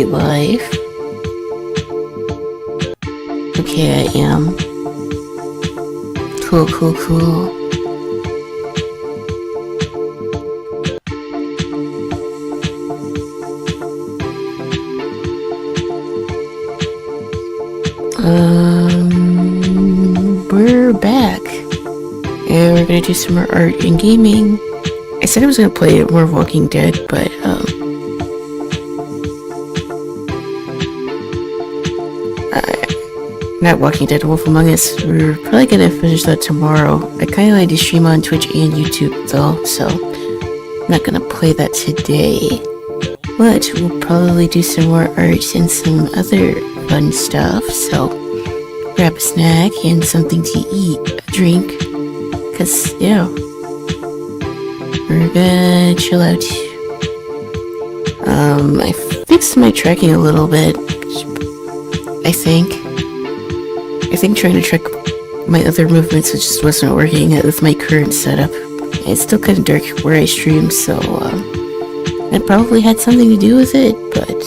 be live. Okay, I am. Cool, cool, cool. We're back. And we're gonna do some more art and gaming. I said I was gonna play more Walking Dead, but not Walking Dead, Wolf Among Us. We're probably gonna finish that tomorrow. I kinda like to stream on Twitch and YouTube though, so I'm not gonna play that today. But we'll probably do some more art and some other fun stuff, so grab a snack and something to eat, a drink, cause yeah, we're gonna chill out. I fixed my tracking a little bit, I think trying to track my other movements just wasn't working with my current setup. It's still kind of dark where I stream, so that probably had something to do with it, but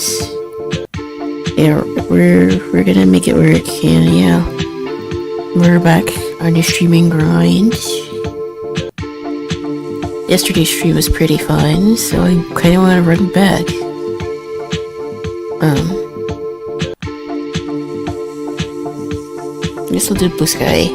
yeah, we're gonna make it work, and yeah, we're back on the streaming grind. Yesterday's stream was pretty fun, so I kinda wanna run back. I guess I'll do Blue Sky.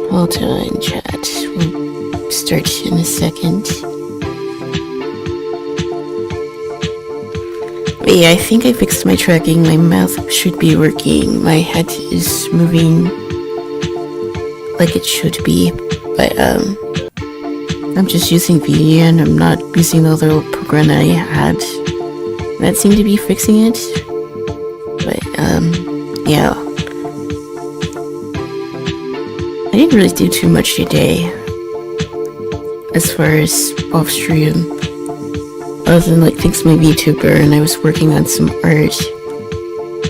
Hold on, chat. We'll start in a second. But yeah, I think I fixed my tracking. My mouth should be working. My head is moving like it should be. But I'm just using VDN. I'm not using the other program that I had. That seemed to be fixing it. But yeah. I didn't really do too much today as far as off stream, other than like fix my VTuber, and I was working on some art,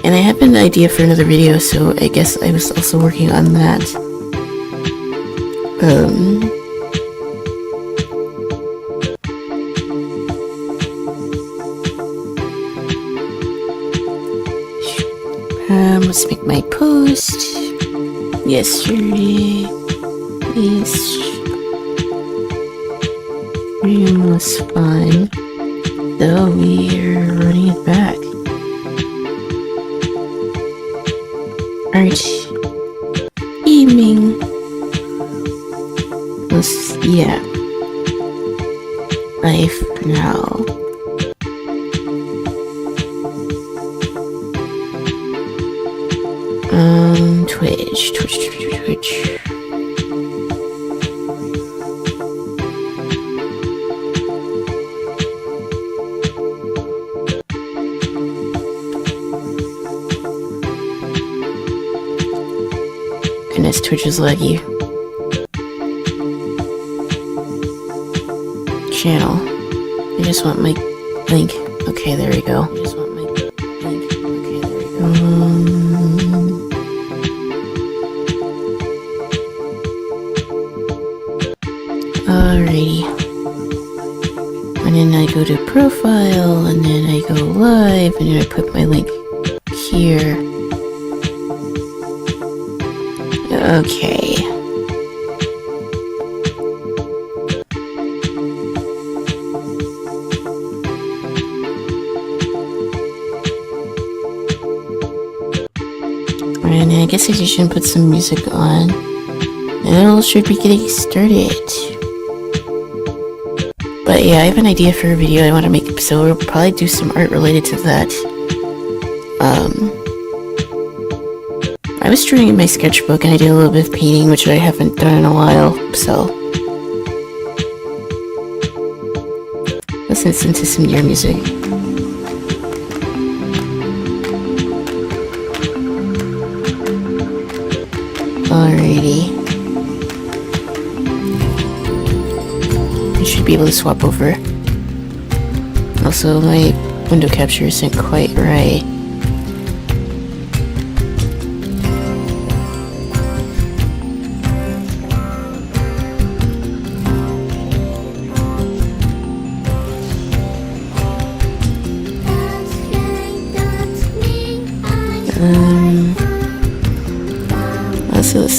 and I have an idea for another video, so I guess I was also working on that. Let's make my post. Yesterday, this stream was fun, though we're running it back. Art, evening, yeah, life now. Twitch. Goodness, Twitch is laggy. Channel. I just want my link. Okay, there we go. Alrighty. And then I go to profile, and then I go live, and then I put my link here. Okay. And I guess I just should put some music on. And it should be getting started. But yeah, I have an idea for a video I want to make, so we'll probably do some art related to that. I was drawing in my sketchbook, and I did a little bit of painting, which I haven't done in a while, so let's listen to some near music. Alrighty. I should be able to swap over. Also, my window capture isn't quite right.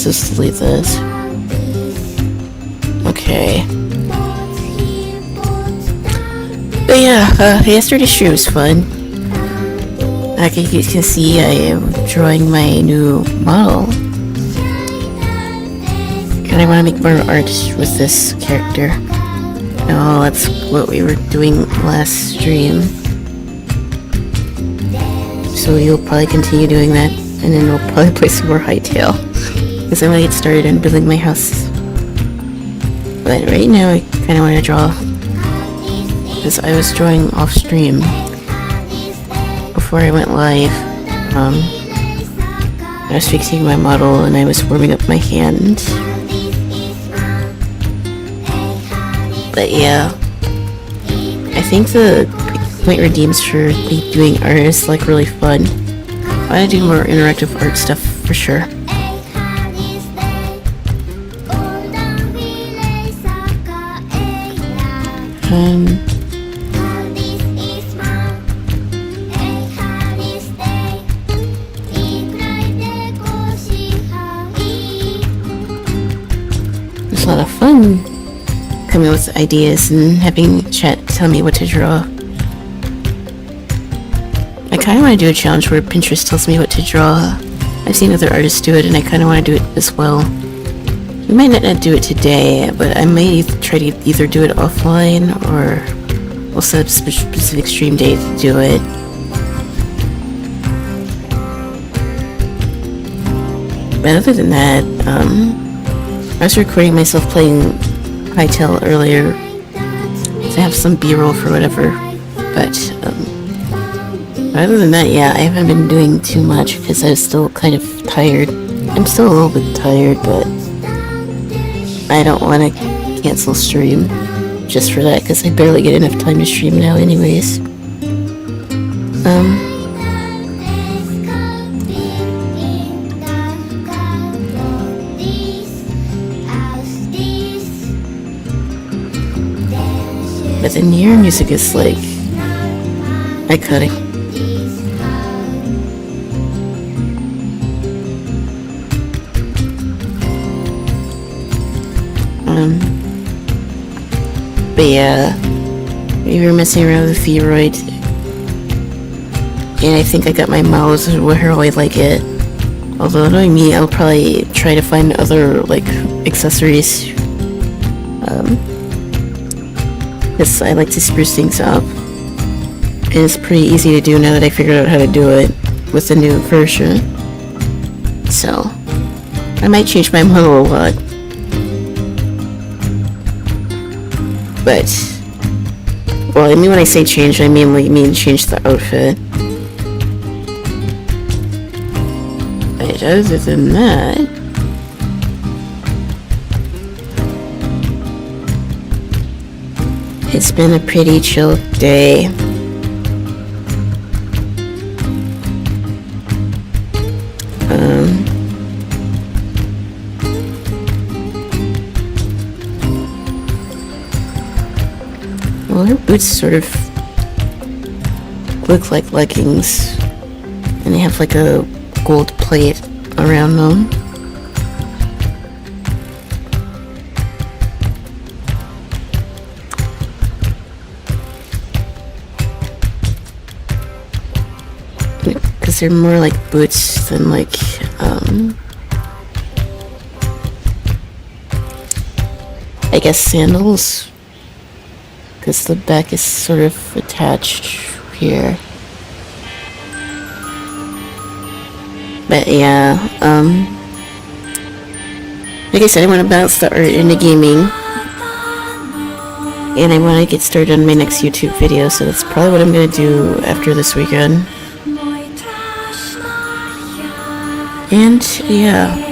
guess just delete this. Okay. But yeah, yesterday's stream was fun. Like you can see, I am drawing my new model. And I want to make more art with this character. Oh, that's what we were doing last stream. So you'll probably continue doing that, and then we'll probably play some more Hytale. Because I want to get started on building my house. But right now I kind of want to draw. Because I was drawing off stream before I went live. I was fixing my model and I was warming up my hand. But yeah, I think the point redeems for me doing art is like really fun. I want to do more interactive art stuff for sure. It's a lot of fun coming up with ideas and having chat tell me what to draw. I kind of want to do a challenge where Pinterest tells me what to draw. I've seen other artists do it and I kind of want to do it as well. We might not do it today, but I may try to either do it offline or we'll set up a specific stream date to do it. But other than that, I was recording myself playing Hytale earlier to have some B-roll for whatever, but other than that, yeah, I haven't been doing too much because I was still kind of tired. I'm still a little bit tired, but I don't want to cancel stream just for that because I barely get enough time to stream now anyways. But the Nier music is like iconic. But yeah, we were messing around with the Theroid, and I think I got my mouse where I like it. Although knowing me, I'll probably try to find other like accessories. Because I like to spruce things up. And it's pretty easy to do now that I figured out how to do it with the new version. So, I might change my model a lot. But, well, I mean when I say change, I mainly mean change the outfit. But other than that, it's been a pretty chill day. Well, her boots sort of look like leggings, and they have like a gold plate around them. Because they're more like boots than like, I guess sandals. Because the back is sort of attached here. But yeah, like I said, I want to balance the art into gaming. And I want to get started on my next YouTube video, so that's probably what I'm going to do after this weekend. And yeah.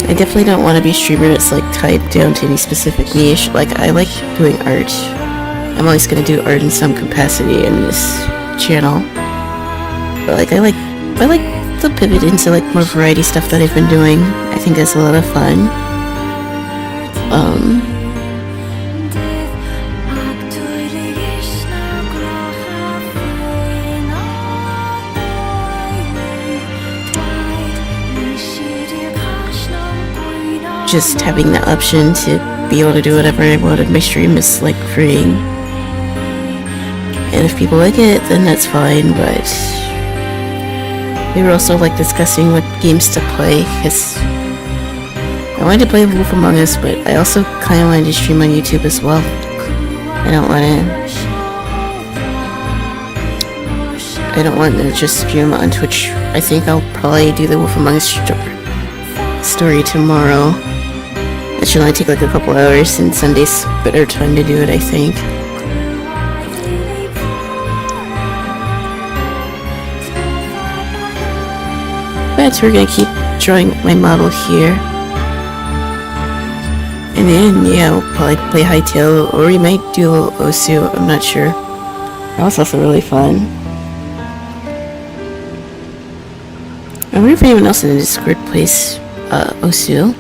I definitely don't want to be a streamer that's like tied down to any specific niche. Like, I like doing art. I'm always going to do art in some capacity in this channel. But like, I like to pivot into like more variety stuff that I've been doing. I think that's a lot of fun. just having the option to be able to do whatever I want on my stream is like freeing. And if people like it, then that's fine, but we were also like discussing what games to play, because I wanted to play Wolf Among Us, but I also kind of wanted to stream on YouTube as well. I don't want to just stream on Twitch. I think I'll probably do the Wolf Among Us story tomorrow. It should only take like a couple hours, and Sunday's a better time to do it, I think. But we're gonna keep drawing my model here. And then, yeah, we'll probably play Hytale, or we might do a little Osu, I'm not sure. That was also really fun. I wonder if anyone else in the Discord plays Osu,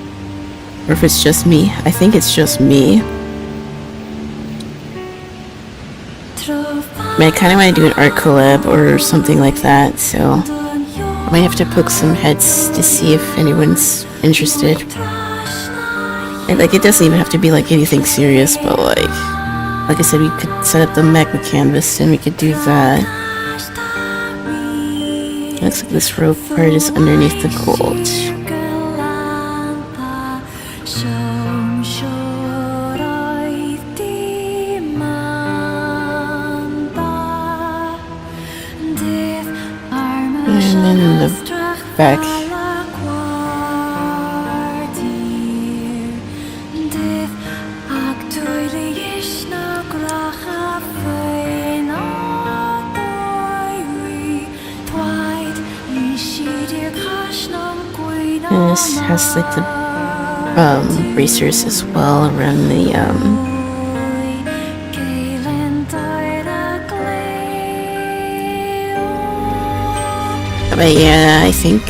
or if it's just me. I think it's just me. I mean, I kind of want to do an art collab or something like that, so I might have to poke some heads to see if anyone's interested. And, like, it doesn't even have to be like anything serious, but like I said, we could set up the magma canvas and we could do that. It looks like this rope part is underneath the gold. And then in the back, and this has like the bracers as well around the But yeah, I think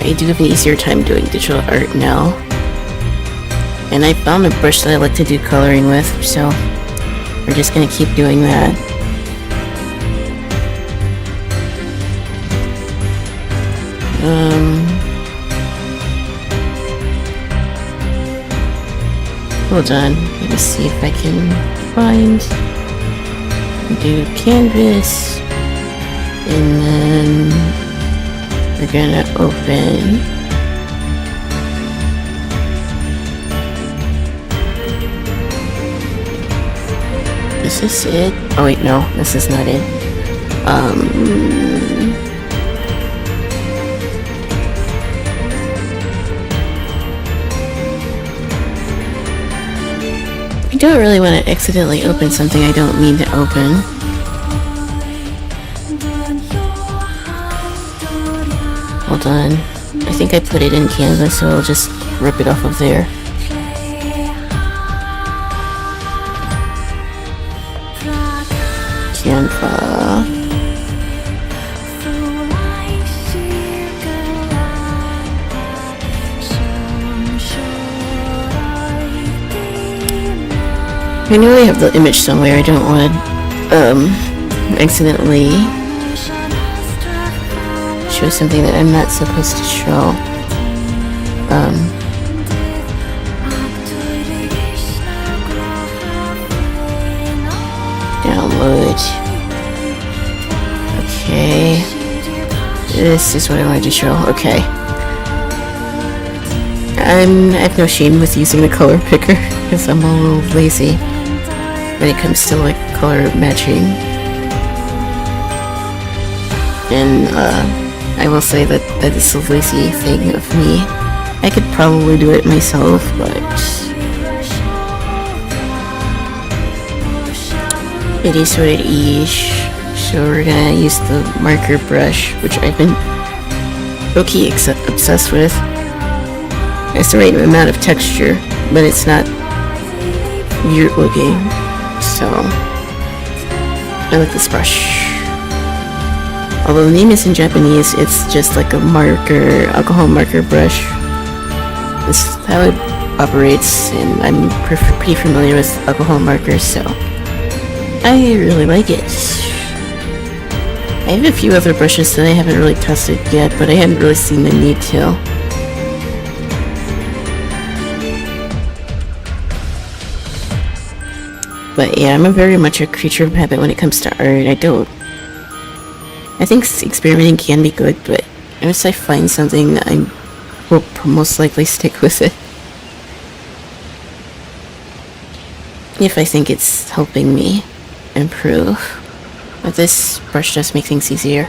I do have an easier time doing digital art now. And I found a brush that I like to do coloring with, so we're just gonna keep doing that. Hold on, let me see if I can find, do canvas, and then we're gonna open is this it? Oh wait, no, this is not it. I don't really want to accidentally open something I don't mean to open. Hold on. I think I put it in Canva, so I'll just rip it off of there. Canva. I know I have the image somewhere. I don't want to accidentally show something that I'm not supposed to show. Download. Okay. This is what I wanted to show. Okay. I have no shame with using the color picker because I'm a little lazy when it comes to like color matching. And I will say that is a lazy thing of me. I could probably do it myself, but it is what it is. So we're gonna use the marker brush, which I've been low-key obsessed with. It's the right amount of texture, but it's not weird looking. So I like this brush. Although the name is in Japanese, it's just like a marker, alcohol marker brush. This is how it operates, and I'm pretty familiar with alcohol markers, so I really like it. I have a few other brushes that I haven't really tested yet, but I haven't really seen the need to. But yeah, I'm very much a creature of habit when it comes to art. I think experimenting can be good, but once I find something, I will most likely stick with it. If I think it's helping me improve. But this brush does make things easier.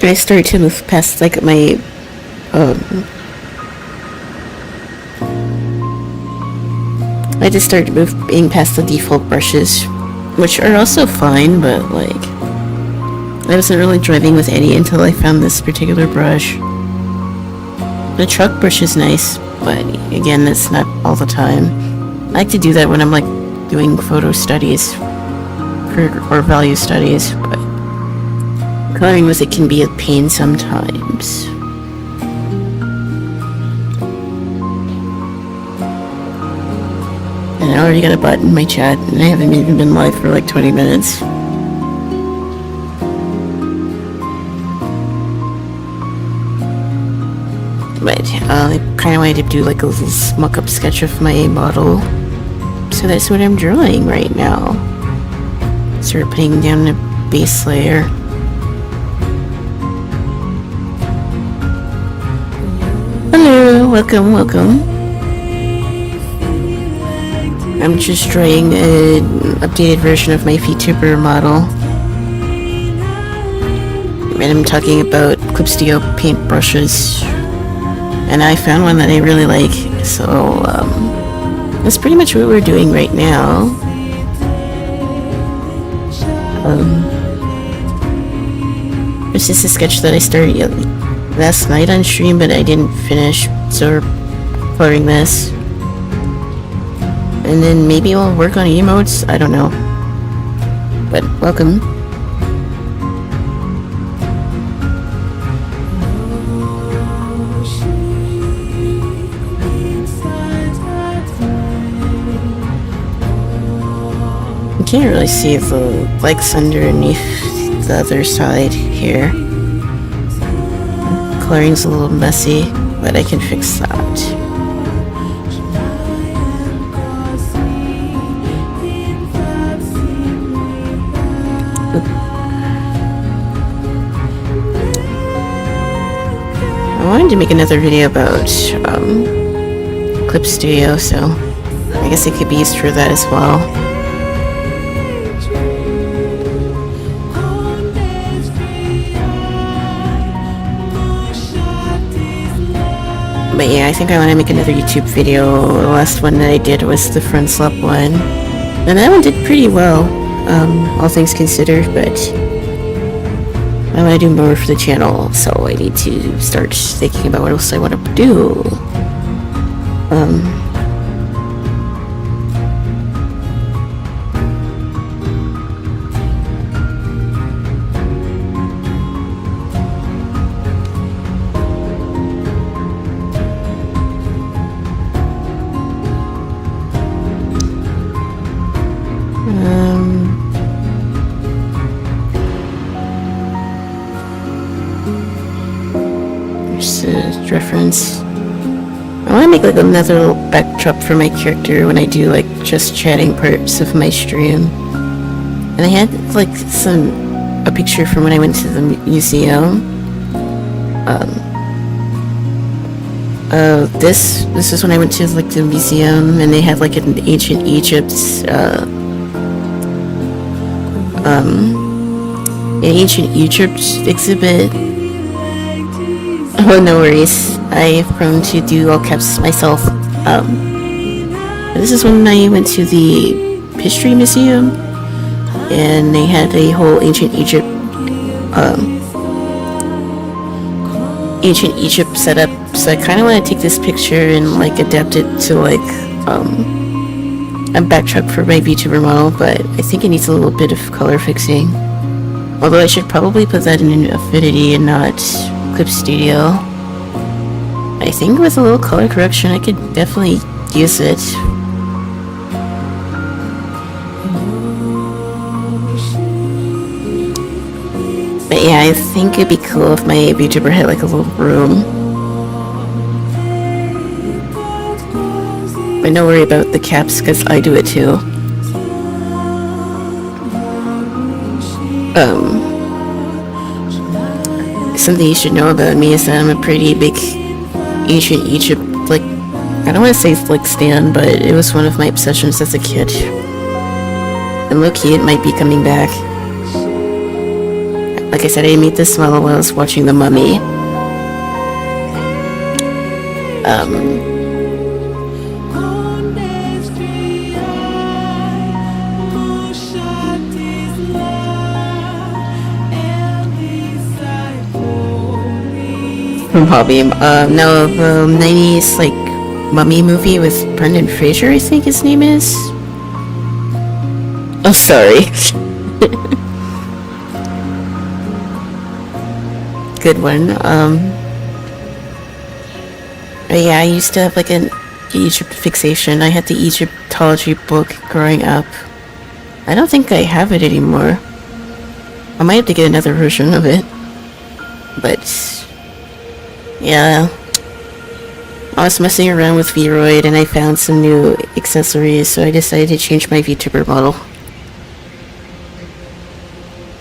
I started to move past like my I just started moving past the default brushes, which are also fine, but like I wasn't really driving with any until I found this particular brush. The truck brush is nice, but again, that's not all the time. I like to do that when I'm like doing photo studies or value studies, but coloring with it can be a pain sometimes. And I already got a bot in my chat, and I haven't even been live for like 20 minutes. But I kind of wanted to do like a little mock-up sketch of my model. So that's what I'm drawing right now. Start putting down the base layer. Hello, welcome. I'm just drawing an updated version of my VTuber model. And I'm talking about Clip Studio paint brushes. And I found one that I really like, so that's pretty much what we're doing right now. This is a sketch that I started last night on stream, but I didn't finish, so we're coloring this. And then maybe we'll work on emotes, I don't know. But welcome. You can't really see the legs underneath the other side here. Coloring's a little messy, but I can fix that. I wanted to make another video about Clip Studio, so I guess it could be used for that as well. But yeah, I think I want to make another YouTube video. The last one that I did was the front slap one, and that one did pretty well, all things considered, but I want to do more for the channel, so I need to start thinking about what else I want to do. Reference. I want to make like another little backdrop for my character when I do like just chatting parts of my stream. And I had like a picture from when I went to the museum. This is when I went to like the museum, and they had like an ancient Egypt exhibit. Oh, no worries. I've grown to do all caps myself. This is when I went to the history museum, and they had a whole ancient Egypt setup. So I kind of want to take this picture and like adapt it to like a backdrop for my VTuber model, but I think it needs a little bit of color fixing. Although I should probably put that in Affinity and not Clip Studio. I think with a little color correction I could definitely use it. But yeah, I think it'd be cool if my VTuber had like a little room. But don't worry about the caps, because I do it too. Something you should know about me is that I'm a pretty big ancient Egypt, like, I don't want to say like stan, but it was one of my obsessions as a kid. And low-key, it might be coming back. Like I said, I made this model while I was watching The Mummy. Bobby, no, the 90s, like, Mummy movie with Brendan Fraser, I think his name is. Oh, sorry. Good one. Yeah, I used to have, like, an Egypt fixation. I had the Egyptology book growing up. I don't think I have it anymore. I might have to get another version of it. But yeah, I was messing around with Vroid and I found some new accessories, so I decided to change my VTuber model.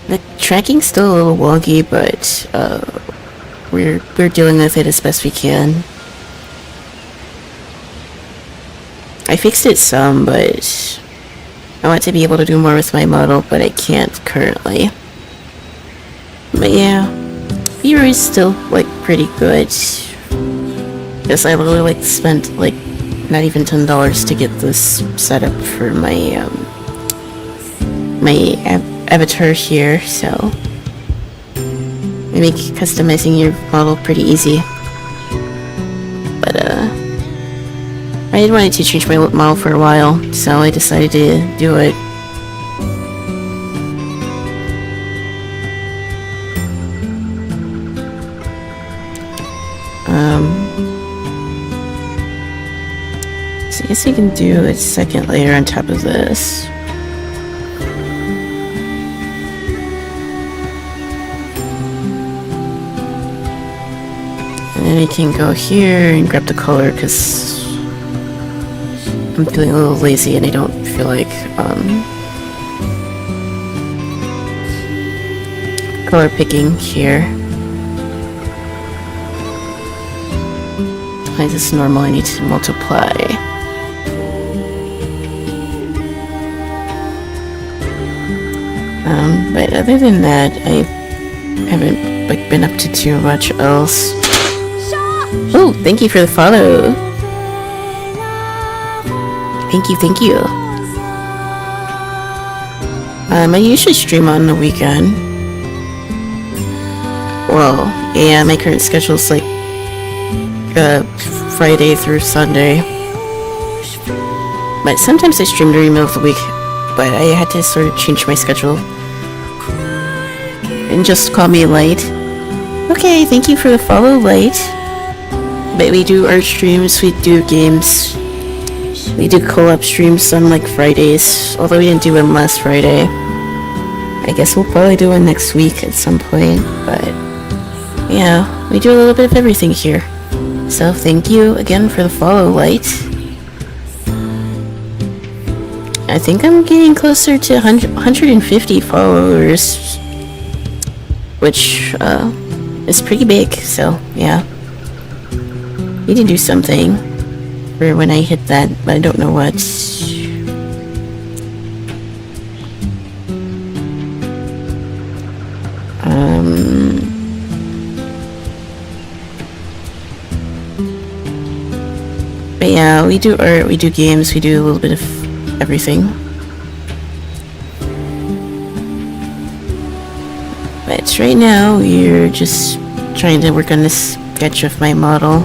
The tracking's still a little wonky, but we're dealing with it as best we can. I fixed it some, but I want to be able to do more with my model, but I can't currently. But yeah, Vroid is still, like, pretty good. Because I literally, like, spent, like, not even $10 to get this set up for my, avatar here, so I make customizing your model pretty easy. But, I had wanted to change my model for a while, so I decided to do it. So I guess we can do a second layer on top of this. And then we can go here and grab the color, because I'm feeling a little lazy and I don't feel like color picking here. Why is this normal? I need to multiply. But other than that, I haven't, like, been up to too much else. Oh, thank you for the follow. Thank you. I usually stream on the weekend. Well, yeah, my current schedule's like Friday through Sunday. But sometimes I stream during the middle of the week. But I had to sort of change my schedule. And just call me Light. Okay, thank you for the follow, Light. But we do art streams, we do games. We do co-op streams on, like, Fridays. Although we didn't do one last Friday. I guess we'll probably do one next week at some point. But yeah, we do a little bit of everything here. So thank you again for the follow, Light. I think I'm getting closer to 150 followers, which is pretty big, so yeah. Need to do something for when I hit that, but I don't know what. But yeah, we do art, we do games, we do a little bit of everything. But right now we're just trying to work on this sketch of my model.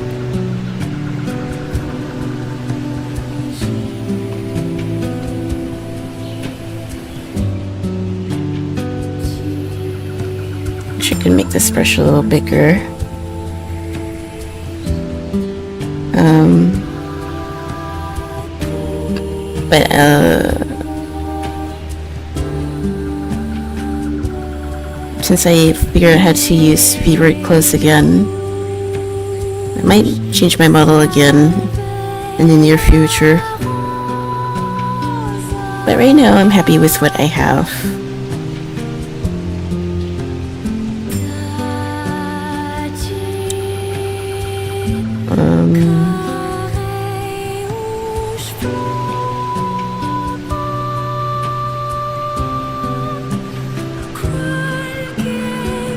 I can make this brush a little bigger. But since I figured out how to use Vroid close again, I might change my model again in the near future. But right now, I'm happy with what I have.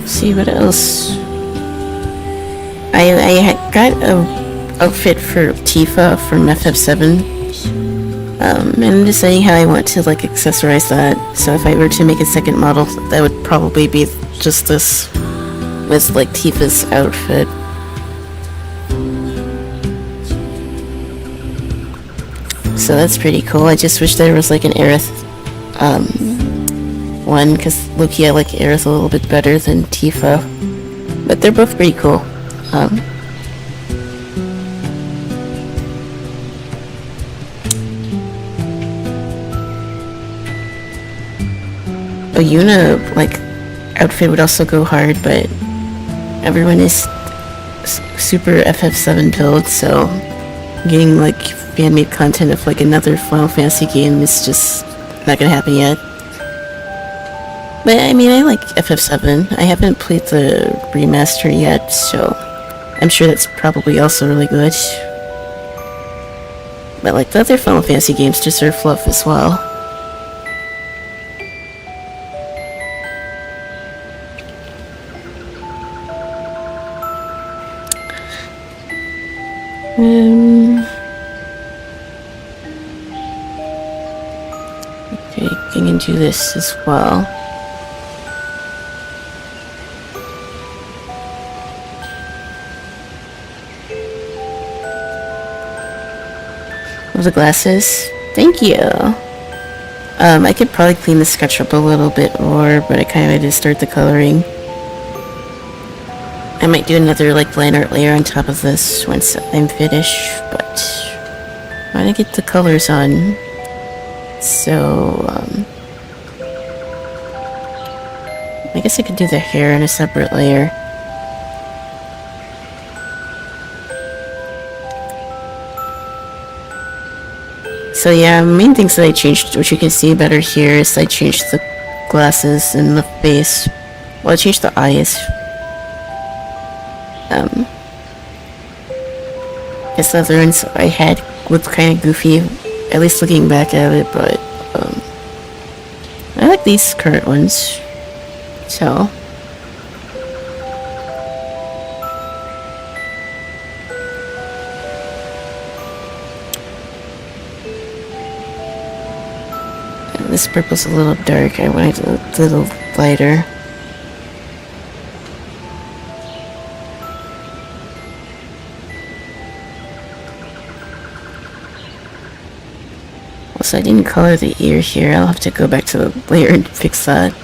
See what else. I got a outfit for Tifa from FF7. And I'm deciding how I want to like accessorize that. So if I were to make a second model, that would probably be just this with like Tifa's outfit. So that's pretty cool. I just wish there was like an Aerith one, because low-key I like Aerith a little bit better than Tifa. But they're both pretty cool. A Yuna like outfit would also go hard, but everyone is super FF7 build, so getting like fan-made content of like another Final Fantasy game is just not gonna happen yet. But I mean, I like FF7. I haven't played the remaster yet, so I'm sure that's probably also really good. But like the other Final Fantasy games deserve fluff as well. Okay, I can do this as well. The glasses. Thank you. I could probably clean the sketch up a little bit more, but I kind of need to start the coloring. I might do another like line art layer on top of this once I'm finished, but I want to get the colors on. So I guess I could do the hair in a separate layer. So yeah, main things that I changed, which you can see better here, is I changed the glasses and the face. Well, I changed the eyes. Guess the other ones I had looked kind of goofy, at least looking back at it, but I like these current ones. So this purple's a little dark. I want it a little lighter. Also, I didn't color the ear here. I'll have to go back to the layer and fix that.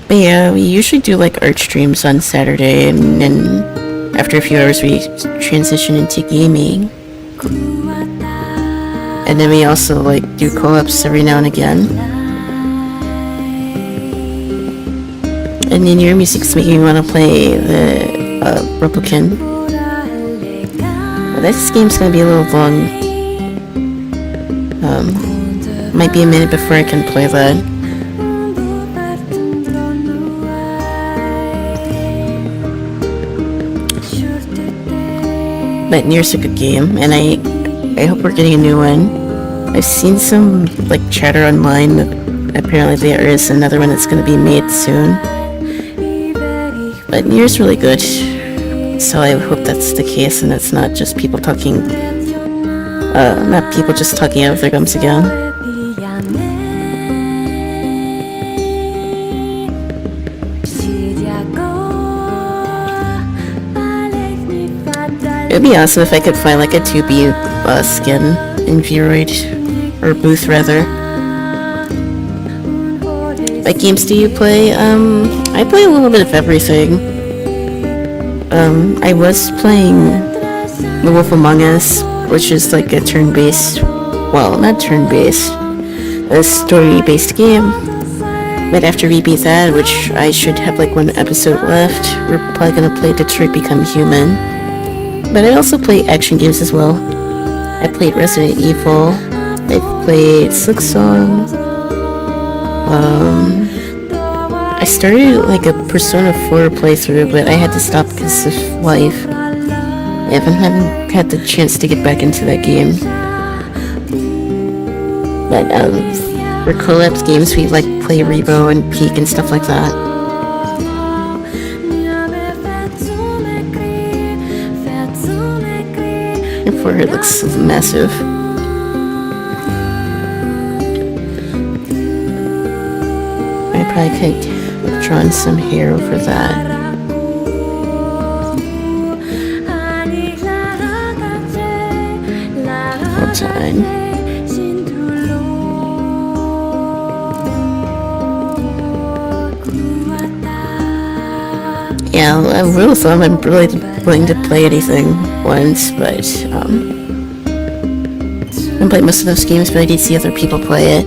But yeah, we usually do like art streams on Saturday, and then after a few hours we transition into gaming. And then we also like do co-ops every now and again. And then your music's making me want to play the Replicant. Well, this game's gonna be a little long. Might be a minute before I can play that. But Nier's a good game, and I hope we're getting a new one. I've seen some like chatter online that apparently there is another one that's going to be made soon. But Nier's really good, so I hope that's the case and it's not just people talking, not people just talking out of their gums again. It would be awesome if I could find like a 2B skin in Vroid, or Booth rather. What games do you play? I play a little bit of everything. I was playing The Wolf Among Us, which is like a turn-based, well, not turn-based, a story-based game. But after we beat that, which I should have like one episode left, we're probably gonna play Detroit Become Human. But I also play action games as well. I played Resident Evil. I played Silksong. I started like a Persona 4 playthrough, but I had to stop because of life. I haven't had the chance to get back into that game. But for collabs games, we like play Rebo and Peak and stuff like that. Your forehead looks massive. I probably could have drawn some hair over that. Well done. Yeah, I really thought I'm really willing to play anything once, but I haven't played most of those games, but I did see other people play it.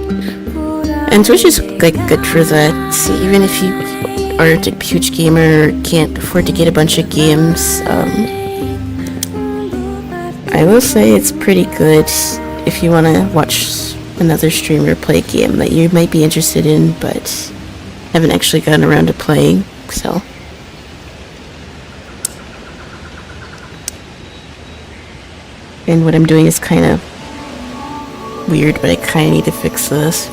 And Twitch is like good for that. So even if you are a huge gamer or can't afford to get a bunch of games, I will say it's pretty good if you want to watch another streamer play a game that you might be interested in, but haven't actually gotten around to playing, so. And what I'm doing is kind of weird, but I kind of need to fix this.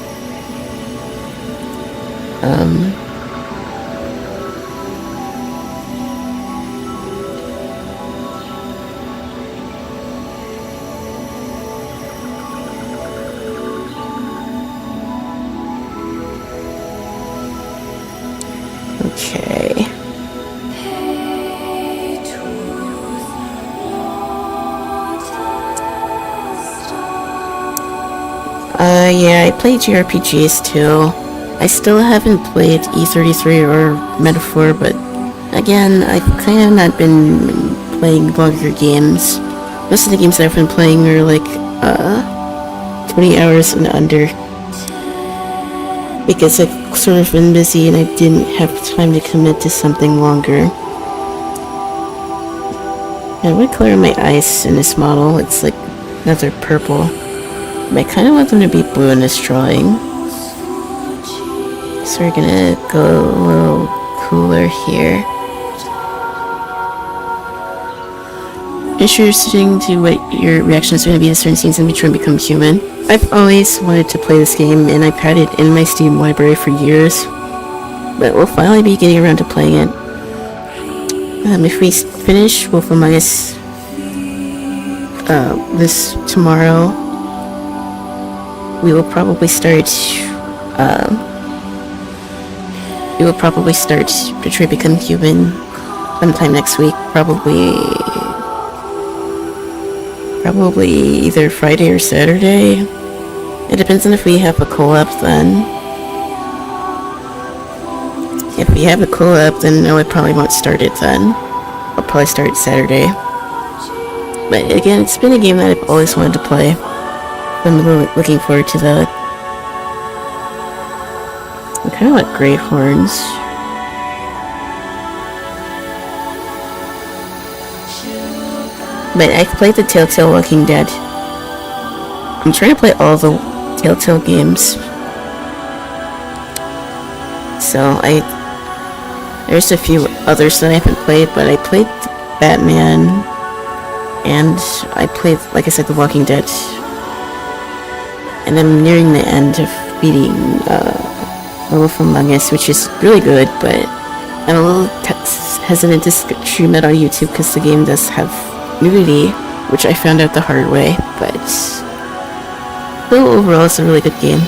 Okay. Yeah, I play JRPGs too. I still haven't played E33 or Metaphor, but again, I've kind of not been playing longer games. Most of the games I've been playing are like 20 hours and under, because I've sort of been busy and I didn't have time to commit to something longer. And what color are my eyes in this model? It's like another purple. But I kind of want them to be blue in this drawing. So we're gonna go a little cooler here. Interesting to what your reactions are going to be to certain scenes in Detroit Become Human. I've always wanted to play this game, and I've had it in my Steam library for years. But we'll finally be getting around to playing it. If we finish Wolf Among Us this tomorrow, we will probably start Detroit Become Human sometime next week, probably either Friday or Saturday. It depends on if we have a co-op then. If we have a co-op, then no, I probably won't start it then. I'll probably start Saturday. But again, it's been a game that I've always wanted to play. I'm really looking forward to that. I kind of like Grey Horns. But I've played the Telltale Walking Dead. I'm trying to play all the Telltale games. So there's a few others that I haven't played, but I played Batman, and I played, like I said, The Walking Dead. And I'm nearing the end of beating Wolf Among Us, which is really good, but I'm a little hesitant to stream that on YouTube because the game does have nudity, which I found out the hard way, but overall it's a really good game.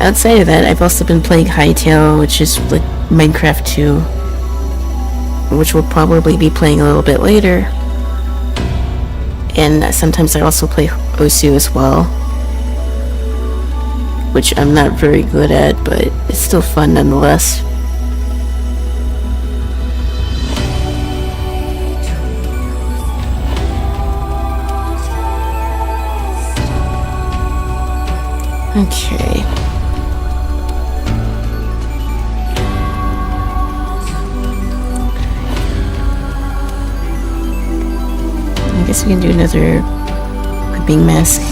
Outside of that, I've also been playing Hytale, which is like Minecraft 2, which we'll probably be playing a little bit later. And sometimes I also play Osu as well, which I'm not very good at, but it's still fun nonetheless. Okay. guess we can do another equipping mask.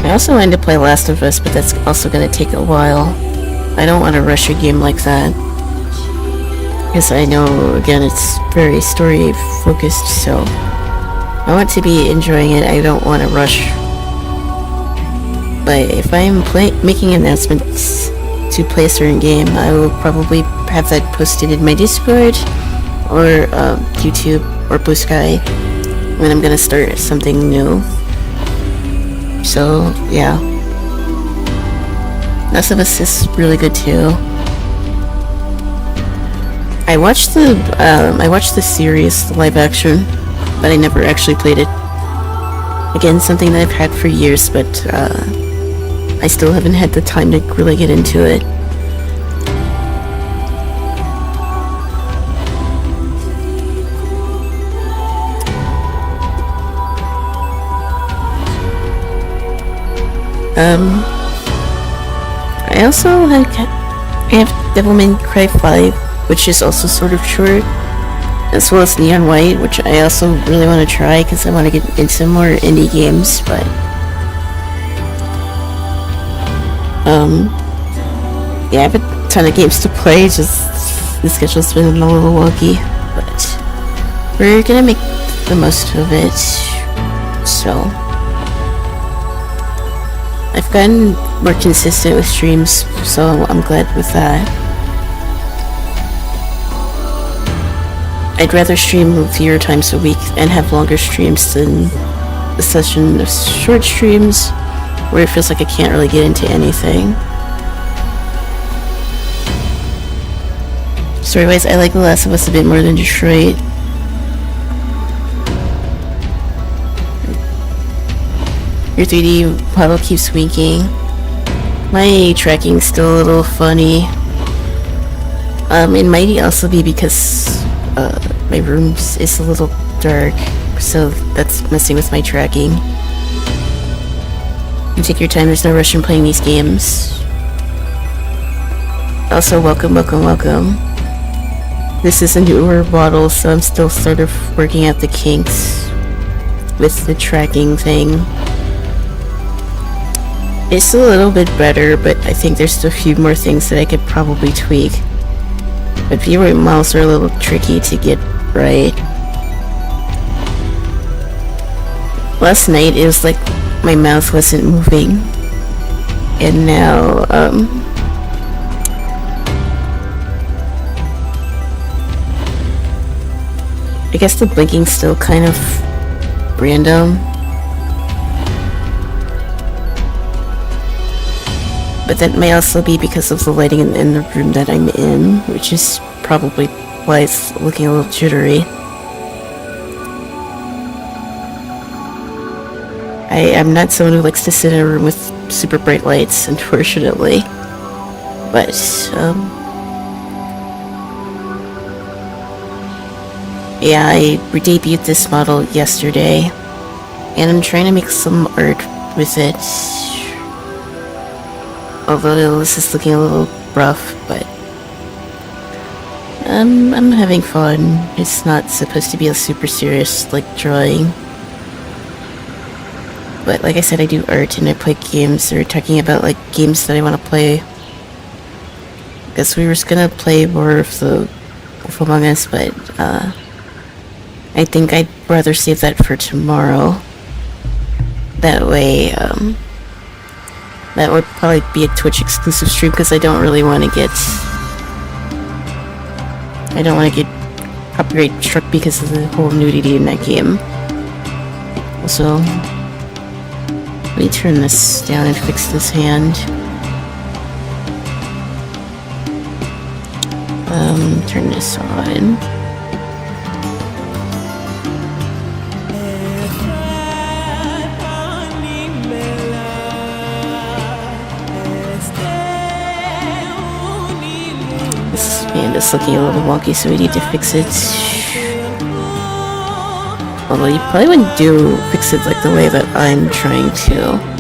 I also wanted to play Last of Us, but that's also going to take a while. I don't want to rush a game like that. Because I know, again, it's very story focused, so I want to be enjoying it. I don't want to rush. But if I'm making announcements to play a certain game, I will probably have that posted in my Discord or YouTube or Blue Sky when I'm gonna start something new. So yeah, Last of Us is really good too. I watched the series, the live action, but I never actually played it. Again, something that I've had for years, but I still haven't had the time to really get into it. I also I have Devil May Cry 5, which is also sort of short, as well as Neon White, which I also really want to try because I want to get into more indie games, but yeah, I have a ton of games to play, just the schedule's been a little wonky, but we're gonna make the most of it. So I've gotten more consistent with streams, so I'm glad with that. I'd rather stream fewer times a week and have longer streams than a session of short streams where it feels like I can't really get into anything. Story-wise, I like The Last of Us a bit more than Detroit. Your 3D model keeps winking. My tracking's still a little funny. It might also be because my room is a little dark, so that's messing with my tracking. You take your time, there's no rush in playing these games. Also, welcome. This is a newer model, so I'm still sort of working out the kinks with the tracking thing. It's a little bit better, but I think there's still a few more things that I could probably tweak. But viewer models are a little tricky to get right. Last night it was like my mouth wasn't moving, and now I guess the blinking's still kind of random. But that may also be because of the lighting in the room that I'm in, which is probably why it's looking a little jittery. I'm not someone who likes to sit in a room with super bright lights, unfortunately. But, yeah, I debuted this model yesterday, and I'm trying to make some art with it. Although this is looking a little rough, but I'm having fun. It's not supposed to be a super serious, like, drawing. But like I said, I do art and I play games. They're talking about, like, games that I want to play. Guess we were just gonna play more of the Wolf Among Us, but I think I'd rather save that for tomorrow. That way, that would probably be a Twitch exclusive stream because I don't really want to get copyright struck because of the whole nudity in that game. Also, let me turn this down and fix this hand. Turn this on. And it's looking a little wonky, so we need to fix it. Although you probably wouldn't fix it like the way that I'm trying to.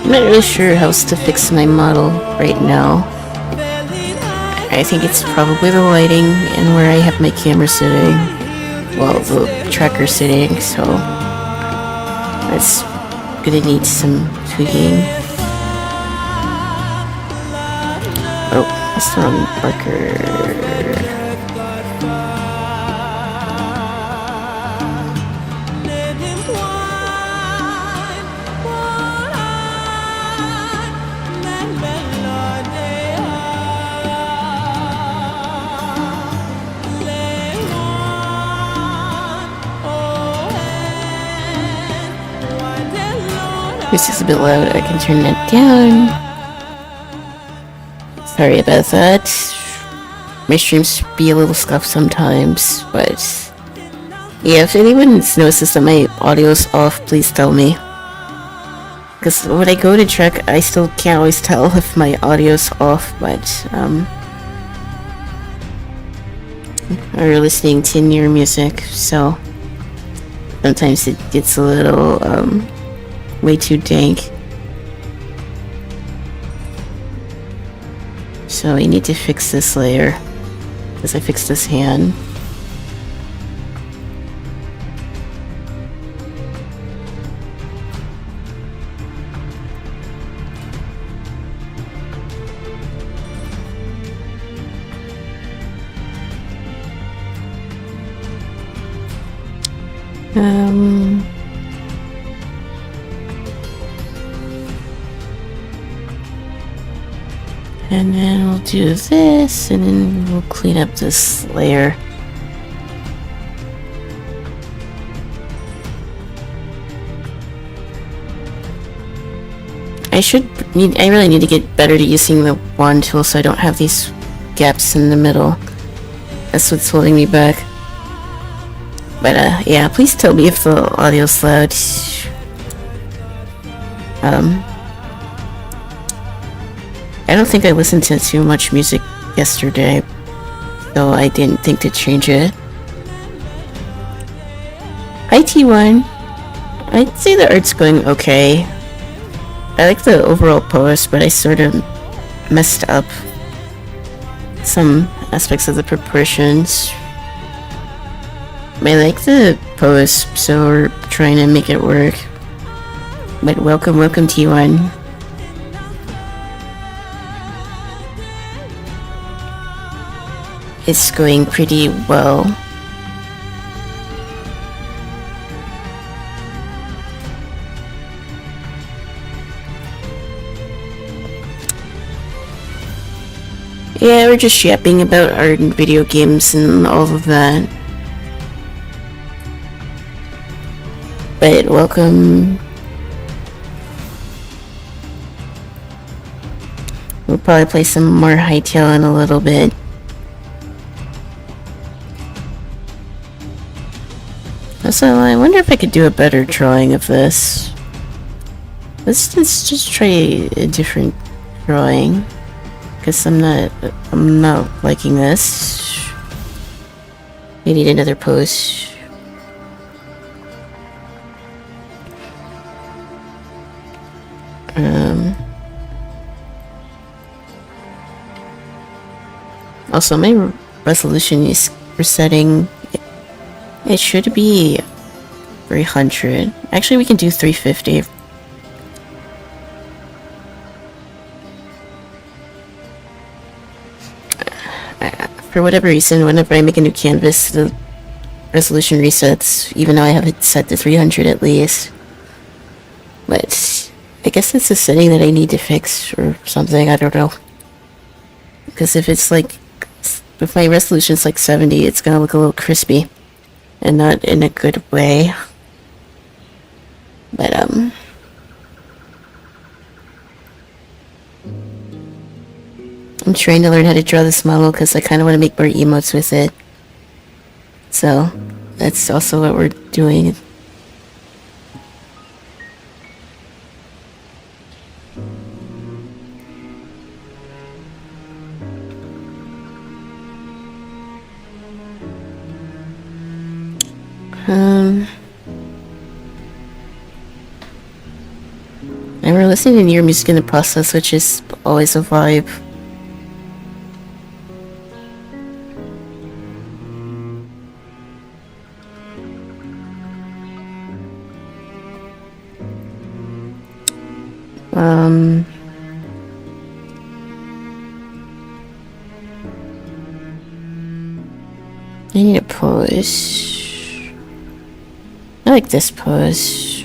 I'm not really sure how else to fix my model right now. I think it's probably the lighting and where I have my camera sitting. Well, the tracker sitting, so that's gonna need some tweaking. Oh, that's the wrong marker. This is a bit loud. I can turn that down. Sorry about that. My streams be a little scuffed sometimes, but yeah, if anyone notices that my audio's off, please tell me. Because when I go to check, I still can't always tell if my audio's off, but or listening to newer music, so sometimes it gets a little way too dank. So we need to fix this layer, because I fixed this hand. And then we'll do this, and then we'll clean up this layer. I really need to get better at using the wand tool so I don't have these gaps in the middle. That's what's holding me back. But yeah, please tell me if the audio's loud. I don't think I listened to too much music yesterday, so I didn't think to change it. Hi T1. I'd say the art's going okay. I like the overall pose, but I sort of messed up some aspects of the proportions. I like the pose, so we're trying to make it work. But welcome T1. It's going pretty well. Yeah, we're just yapping about art and video games and all of that. But welcome. We'll probably play some more Hytale in a little bit. So I wonder if I could do a better drawing of this. Let's just try a different drawing, because I'm not liking this. We need another pose. Also, my resolution is resetting. It should be 300. Actually, we can do 350. For whatever reason, whenever I make a new canvas, the resolution resets, even though I have it set to 300 at least. But I guess it's a setting that I need to fix or something, I don't know. Because if my resolution's like 70, it's gonna look a little crispy. And not in a good way. But I'm trying to learn how to draw this model because I kind of want to make more emotes with it. So that's also what we're doing. And we're listening to your music in the process, which is always a vibe. I need a pose. I like this pose.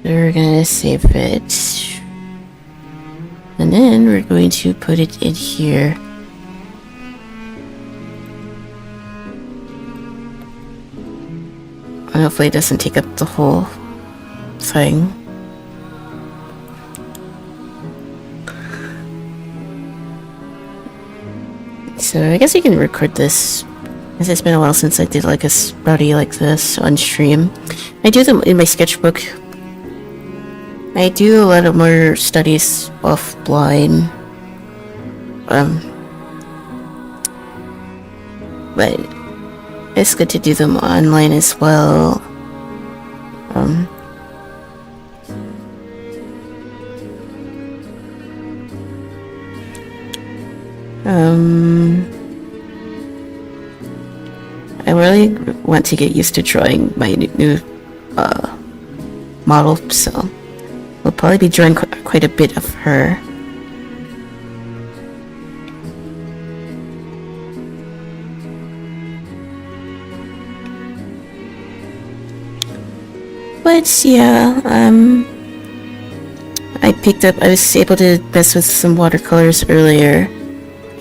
We're gonna save it. And then we're going to put it in here. And hopefully it doesn't take up the whole thing. So I guess you can record this, because it's been a while since I did like a sprouty like this on stream. I do them in my sketchbook. I do a lot of more studies offline. But it's good to do them online as well. I really want to get used to drawing my new model, so we'll probably be drawing quite a bit of her. But yeah, I was able to mess with some watercolors earlier.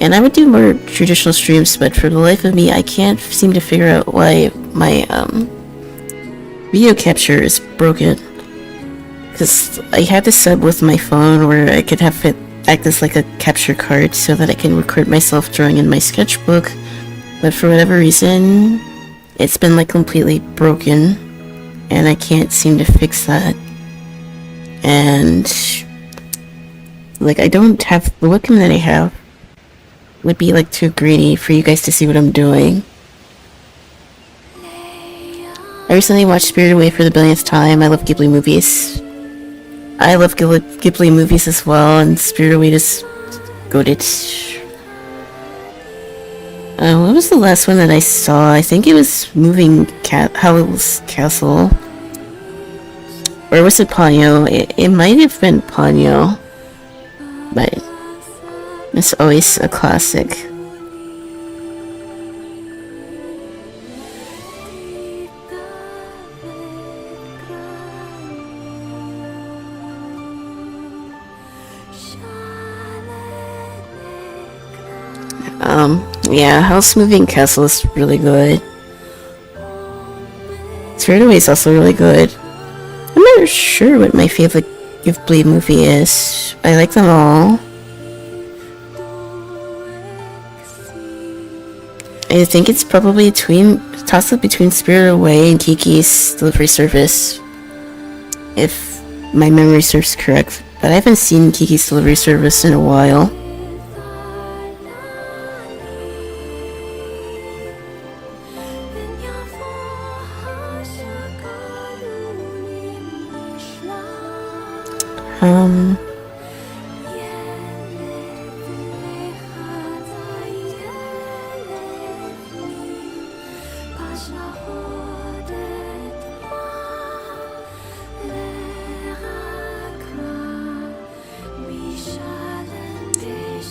And I would do more traditional streams, but for the life of me, I can't seem to figure out why my video capture is broken. Because I had this set with my phone where I could have it act as like a capture card so that I can record myself drawing in my sketchbook. But for whatever reason, it's been like completely broken. And I can't seem to fix that. And like I don't have the webcam that I have would be like too grainy for you guys to see what I'm doing. I recently watched Spirited Away for the billionth time. I love Ghibli movies. I love Ghibli movies as well, and Spirited Away is goated. What was the last one that I saw? I think it was Howl's Castle. Or was it Ponyo? It might have been Ponyo. But it's always a classic. Yeah, Howl's Moving Castle is really good. Spirited Away is also really good. I'm not sure what my favorite Ghibli movie is. I like them all. I think it's probably toss-up between Spirited Away and Kiki's Delivery Service, if my memory serves correct. But I haven't seen Kiki's Delivery Service in a while.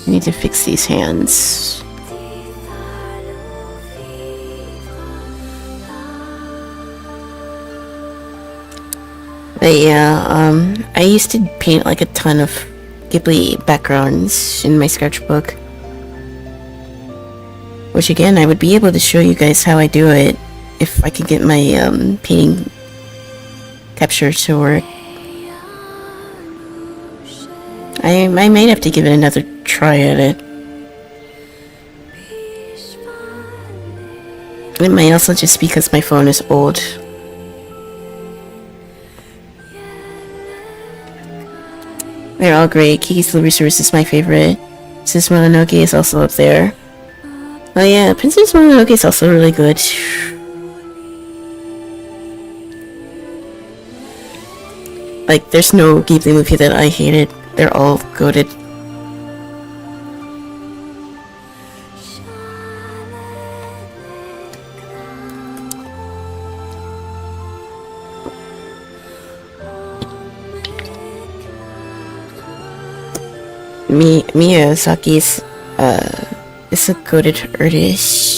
I need to fix these hands. But yeah, I used to paint like a ton of Ghibli backgrounds in my sketchbook. Which again, I would be able to show you guys how I do it if I could get my painting capture to work. I might have to give it another try at it. It might also just be because my phone is old. They're all great. Kiki's Delivery Service is my favorite. Princess Mononoke is also up there. Oh yeah, Princess Mononoke is also really good. Like, there's no Ghibli movie that I hated. They're all goated. Miyazaki's is a goated artist.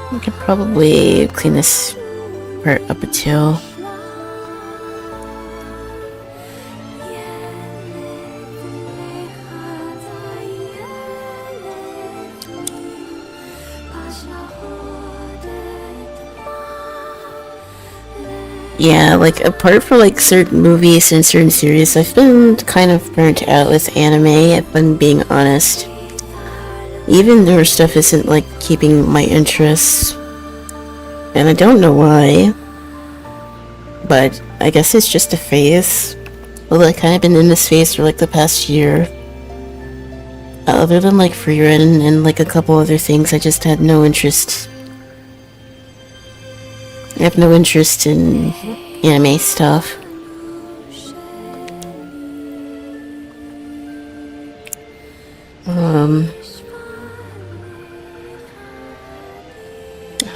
I could probably clean this part up a too. Yeah, like, apart from, like, certain movies and certain series, I've been kind of burnt out with anime, if I'm being honest. Even newer stuff isn't, like, keeping my interest. And I don't know why. But I guess it's just a phase. Although I've kind of been in this phase for, like, the past year. Other than, like, Frieren and, like, a couple other things, I just had no interest. I have no interest in anime stuff.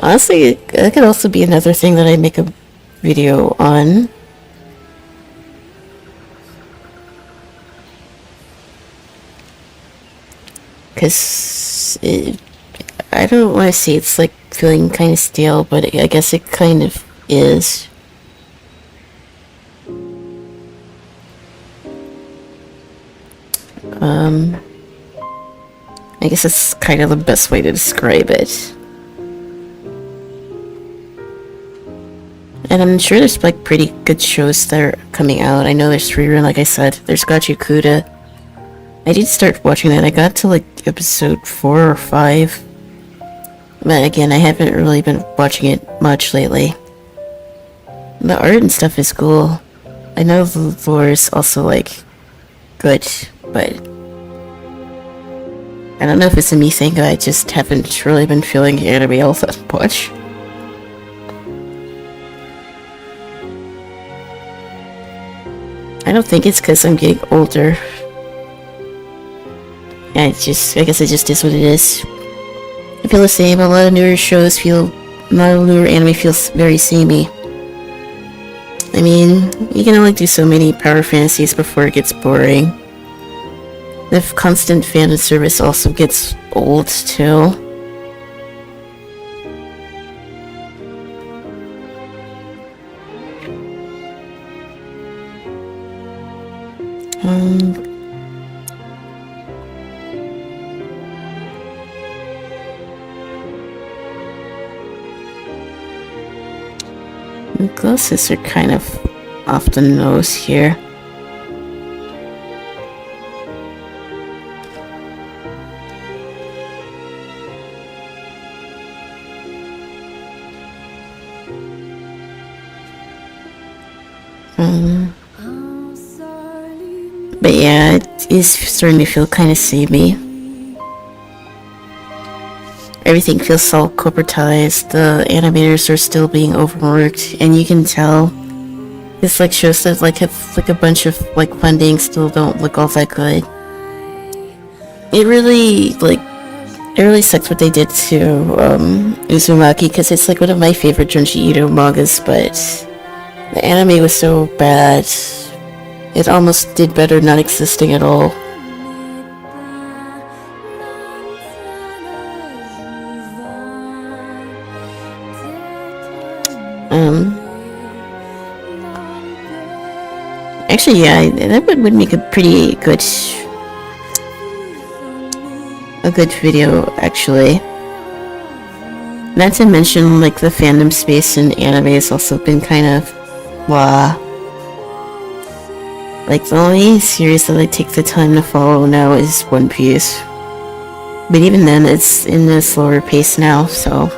Honestly, that could also be another thing that I make a video on. Because I don't want to say it's like feeling kind of stale, but I guess it kind of is. I guess that's kind of the best way to describe it. And I'm sure there's like pretty good shows that are coming out. I know there's Frieren, like I said. There's Gachukuda. I did start watching that. I got to like episode 4 or 5. But again, I haven't really been watching it much lately. The art and stuff is cool. I know the lore is also like good, but I don't know if it's a me thing. I just haven't really been feeling anime all that much. I don't think it's because I'm getting older. I guess it just is what it is. I feel the same. A lot of newer anime feels very samey. I mean, you can only do so many power fantasies before it gets boring. The constant fan service also gets old too. The glasses are kind of off the nose here. But yeah, it is starting to feel kind of samey. Everything feels all corporatized. The animators are still being overworked, and you can tell. It's like shows that like have like a bunch of like funding still don't look all that good. It really sucks what they did to Uzumaki, because it's like one of my favorite Junji Ito mangas, but the anime was so bad. It almost did better not existing at all. Actually, yeah, that would make a pretty good video, actually. Not to mention, like, the fandom space in anime has also been kind of blah. Like, the only series that I take the time to follow now is One Piece. But even then, it's in a slower pace now, so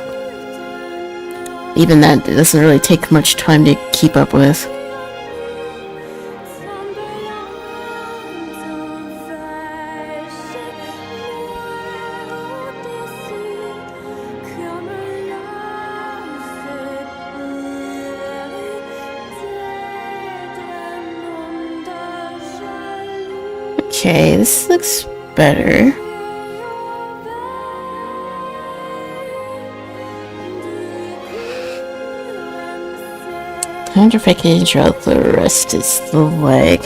Even that doesn't really take much time to keep up with. Okay, this looks better. I wonder if I can draw the rest is the leg.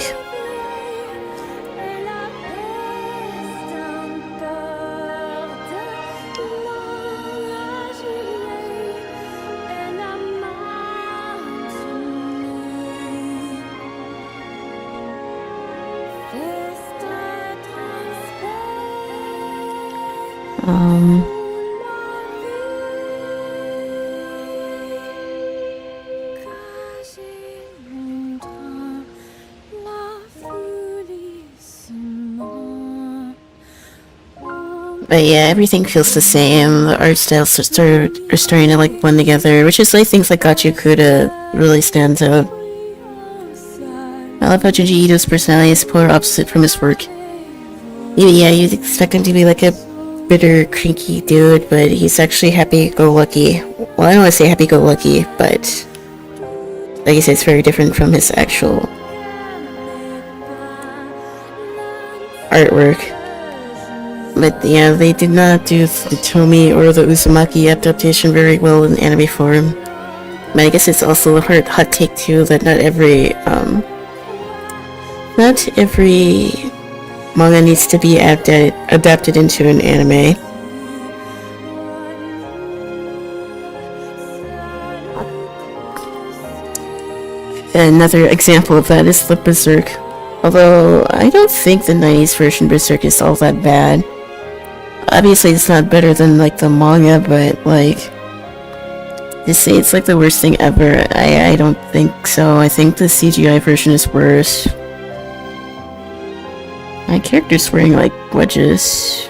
But yeah, everything feels the same. The art styles are starting to like blend together, which is why things like Gachi Kuda really stands out. I love how Junji Ito's personality is polar opposite from his work. Yeah, you'd expect him to be like a bitter, cranky dude, but he's actually happy-go-lucky. Well, I don't want to say happy-go-lucky, but like I said, it's very different from his actual artwork. But yeah, they did not do the Tomy or the Uzumaki adaptation very well in anime form. But I guess it's also a hot take too that not every manga needs to be adapted into an anime. Another example of that is the Berserk. Although I don't think the 90s version Berserk is all that bad. Obviously it's not better than like the manga, but like to say it's like the worst thing ever, I don't think so. I think the CGI version is worse. My character's wearing like wedges.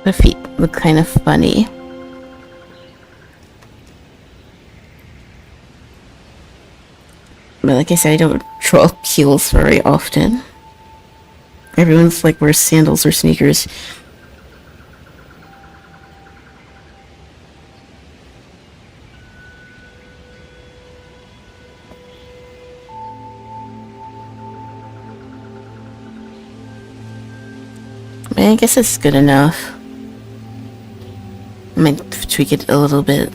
The feet look kind of funny. But like I said, I don't draw heels very often. Everyone's like wears sandals or sneakers. I guess it's good enough. I might tweak it a little bit.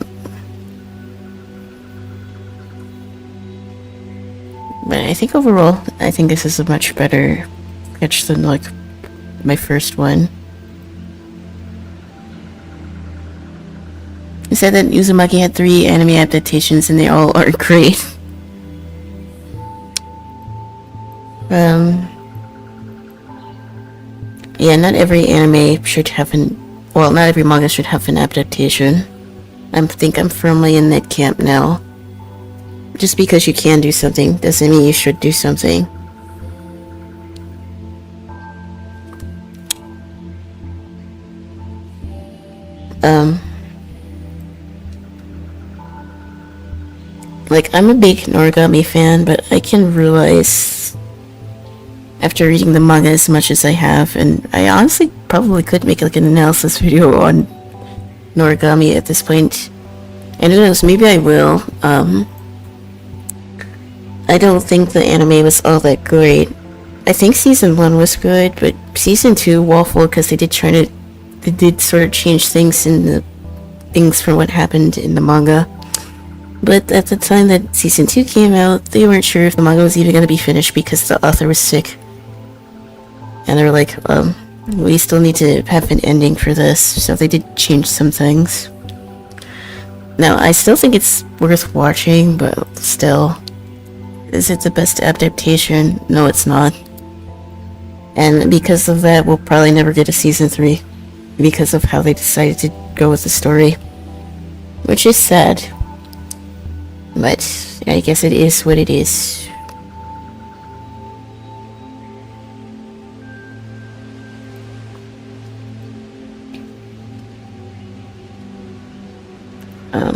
But I think overall, I think this is a much better sketch than like my first one. He said that Uzumaki had 3 anime adaptations and they all are great. Yeah, not every anime should have not every manga should have an adaptation. I think I'm firmly in that camp now. Just because you can do something doesn't mean you should do something. Like, I'm a big Noragami fan, but I can realize after reading the manga as much as I have, and I honestly probably could make like an analysis video on Noragami at this point. And who knows, maybe I will. I don't think the anime was all that great. I think season 1 was good, but season 2 waffled because they did sort of change things from what happened in the manga. But at the time that season 2 came out, they weren't sure if the manga was even going to be finished because the author was sick. And they were like, we still need to have an ending for this, so they did change some things. Now, I still think it's worth watching, but still. Is it the best adaptation? No, it's not. And because of that, we'll probably never get a season 3. because of how they decided to go with the story, which is sad, but I guess it is what it is.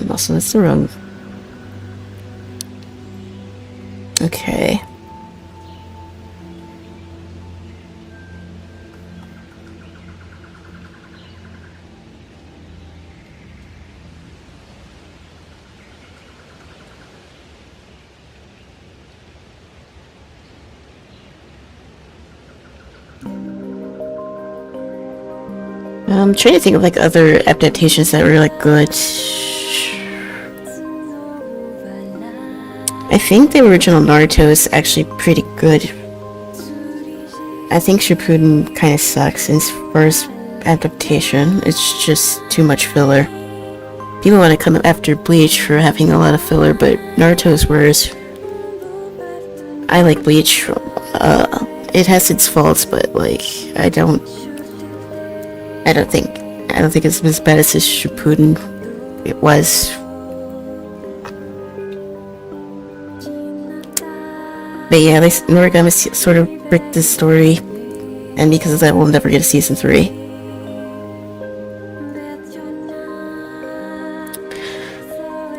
Also that's the wrong. Okay. I'm trying to think of like other adaptations that were like good. I think the original Naruto is actually pretty good. I think Shippuden kind of sucks as far as adaptation. It's just too much filler. People want to come after Bleach for having a lot of filler, but Naruto is worse. I like Bleach. It has its faults, but like I don't think it's as bad as Shippuden it was. But yeah, Noragami sort of bricked the story, and because of that, we'll never get a season 3.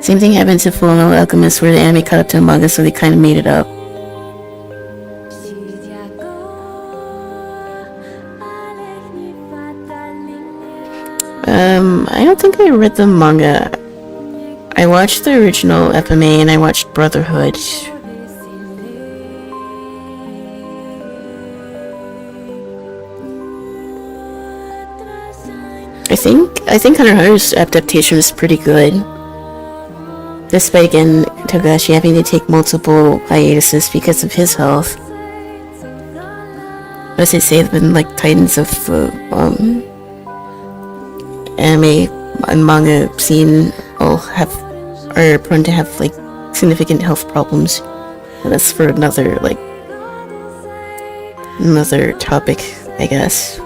Same thing happened to Fullmetal Alchemist, where the anime caught up to the manga, so they kind of made it up. I don't think I read the manga. I watched the original FMA and I watched Brotherhood. I think Hunter x Hunter's adaptation is pretty good. Despite again Togashi having to take multiple hiatuses because of his health. As they say, the like titans of anime and manga scene are prone to have like significant health problems, and that's for another topic, I guess.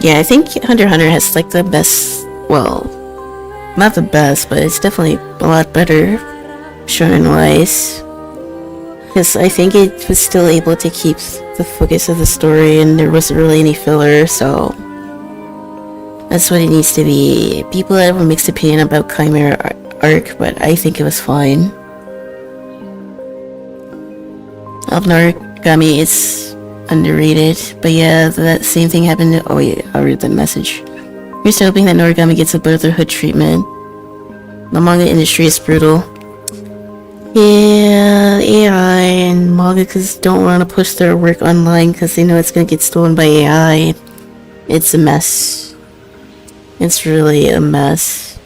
Yeah, I think Hunter x Hunter has like the best, well, not the best, but it's definitely a lot better shonen-wise. Because I think it was still able to keep the focus of the story and there wasn't really any filler, so that's what it needs to be. People have a mixed opinion about Chimera arc, but I think it was fine. Noragami is underrated, but yeah, that same thing happened to, oh yeah, I'll read the message. Here's to hoping that Noragami gets a Brotherhood treatment. The manga industry is brutal. Yeah, AI and mangakas don't want to push their work online because they know it's gonna get stolen by AI. It's a mess. It's really a mess.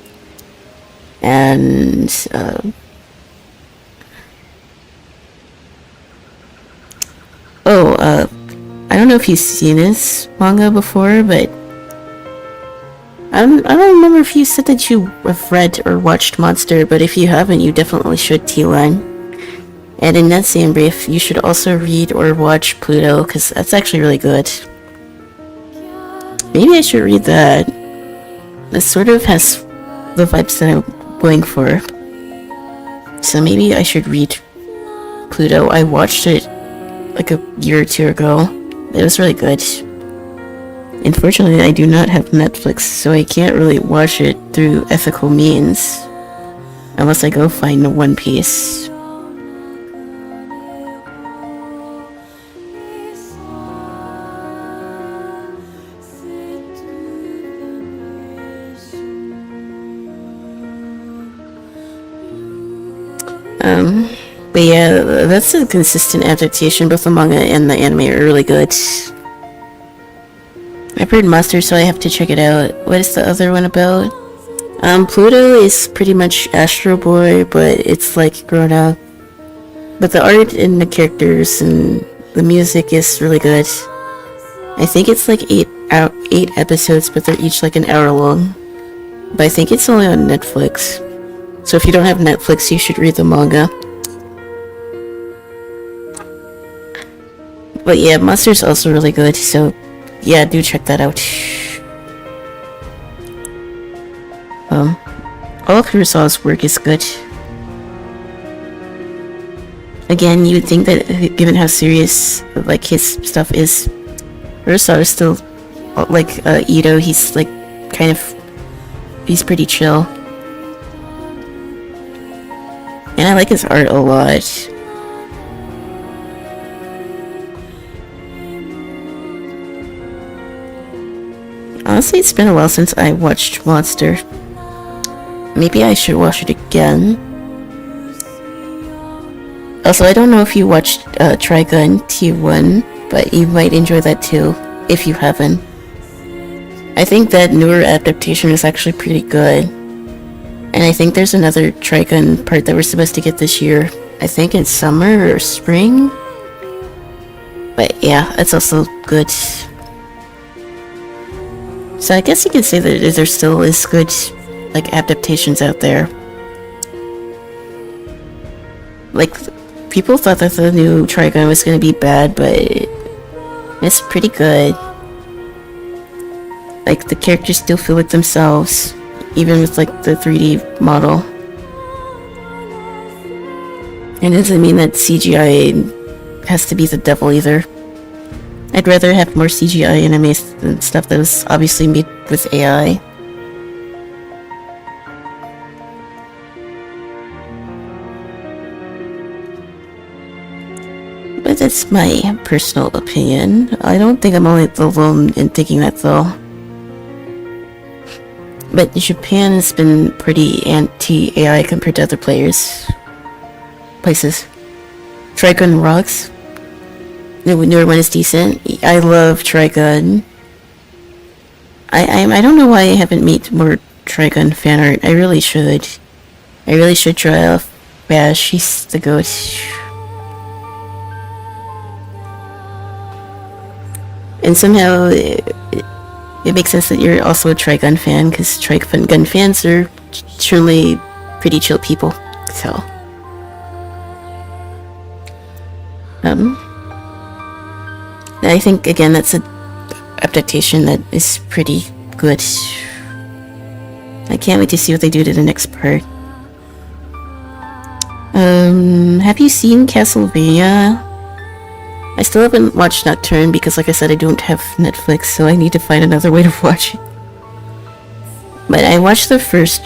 And, I don't know if you've seen this manga before, but I don't remember if you said that you have read or watched Monster, but if you haven't, you definitely should, T1. And in that same brief, you should also read or watch Pluto, because that's actually really good. Maybe I should read that. This sort of has the vibes that I'm going for. So maybe I should read Pluto. I watched it like a year or two ago. It was really good. Unfortunately, I do not have Netflix, so I can't really watch it through ethical means. Unless I go find One Piece. But yeah, that's a consistent adaptation. Both the manga and the anime are really good. I've heard Monster, so I have to check it out. What is the other one about? Pluto is pretty much Astro Boy, but it's like grown up. But the art and the characters and The music is really good. I think it's like 8 episodes, but they're each like an hour long. But I think it's only on Netflix. So if you don't have Netflix, you should read the manga. But yeah, Monster's also really good, so yeah, do check that out. All of Kurosawa's work is good. Again, you would think that given how serious like his stuff is, Kurosawa is still like Ito. He's like he's pretty chill, and I like his art a lot. Honestly, it's been a while since I watched Monster. Maybe I should watch it again. Also, I don't know if you watched Trigun T1, but you might enjoy that too, if you haven't. I think that newer adaptation is actually pretty good. And I think there's another Trigun part that we're supposed to get this year. I think in summer or spring? But yeah, it's also good. So I guess you could say that there still is good like adaptations out there. Like, people thought that the new Trigun was gonna be bad, but it's pretty good. Like, the characters still feel like themselves, even with like the 3D model. And it doesn't mean that CGI has to be the devil either. I'd rather have more CGI anime than stuff that was obviously made with AI. But that's my personal opinion. I don't think I'm only alone in thinking that though. But Japan has been pretty anti-AI compared to other places. Trigun rocks. The newer one is decent. I love Trigun. I don't know why I haven't made more Trigun fan art. I really should. I really should try off Bash. He's the goat. And somehow it makes sense that you're also a Trigun fan, because Trigun fans are truly pretty chill people. So, I think again that's an adaptation that is pretty good. I can't wait to see what they do to the next part. Have you seen Castlevania? I still haven't watched Nocturne because, like I said, I don't have Netflix, so I need to find another way to watch it. But I watched the first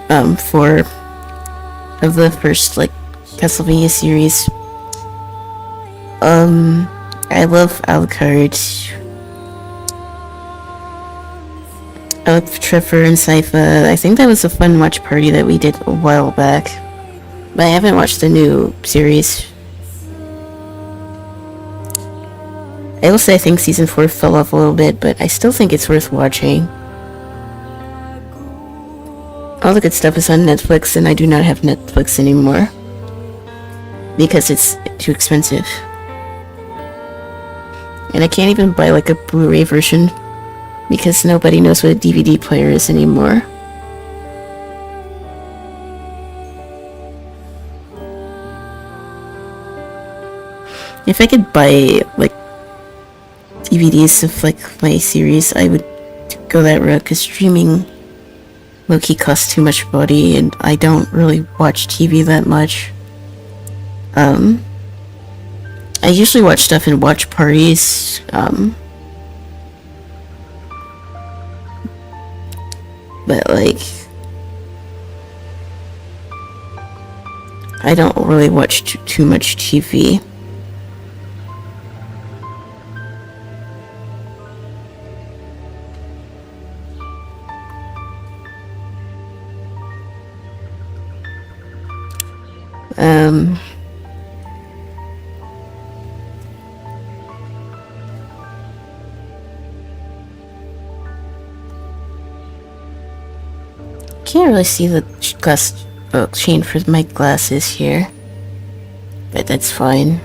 4 of the first like Castlevania series. I love Alucard. I love Trevor and Sypha. I think that was a fun watch party that we did a while back. But I haven't watched the new series. I will say I think season 4 fell off a little bit, but I still think it's worth watching. All the good stuff is on Netflix, and I do not have Netflix anymore. Because it's too expensive. And I can't even buy like a Blu-ray version, because nobody knows what a DVD player is anymore. If I could buy like DVDs of like my series, I would go that route, because streaming low-key costs too much money, and I don't really watch TV that much. I usually watch stuff in watch parties, but like, I don't really watch too much TV. Can't really see the glass chain for my glasses here, but that's fine.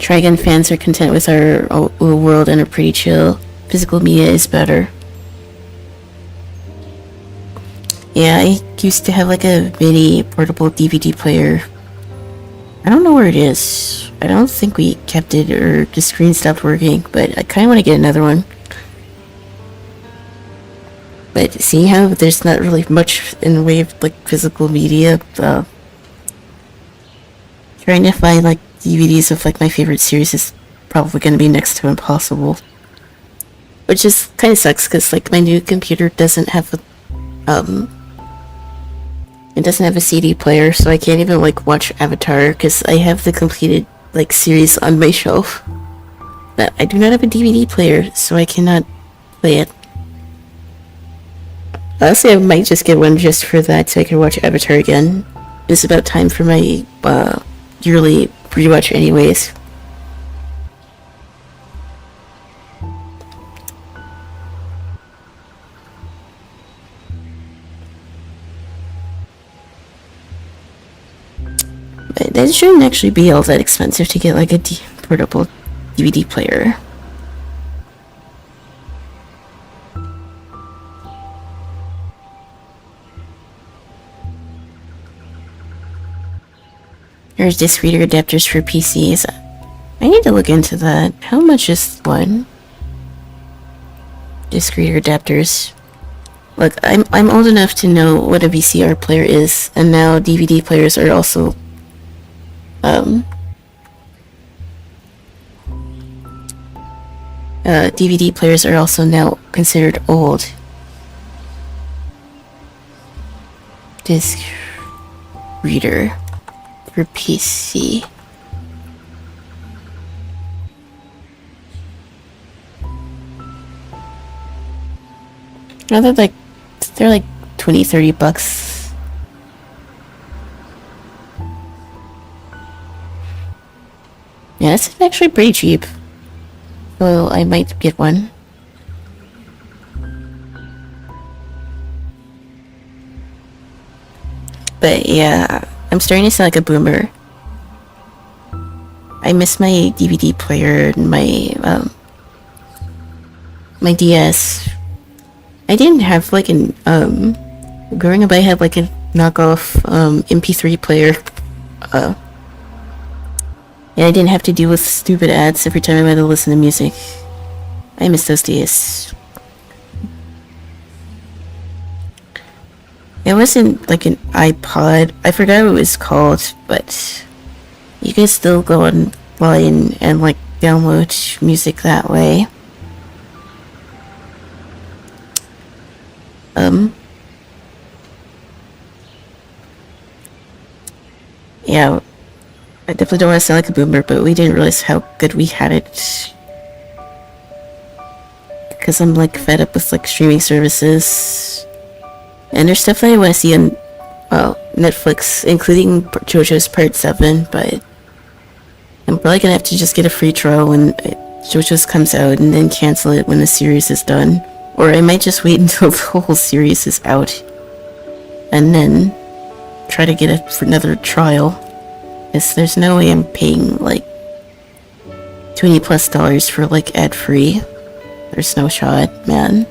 Trigun fans are content with our world and are pretty chill. Physical media is better. Yeah, I used to have like a mini portable DVD player. I don't know where it is. I don't think we kept it or the screen stopped working, but I kind of want to get another one. But seeing how there's not really much in the way of like physical media, trying to find like DVDs of like my favorite series is probably going to be next to impossible. Which is kind of sucks because like my new computer doesn't have a it doesn't have a CD player, so I can't even like watch Avatar because I have the completed like series on my shelf. But I do not have a DVD player, so I cannot play it. Honestly, I might just get one just for that so I can watch Avatar again. It's about time for my yearly rewatch anyways. But that shouldn't actually be all that expensive to get like a portable DVD player. There's disc reader adapters for PCs. I need to look into that. How much is one? Disc reader adapters. Look, I'm old enough to know what a VCR player is, and now DVD players are also DVD players are also now considered old. Disc reader for PC. Now they're like 20-30 bucks. Yeah, it's actually pretty cheap. So I might get one. But yeah, I'm starting to sound like a boomer. I miss my DVD player and my my DS. I didn't have like an growing up I had like a knockoff MP3 player. And I didn't have to deal with stupid ads every time I wanted to listen to music. I miss those days. It wasn't like an iPod. I forgot what it was called, but you can still go online and like download music that way. Yeah, I definitely don't want to sound like a boomer, but we didn't realize how good we had it. Because I'm like fed up with like streaming services. And there's stuff that I want to see on Netflix, including JoJo's Part 7, but I'm probably gonna have to just get a free trial when JoJo's comes out and then cancel it when the series is done. Or I might just wait until the whole series is out and then try to get another trial. Because there's no way I'm paying like $20+ for like ad-free. There's no shot, man.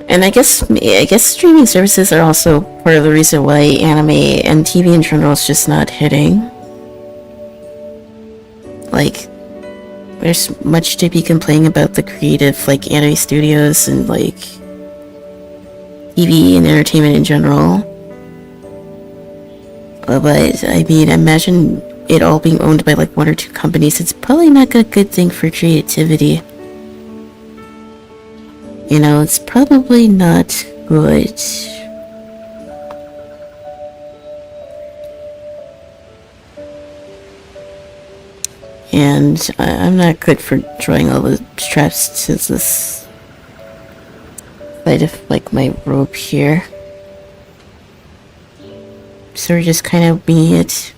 And I guess streaming services are also part of the reason why anime and TV in general is just not hitting. Like, there's much to be complaining about the creative, like, anime studios and, like, TV and entertainment in general. But, I mean, imagine it all being owned by, like, one or two companies. It's probably not a good thing for creativity. You know, it's probably not good. And I'm not good for drawing all the straps to this side of, like, my rope here. So we're just kind of winging it.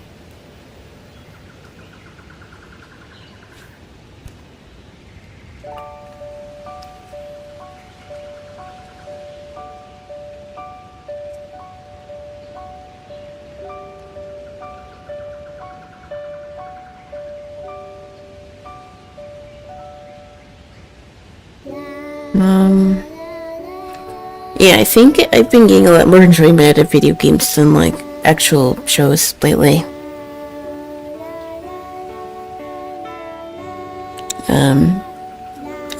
Yeah, I think I've been getting a lot more enjoyment out of video games than, like, actual shows lately.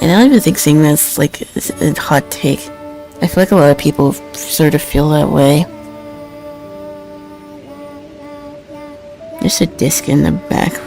And I don't even think saying that's, like, a hot take. I feel like a lot of people sort of feel that way. There's a disc in the back.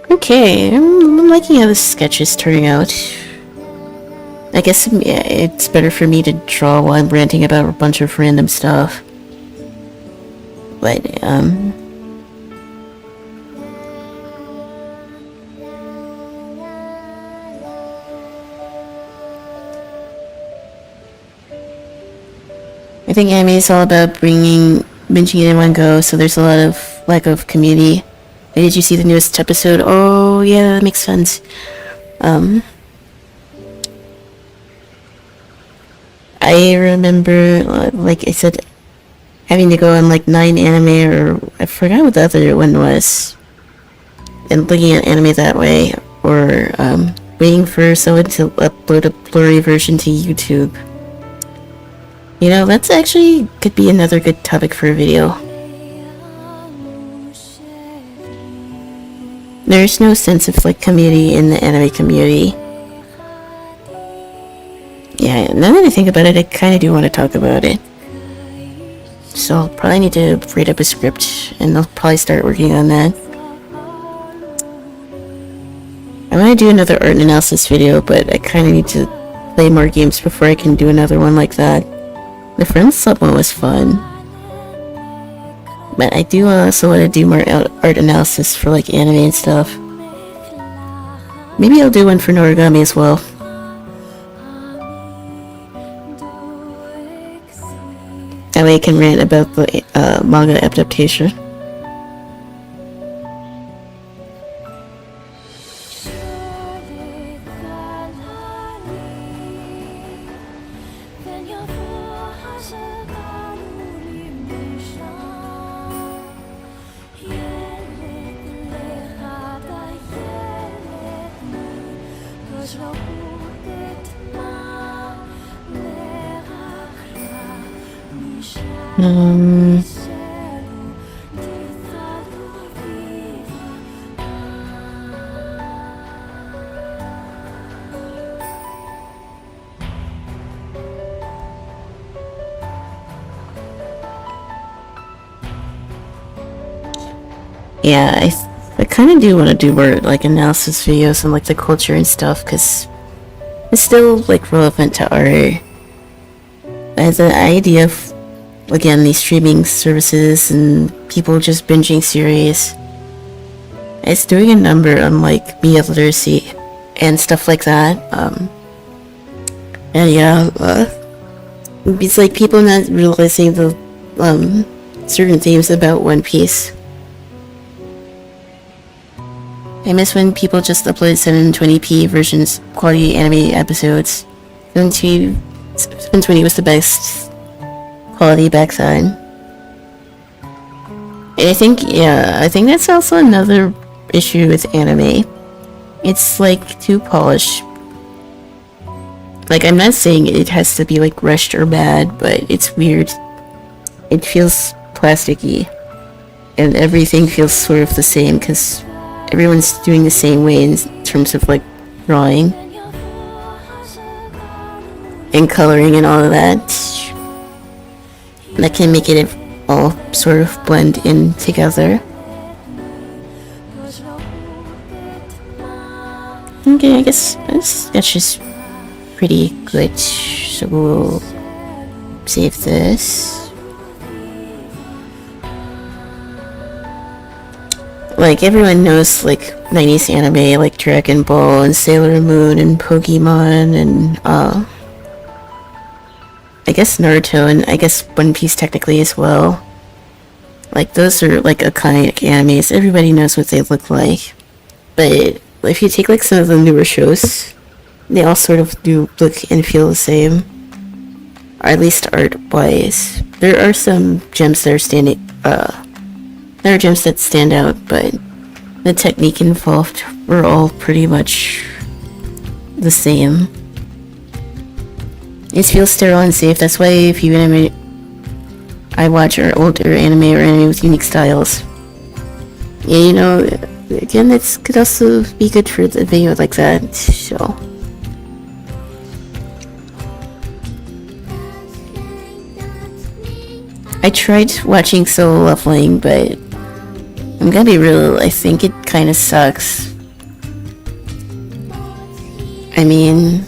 Okay, I'm liking how this sketch is turning out. I guess it's better for me to draw while I'm ranting about a bunch of random stuff. But, I think anime is all about binging it in one go, so there's a lot of lack of community. Hey, did you see the newest episode? Oh, yeah, that makes sense. I remember, like I said, having to go on like 9 anime, or I forgot what the other one was, and looking at anime that way, or waiting for someone to upload a blurry version to YouTube. You know, that's actually could be another good topic for a video. There's no sense of like community in the anime community. Yeah, now that I think about it, I kind of do want to talk about it. So I'll probably need to write up a script, and I'll probably start working on that. I want to do another art analysis video, but I kind of need to play more games before I can do another one like that. The Friends Club one was fun. But I do also want to do more art analysis for like anime and stuff. Maybe I'll do one for Noragami as well. That way I can rant about the manga adaptation. Yeah, I kind of do want to do more like analysis videos on like the culture and stuff, because it's still like relevant to art. As an idea of, again, these streaming services and people just binging series, it's doing a number on like media literacy and stuff like that. And yeah, it's like people not realizing the certain themes about One Piece. I miss when people just uploaded 720p versions, quality anime episodes. 720 was the best quality back then. And I think that's also another issue with anime. It's like too polished. Like, I'm not saying it has to be like rushed or bad, but it's weird. It feels plasticky. And everything feels sort of the same, because everyone's doing the same way in terms of like drawing and coloring and all of that. That can make it all sort of blend in together. Okay, I guess that's just pretty good. So we'll save this. Like, everyone knows, like, 90s anime, like Dragon Ball and Sailor Moon and Pokemon and, I guess Naruto and I guess One Piece technically as well. Like, those are like iconic animes. Everybody knows what they look like. But if you take like some of the newer shows, they all sort of do look and feel the same. Or at least art-wise. There are some gems that are there are gems that stand out, but the technique involved were all pretty much the same. It feels sterile and safe. That's why if you I watch older anime or anime with unique styles. Yeah, you know, again, it could also be good for the video like that, so. I tried watching Solo Leveling, but I'm gonna be real, I think it kinda sucks. I mean,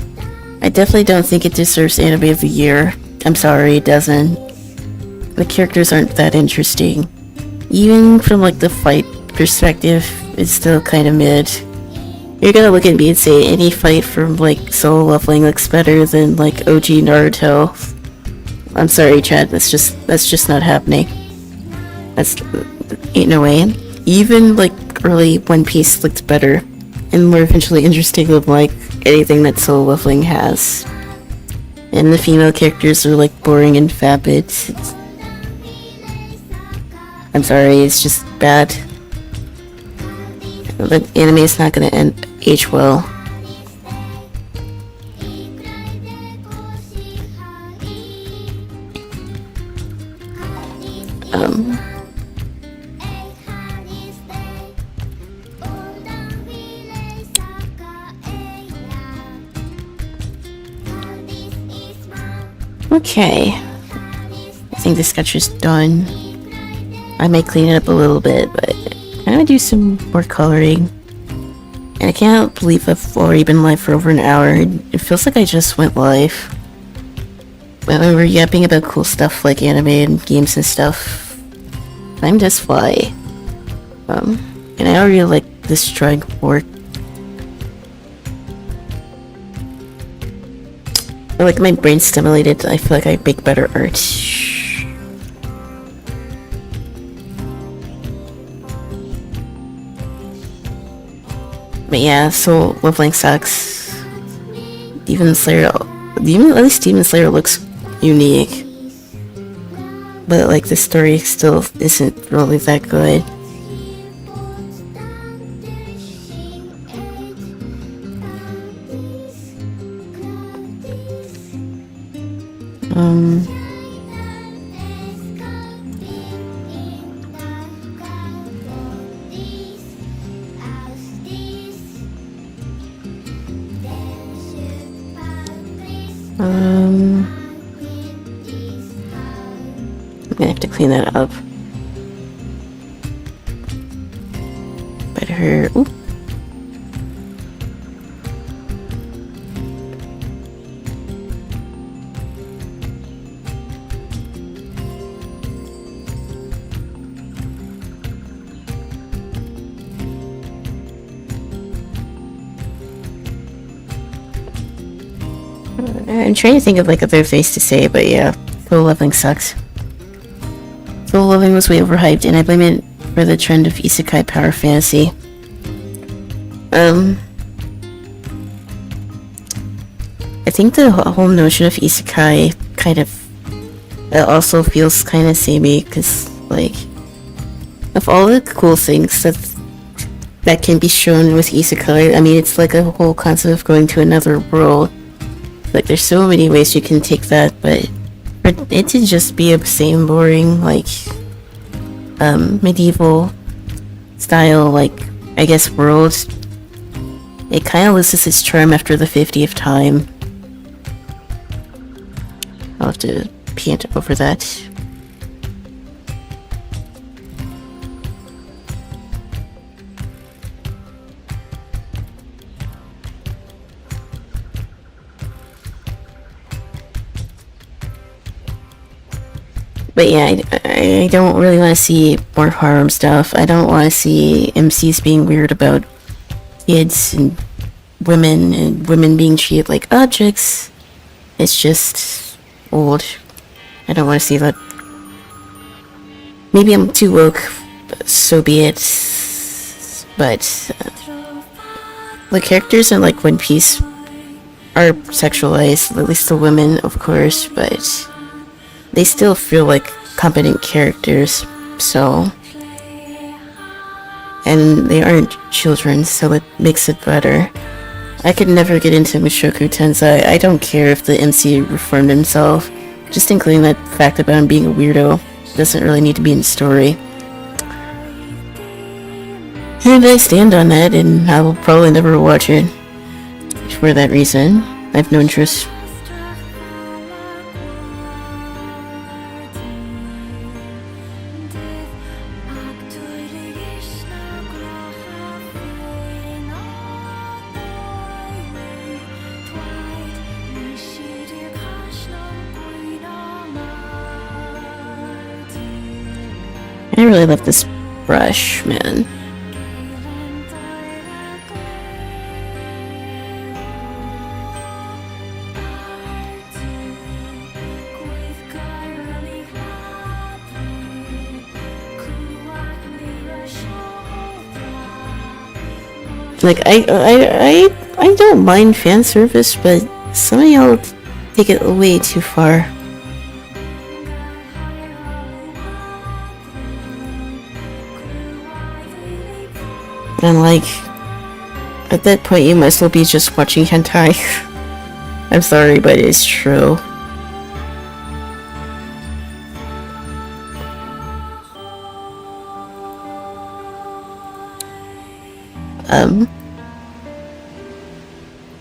I definitely don't think it deserves Anime of the Year. I'm sorry, it doesn't. The characters aren't that interesting. Even from like the fight perspective, it's still kinda mid. You're gonna look at me and say any fight from like Solo Leveling looks better than like OG Naruto. I'm sorry, Chad, that's just not happening. Ain't no way. Even like early One Piece looked better and more eventually interesting than like anything that Solo Leveling has. And the female characters are like boring and vapid. I'm sorry, it's just bad. The anime is not gonna age well. Okay. I think the sketch is done. I might clean it up a little bit, but I'm gonna do some more coloring. And I can't believe I've already been live for over an hour. It feels like I just went live. When we were yapping about cool stuff like anime and games and stuff. Time does fly. And I already like this drawing board. I like my brain stimulated. I feel like I make better art. But yeah, so Leveling sucks. Demon Slayer, at least Demon Slayer looks unique. But like the story still isn't really that good. I'm gonna have to clean that up. But her, ooh. I'm trying to think of like other things to say, but yeah, Solo Leveling sucks. Solo Leveling was way overhyped, and I blame it for the trend of isekai power fantasy. I think the whole notion of isekai kind of also feels kind of samey, because like of all the cool things that can be shown with isekai, I mean it's like a whole concept of going to another world. Like there's so many ways you can take that, but for it to just be a same boring like medieval style, like I guess world, it kind of loses its charm after the 50th time. I'll have to paint over that. But yeah, I don't really want to see more harem stuff. I don't want to see MCs being weird about kids and women being treated like objects. It's just old. I don't want to see that. Maybe I'm too woke, so be it. But the characters in like One Piece are sexualized, at least the women, of course, but they still feel like competent characters, so. And they aren't children, so it makes it better. I could never get into Mushoku Tensei. I don't care if the MC reformed himself. Just including that fact about him being a weirdo doesn't really need to be in the story. And I stand on that, and I will probably never watch it. For that reason, I have no interest. I really love this brush, man. Like, I don't mind fan service, but some of y'all take it way too far. And like, at that point you might as well be just watching hentai. I'm sorry, but it's true.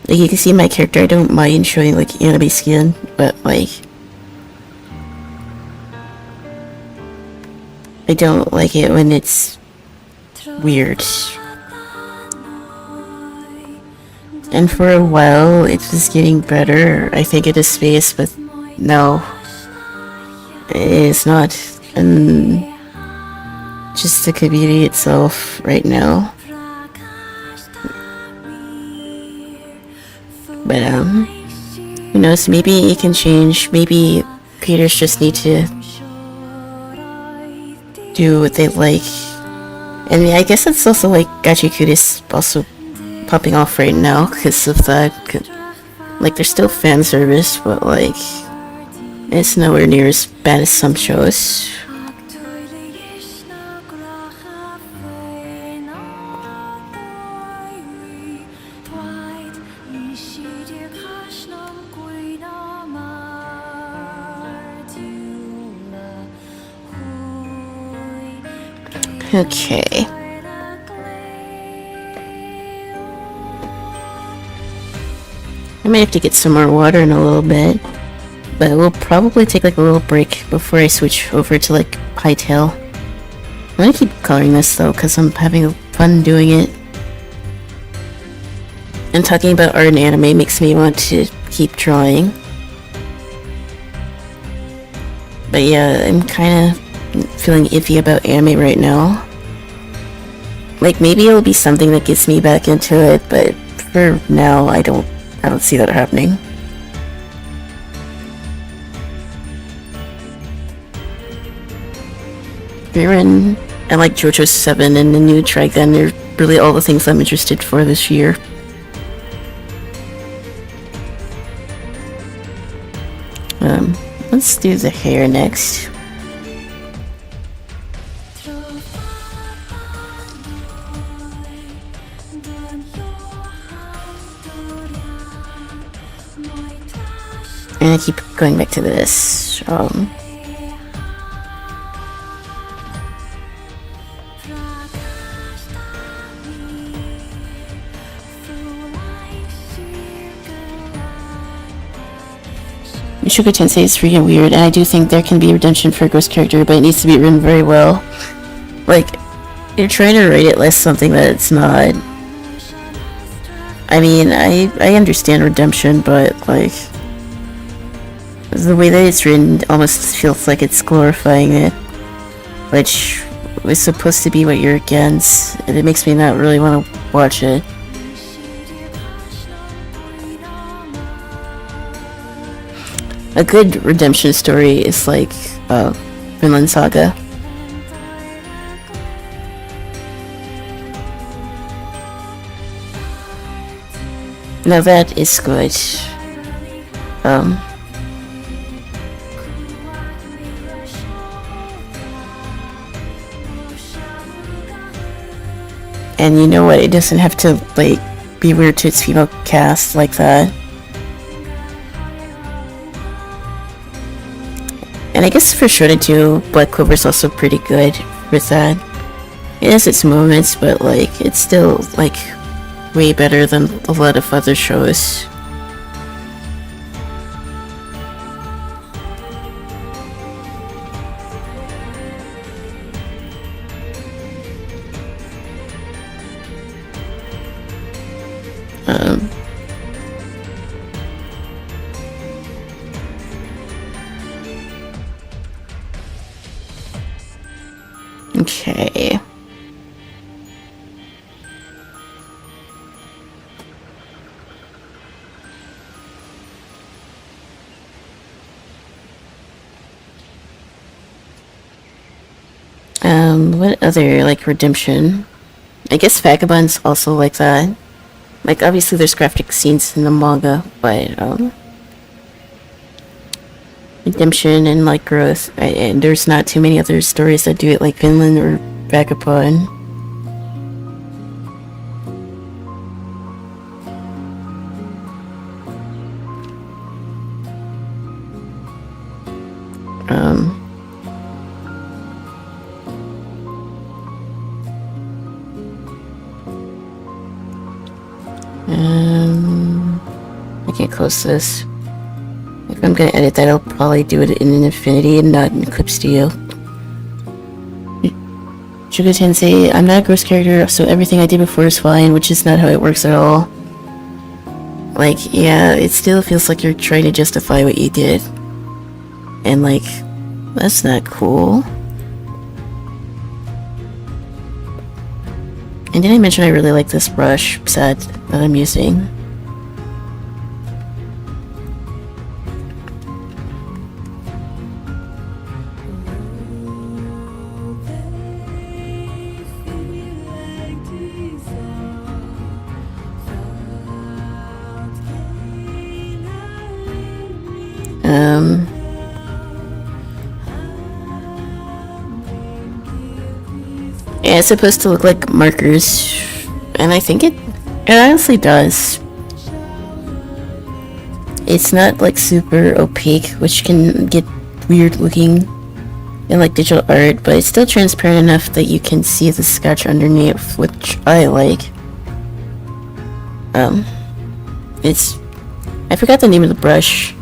Like you can see my character, I don't mind showing like anime skin, but like I don't like it when it's weird. And for a while it was getting better, I think it is space, but no, it's not. And just the community itself right now. But who knows, maybe it can change. Maybe creators just need to do what they like. And I guess it's also like Gachiku is also popping off right now because of that. Like, there's still fan service, but like it's nowhere near as bad as some shows. Okay. I might have to get some more water in a little bit, but we'll probably take like a little break before I switch over to like Hytale. I'm gonna keep coloring this though because I'm having fun doing it. And talking about art and anime makes me want to keep drawing. But yeah, I'm kind of feeling iffy about anime right now. Like, maybe it'll be something that gets me back into it, but for now I don't see that happening. Frieren and like JoJo 7 and the new Trigun are really all the things I'm interested for this year. Let's do the hair next. And I keep going back to this. Mushoku Tensei is freaking weird, and I do think there can be redemption for a ghost character, but it needs to be written very well. Like, you're trying to write it like something that it's not. I mean, I understand redemption, but like the way that it's written almost feels like it's glorifying it, which was supposed to be what you're against, and it makes me not really want to watch it. A good redemption story is like Vinland Saga. Now that is good. And you know what? It doesn't have to like be weird to its female cast like that. And I guess for Shonen 2, Black Clover's also pretty good with that. It has its moments, but like it's still like way better than a lot of other shows. Okay. What other, like, redemption? I guess Vagabond's also like that. Like, obviously there's graphic scenes in the manga, but, redemption and, like, growth. And there's not too many other stories that do it like Vinland or Vagabond. I can't close this. If I'm gonna edit that, I'll probably do it in Infinity and not in Clip Studio. Sugar Tensei, I'm not a gross character, so everything I did before is fine, which is not how it works at all. Like, yeah, it still feels like you're trying to justify what you did. And like, that's not cool. And did I mention I really like this brush set that I'm using? Yeah, it's supposed to look like markers, and I think it honestly does. It's not like super opaque, which can get weird looking in like digital art, but it's still transparent enough that you can see the sketch underneath, which I like. I forgot the name of the brush.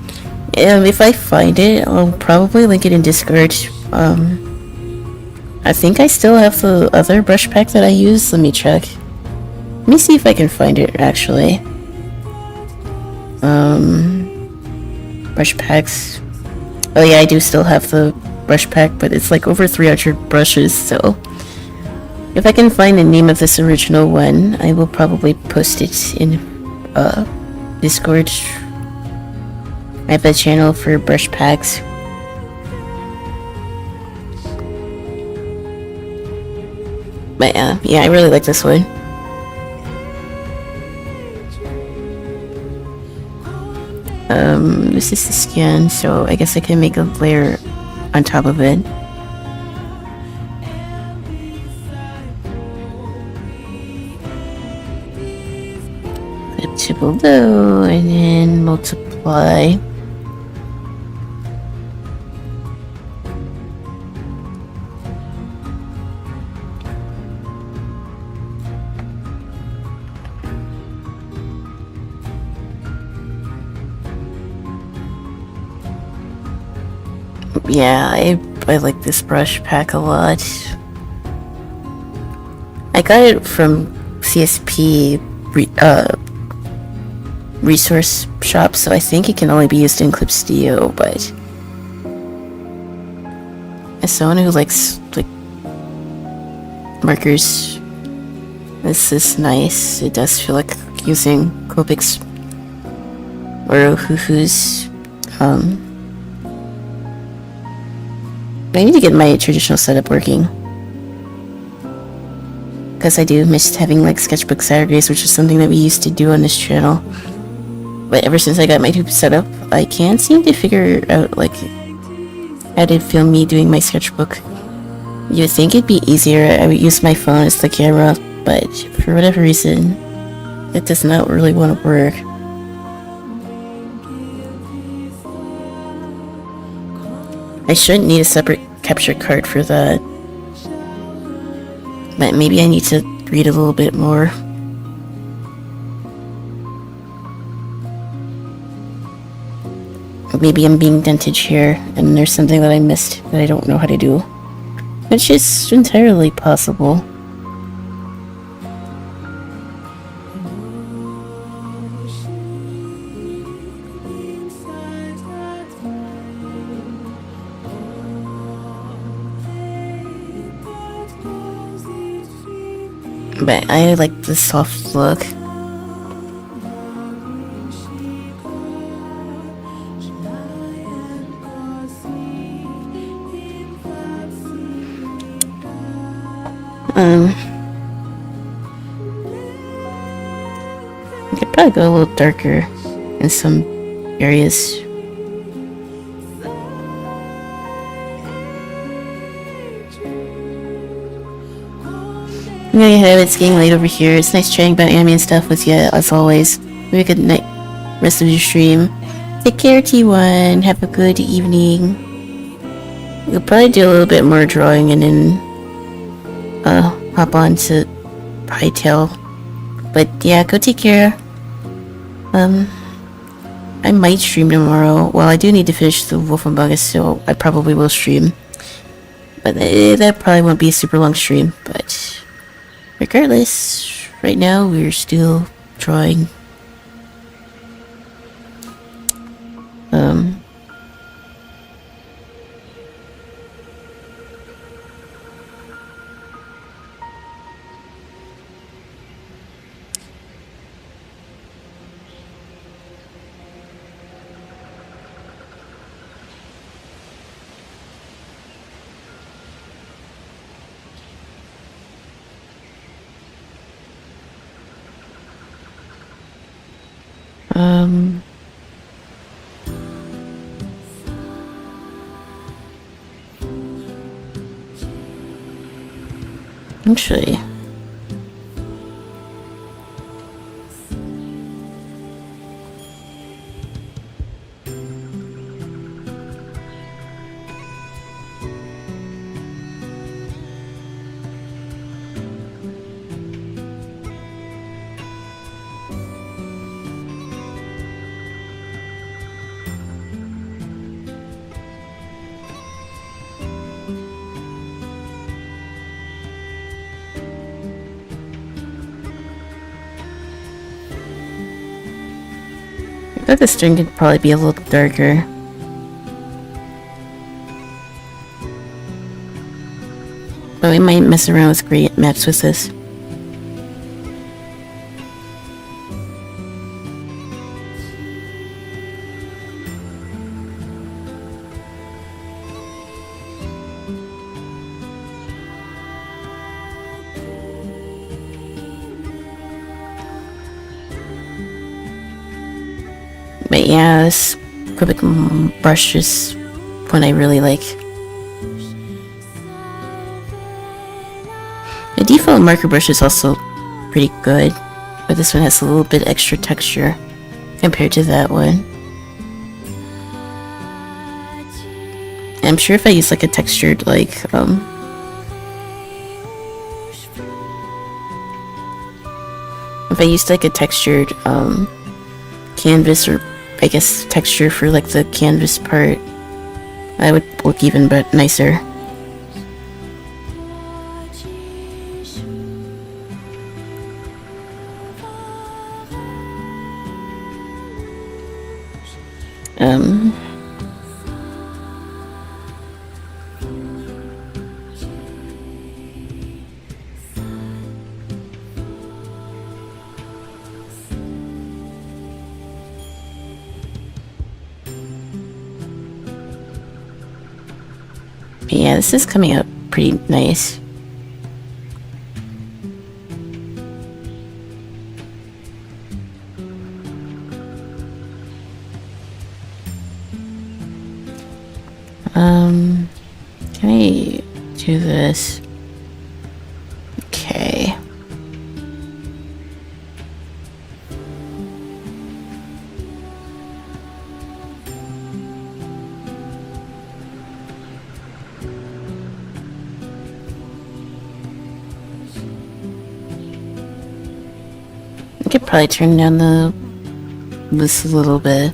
If I find it, I'll probably link it in Discord. I think I still have the other brush pack that I use. Let me check. Let me see if I can find it, actually. Brush packs. Oh yeah, I do still have the brush pack, but it's like over 300 brushes, so... If I can find the name of this original one, I will probably post it in, Discord. I have a channel for brush packs. But yeah, I really like this one. This is the skin, so I guess I can make a layer on top of it. Flip to below, and then multiply. Yeah, I like this brush pack a lot. I got it from CSP resource shop, so I think it can only be used in Clip Studio, but as someone who likes like markers, this is nice. It does feel like using Copics or Ohuhu's I need to get my traditional setup working. Because I do miss having like sketchbook Saturdays, which is something that we used to do on this channel. But ever since I got my tube set up, I can't seem to figure out like how to film me doing my sketchbook. You would think it'd be easier, I would use my phone as the camera, but for whatever reason, it does not really want to work. I shouldn't need a separate capture card for that. But maybe I need to read a little bit more. Maybe I'm being dented here, and there's something that I missed that I don't know how to do. Which is entirely possible. But I like the soft look. I could probably go a little darker in some areas. There you have it, it's getting late over here. It's nice chatting about anime and stuff with you, as always. Have a good night, rest of your stream. Take care, T1. Have a good evening. You'll probably do a little bit more drawing and then hop on to Hytale. But yeah, go take care. I might stream tomorrow. Well, I do need to finish the Wolf Among Us, so I probably will stream. But that probably won't be a super long stream, but regardless, right now we're still drawing. Actually, I thought the string could probably be a little darker. But we might mess around with great maps with this. But yeah, this Quibic brush is one I really like. The default marker brush is also pretty good, but this one has a little bit extra texture compared to that one. And I'm sure if I use like a textured like if I used like a textured canvas, or I guess texture for like the canvas part, I would look even but nicer. yeah, this is coming out pretty nice. Can I do this? Okay. I could probably turn down this a little bit.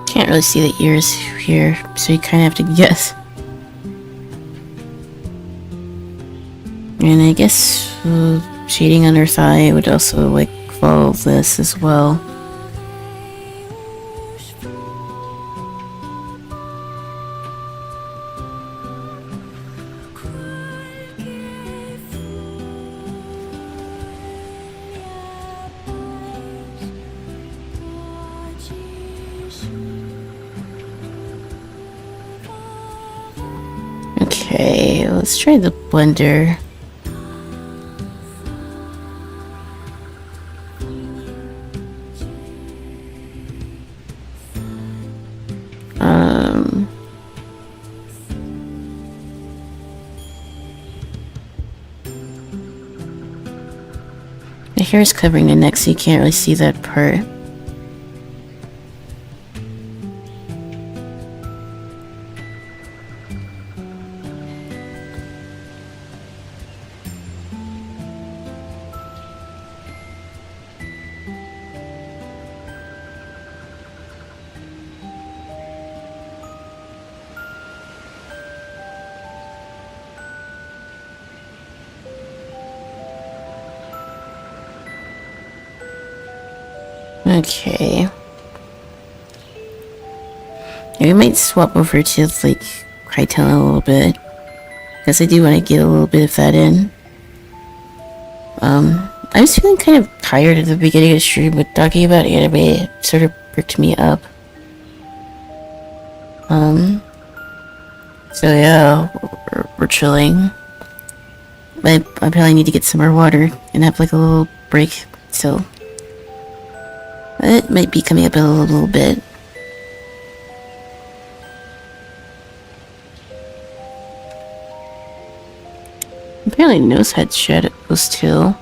Can't really see the ears here, so you kind of have to guess. And I guess shading under thigh would also like follow this as well. Okay, let's try the blender. The hair is covering the neck, so you can't really see that part. Okay. Yeah, we might swap over to like Krytona a little bit, because I do want to get a little bit of that in. I was feeling kind of tired at the beginning of the stream, but talking about anime sort of perked me up. So yeah, we're chilling. I probably need to get some more water and have like a little break, so it might be coming up in a little bit. Apparently Nose had shadows too.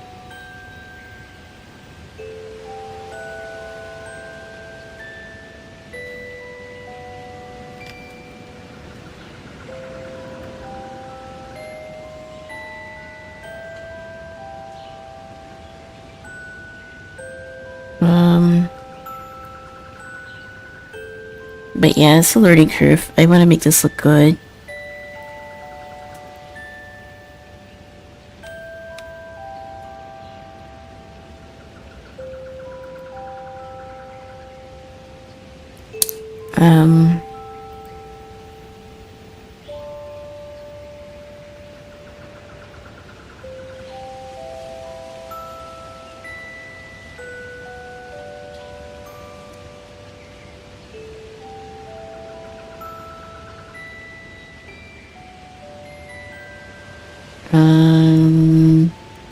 But yeah, it's a learning curve. I want to make this look good.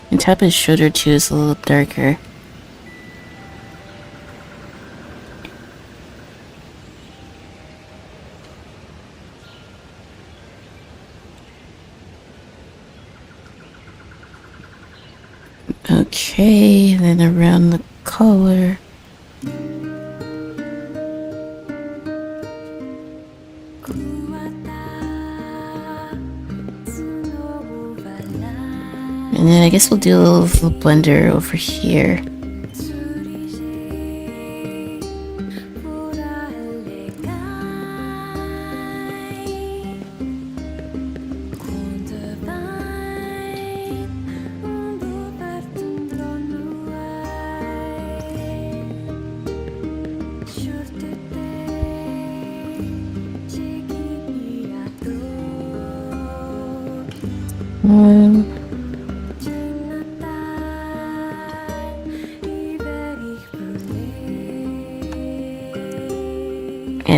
The top of his shoulder too is a little darker. Okay, then around the collar. And then I guess we'll do a little blender over here. Yeah,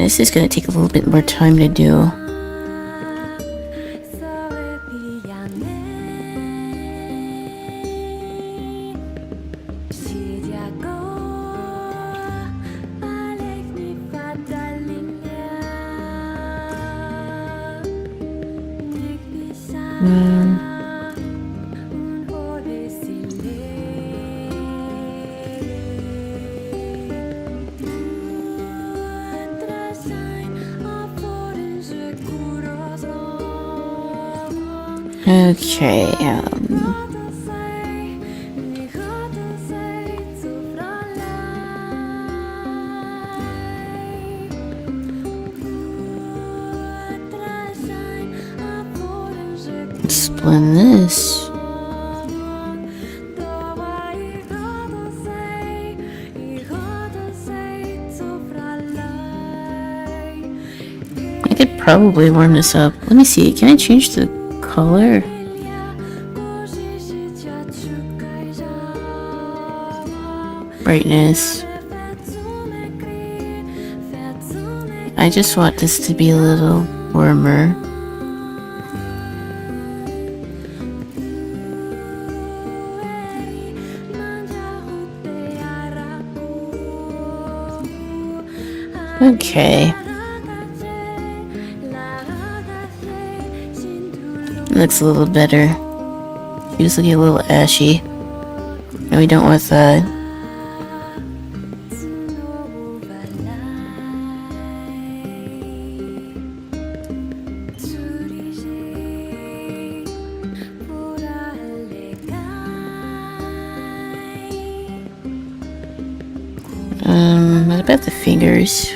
this is gonna take a little bit more time to do. Okay, let's blend this. I could probably warm this up. Let me see, can I change the color? Brightness. I just want this to be a little warmer. Okay. Looks a little better. It's looking a little ashy. And we don't want that. What about the fingers?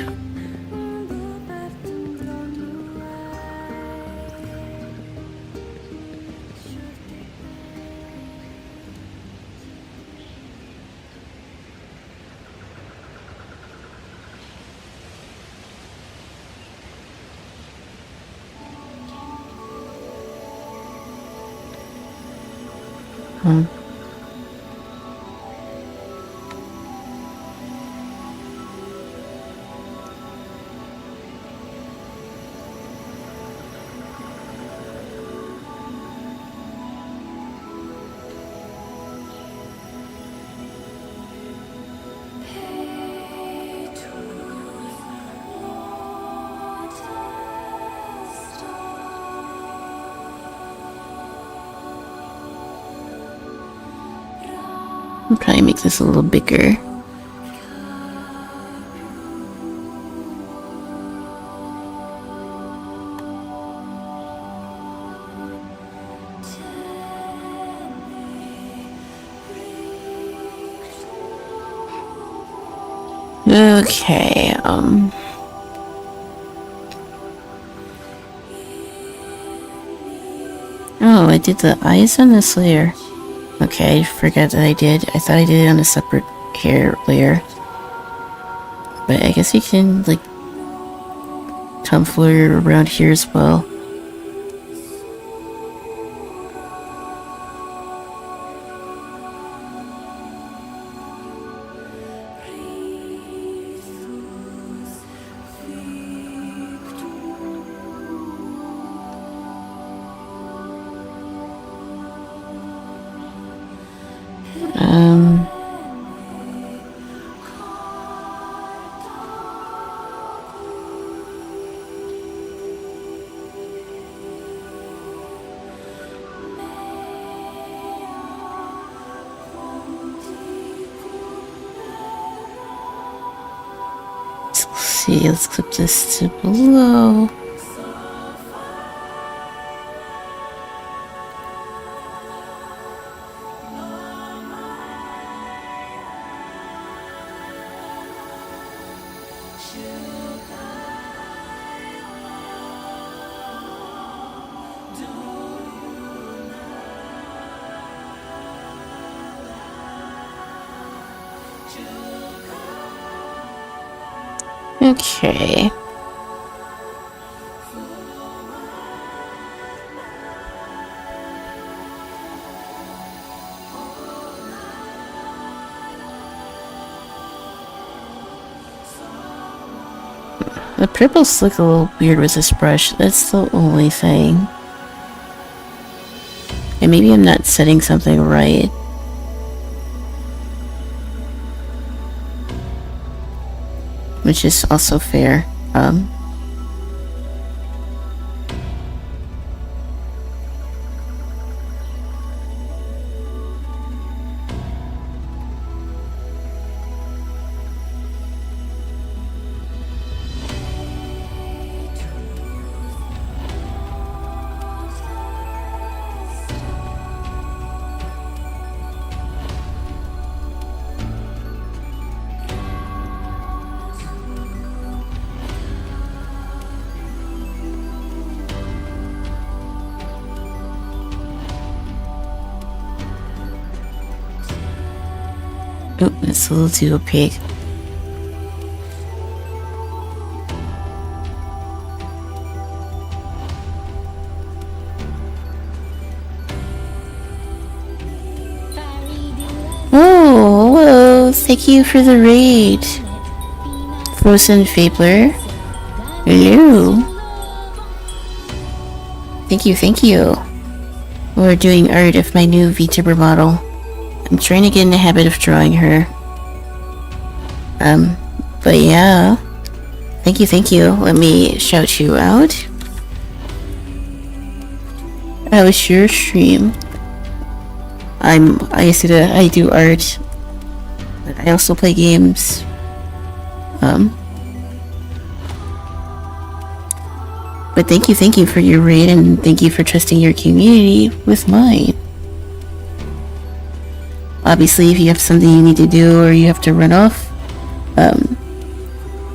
I'll probably make this a little bigger. Okay, oh, I did the eyes on this layer. Okay, I forgot that I did. I thought I did it on a separate hair layer. But I guess you can, like, tomfoolery around here as well. See, let's clip this to below. Okay. The purples look a little weird with this brush. That's the only thing. And maybe I'm not setting something right. Which is also fair. Oh, that's a little too opaque. Oh, hello. Thank you for the raid. Frozen Fabler. Hello. Thank you, thank you. We're doing art of my new VTuber model. I'm trying to get in the habit of drawing her. But yeah. Thank you, thank you. Let me shout you out. How was your stream? I do art. But I also play games. But thank you for your raid, and thank you for trusting your community with mine. Obviously, if you have something you need to do or you have to run off,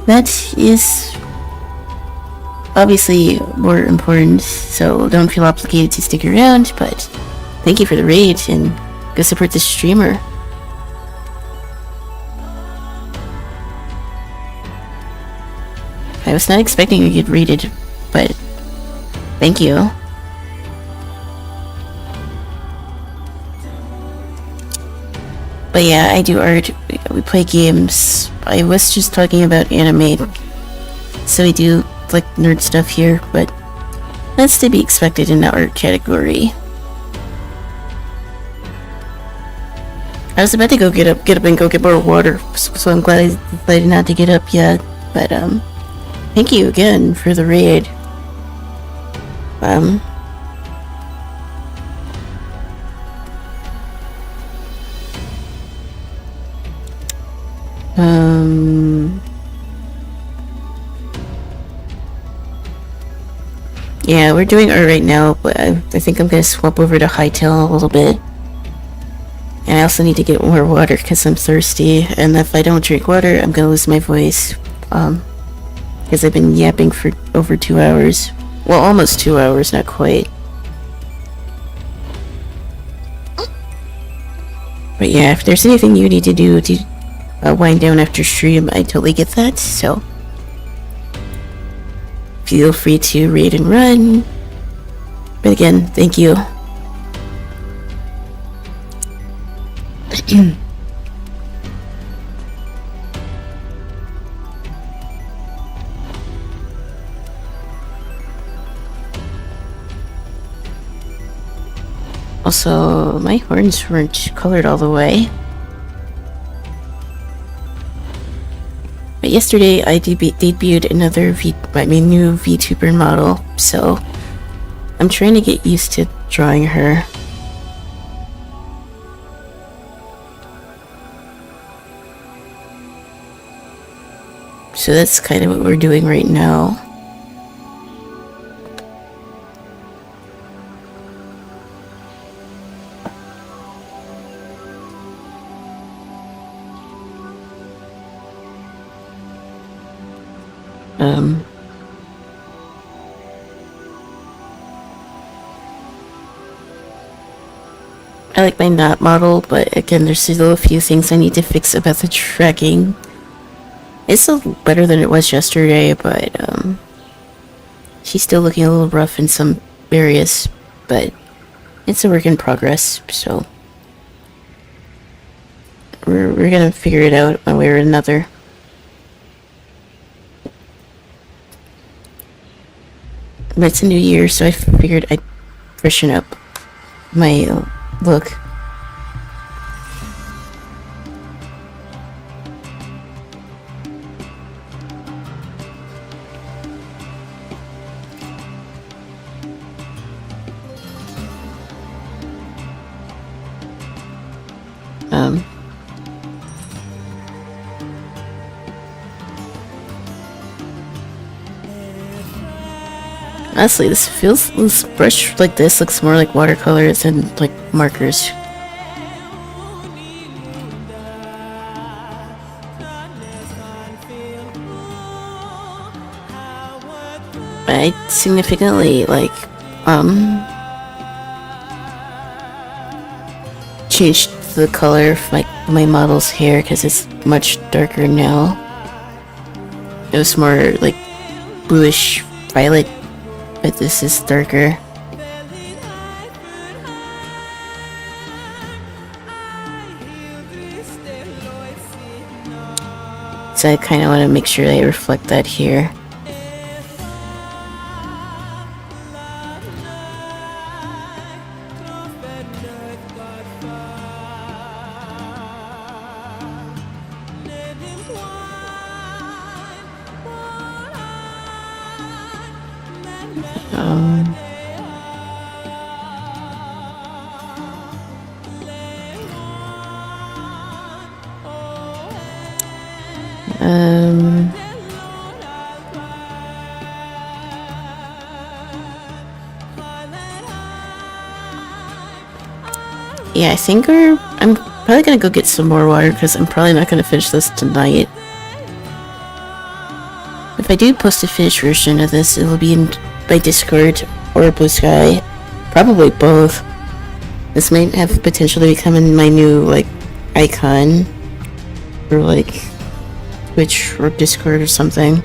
that is obviously more important, so don't feel obligated to stick around, but thank you for the raid, and go support this streamer. I was not expecting to get raided, but thank you. But yeah, I do art, we play games. I was just talking about anime, so we do like nerd stuff here, but that's to be expected in the art category. I was about to go get up and go get more water, so I'm glad I decided not to get up yet, but thank you again for the raid. Yeah, we're doing art right now, but I think I'm gonna swap over to Hytale a little bit. And I also need to get more water because I'm thirsty, and if I don't drink water, I'm gonna lose my voice. Because I've been yapping for over 2 hours. Well, almost 2 hours, not quite. But yeah, if there's anything you need to do to wind down after stream, I totally get that, so feel free to raid and run. But again, thank you. Also, my horns weren't colored all the way. But yesterday I debuted another new VTuber model, so I'm trying to get used to drawing her. So that's kind of what we're doing right now. I like my knot model, but again, there's still a few things I need to fix about the tracking. It's still better than it was yesterday, but she's still looking a little rough in some areas, but it's a work in progress, so we're gonna figure it out one way or another. it's a new year, so I figured I'd freshen up my look. Honestly, this brush like this looks more like watercolors than like markers. I significantly changed the color of my model's hair because it's much darker now. It was more like bluish violet, but this is darker. So I kind of want to make sure I reflect that here. Yeah, I think I'm probably gonna go get some more water because I'm probably not gonna finish this tonight. If I do post a finished version of this, it will be in my Discord or Blue Sky. Probably both. This might have potential to become my new, like, icon. Or, like, Twitch or Discord or something.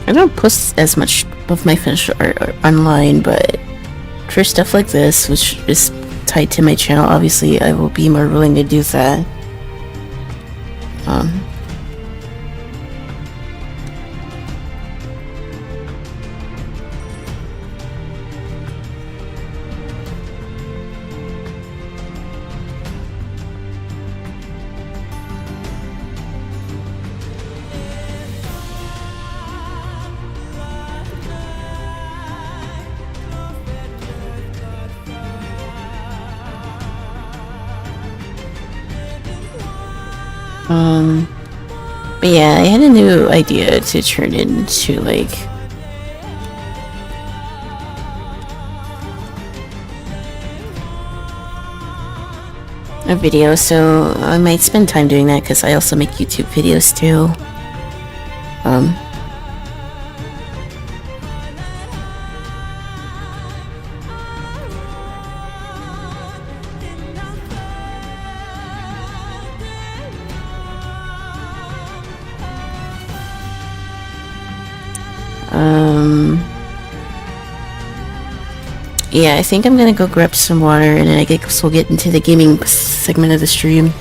I don't post as much of my finished art online, but for stuff like this, which is tied to my channel, obviously I will be more willing to do that. But yeah, I had a new idea to turn into, like, a video, so I might spend time doing that because I also make YouTube videos too. Yeah, I think I'm gonna go grab some water and then I guess we'll get into the gaming segment of the stream.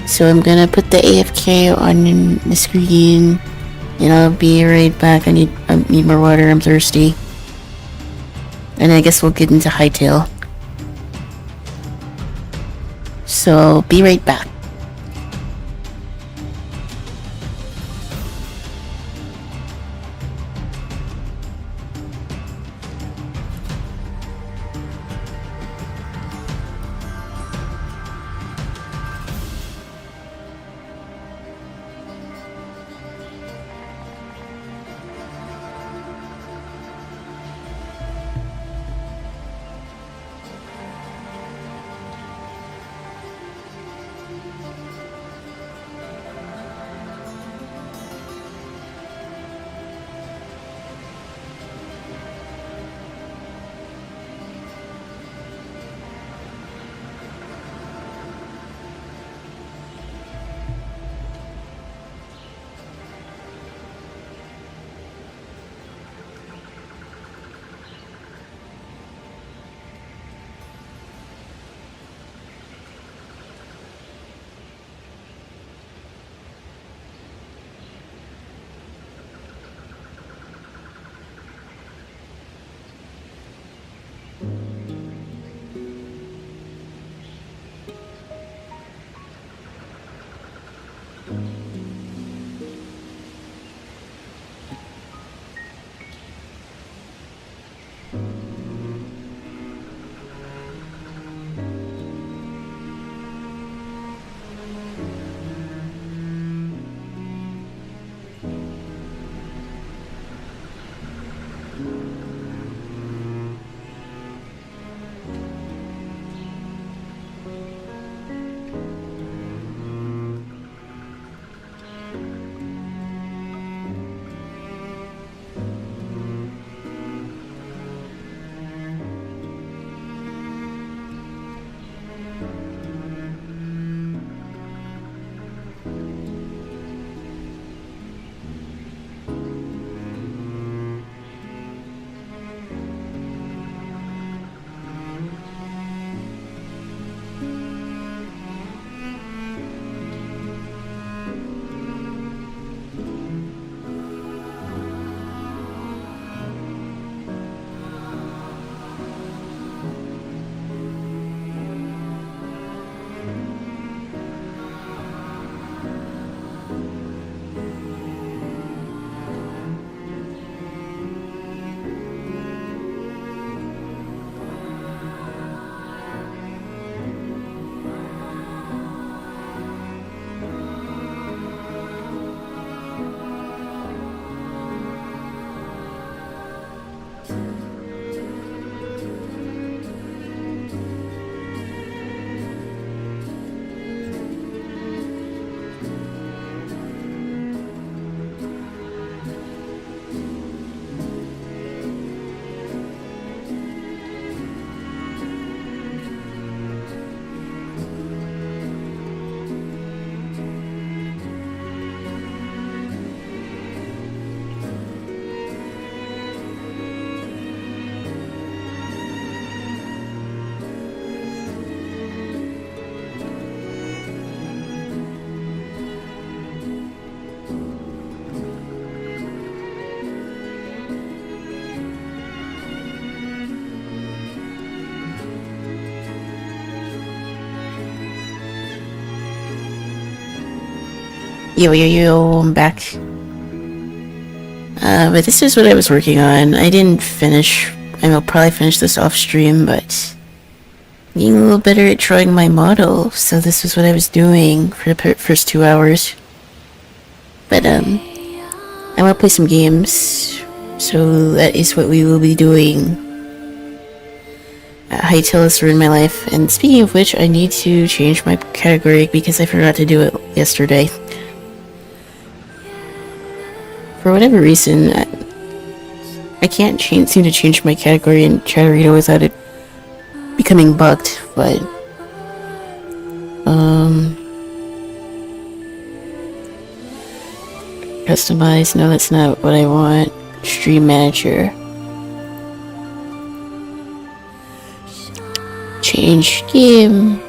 So I'm gonna put the AFK on the screen and I'll be right back. I need more water, I'm thirsty. And I guess we'll get into Hytale. So be right back. Yo, I'm back. But this is what I was working on. I didn't finish. I will probably finish this off stream, but getting a little better at drawing my model. So this is what I was doing for the first 2 hours. But I want to play some games. So that is what we will be doing. Hytale has ruined my life. And speaking of which, I need to change my category because I forgot to do it yesterday. For whatever reason, I can't seem to change my category in Chatterito without it becoming bugged, but customize, no, that's not what I want. Stream manager. Change game.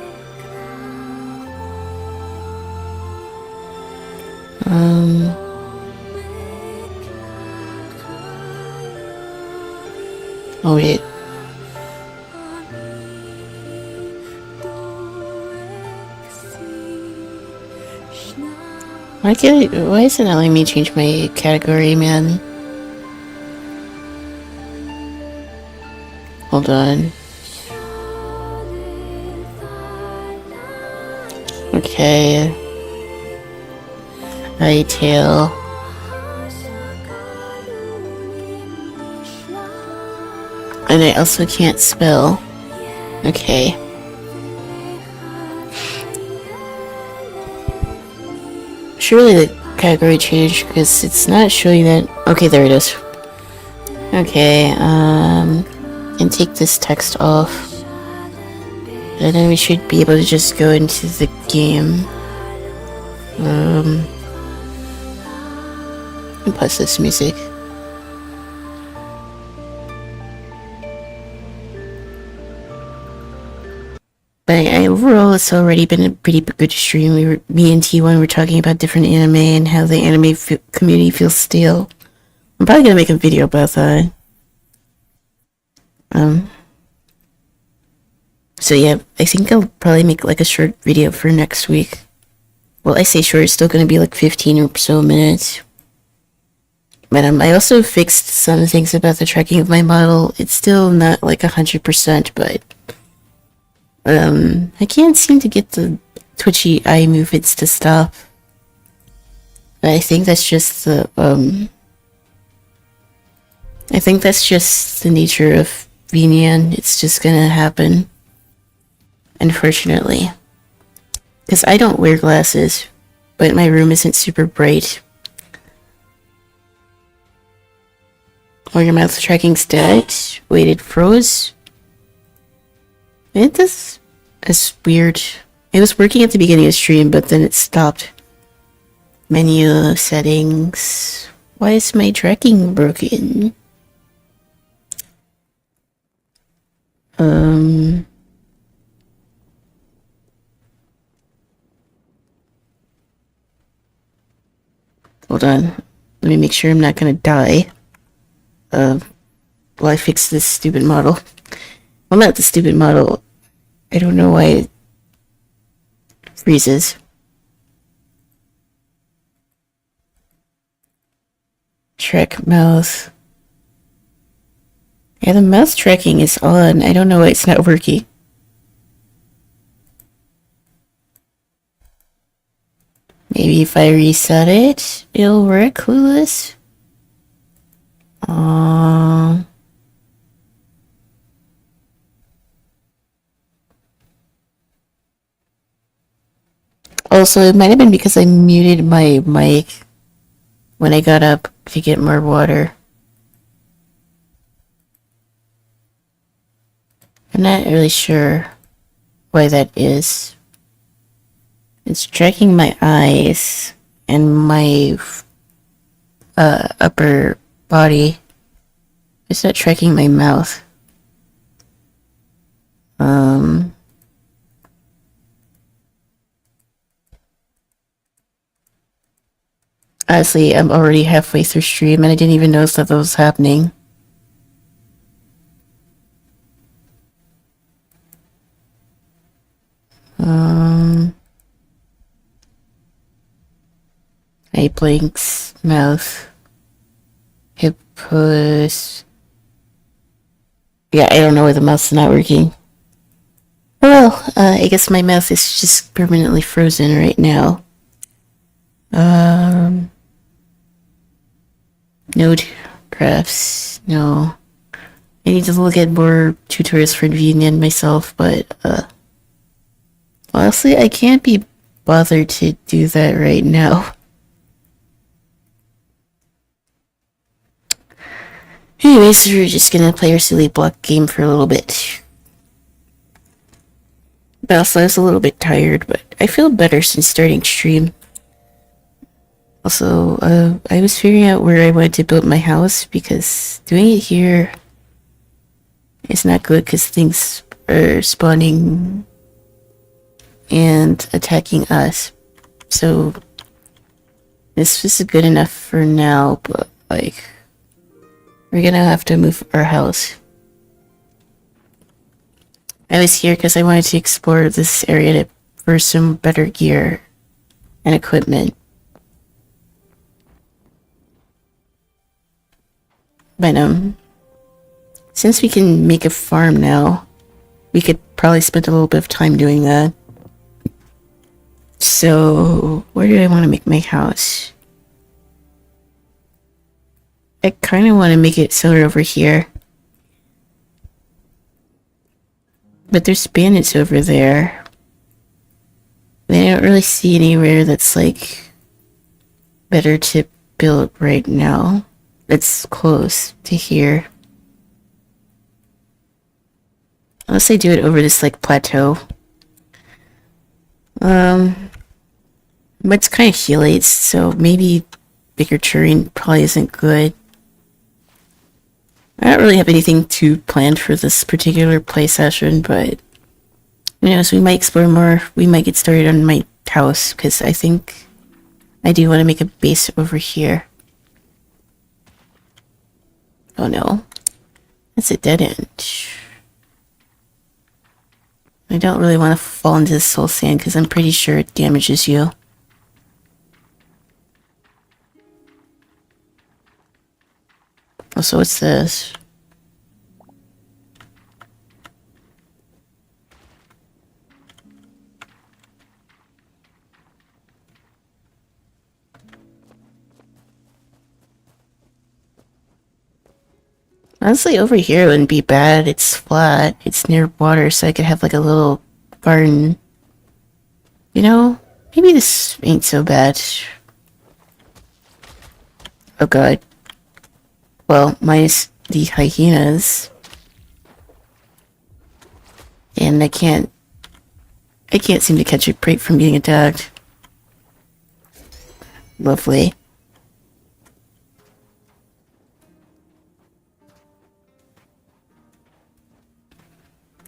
Oh wait. Why isn't it letting me change my category, man? Hold on. Okay. Hytale. And I also can't spell. Okay. Surely the category changed because it's not showing that. Okay, there it is. Okay, and take this text off. And then we should be able to just go into the game. And pause this music. But overall, it's already been a pretty good stream. Me and T1 were talking about different anime and how the anime community feels stale. I'm probably gonna make a video about that. So yeah, I think I'll probably make like a short video for next week. Well, I say short, it's still gonna be like 15 or so minutes. But I also fixed some things about the tracking of my model. It's still not like 100%, but I can't seem to get the twitchy eye movements to stop. But I think that's just the I think that's just the nature of VNyan. It's just gonna happen. Unfortunately. Because I don't wear glasses, but my room isn't super bright. Or your mouth tracking's dead. Wait, it froze? It's weird. It was working at the beginning of the stream, but then it stopped. Menu settings. Why is my tracking broken? Hold on. Let me make sure I'm not gonna die. While I fix this stupid model. Well, not the stupid model. I don't know why it freezes. Track mouth. Yeah, the mouth tracking is on. I don't know why it's not working. Maybe if I reset it, it'll work, Clueless? Also, it might have been because I muted my mic when I got up to get more water. I'm not really sure why that is. It's tracking my eyes and my upper body. It's not tracking my mouth. Honestly, I'm already halfway through stream and I didn't even notice that was happening. my blank's mouth. Hippos. Yeah, I don't know why the mouth's not working. Well, I guess my mouth is just permanently frozen right now. Node graphs. No. I need to look at more tutorials for VNN myself, but, honestly, I can't be bothered to do that right now. Anyways, we're just gonna play our silly block game for a little bit. Also, I was a little bit tired, but I feel better since starting stream. Also, I was figuring out where I wanted to build my house because doing it here is not good because things are spawning and attacking us. So, this is good enough for now, but, like, we're gonna have to move our house. I was here because I wanted to explore this area for some better gear and equipment. But, since we can make a farm now, we could probably spend a little bit of time doing that. So, where do I want to make my house? I kind of want to make it similar over here. But there's bandits over there. And I don't really see anywhere that's, like, better to build right now. That's close to here. Unless I do it over this, like, plateau. But it's kind of helates, so maybe bigger terrain probably isn't good. I don't really have anything too planned for this particular play session, but who knows, we might explore more. We might get started on my house, because I think I do want to make a base over here. Oh no. That's a dead end. I don't really want to fall into this soul sand, because I'm pretty sure it damages you. Also, what's this? Honestly, over here it wouldn't be bad. It's flat. It's near water, so I could have like a little garden. You know, maybe this ain't so bad. Oh god. Well, minus the hyenas. And I can't seem to catch a break from being attacked. Lovely.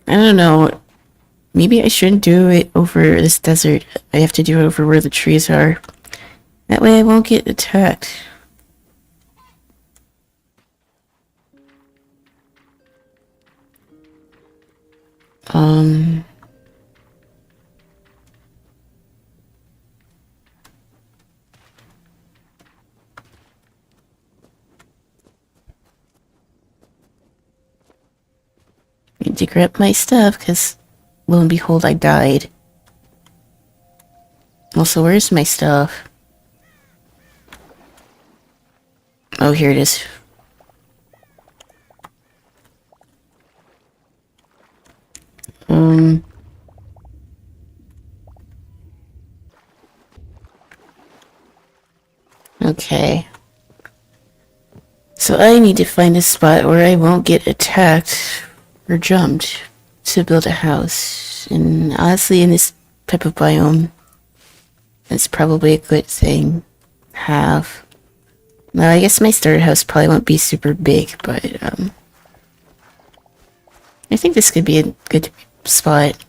I don't know. Maybe I shouldn't do it over this desert. I have to do it over where the trees are. That way I won't get attacked. Need to grab my stuff, because lo and behold, I died. Also, where's my stuff? Oh, here it is. Okay. So I need to find a spot where I won't get attacked or jumped to build a house. And honestly, in this type of biome, that's probably a good thing to have. Now, I guess my starter house probably won't be super big, but, I think this could be a good spot.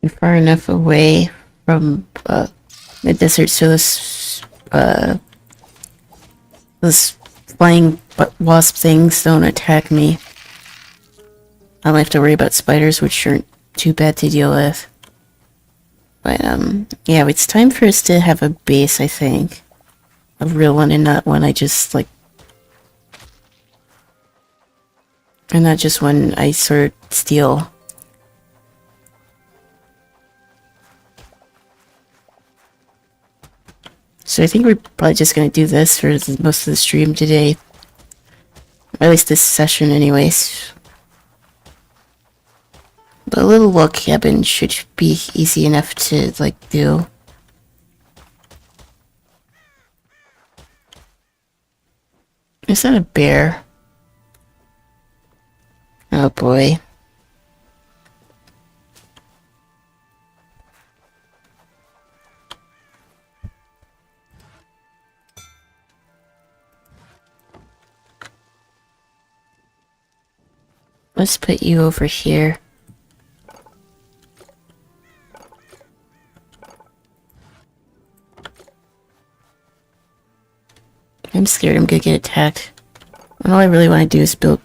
You're far enough away from the desert so those flying wasp things don't attack me. I don't have to worry about spiders, which aren't too bad to deal with. But, yeah, it's time for us to have a base, I think. A real one, and not one I just, like... And not just one I sort of steal. So I think we're probably just gonna do this for most of the stream today. Or at least this session, anyways. But a little log cabin should be easy enough to, like, do. Is that a bear? Oh boy. Let's put you over here. I'm scared I'm gonna get attacked. And all I really want to do is build...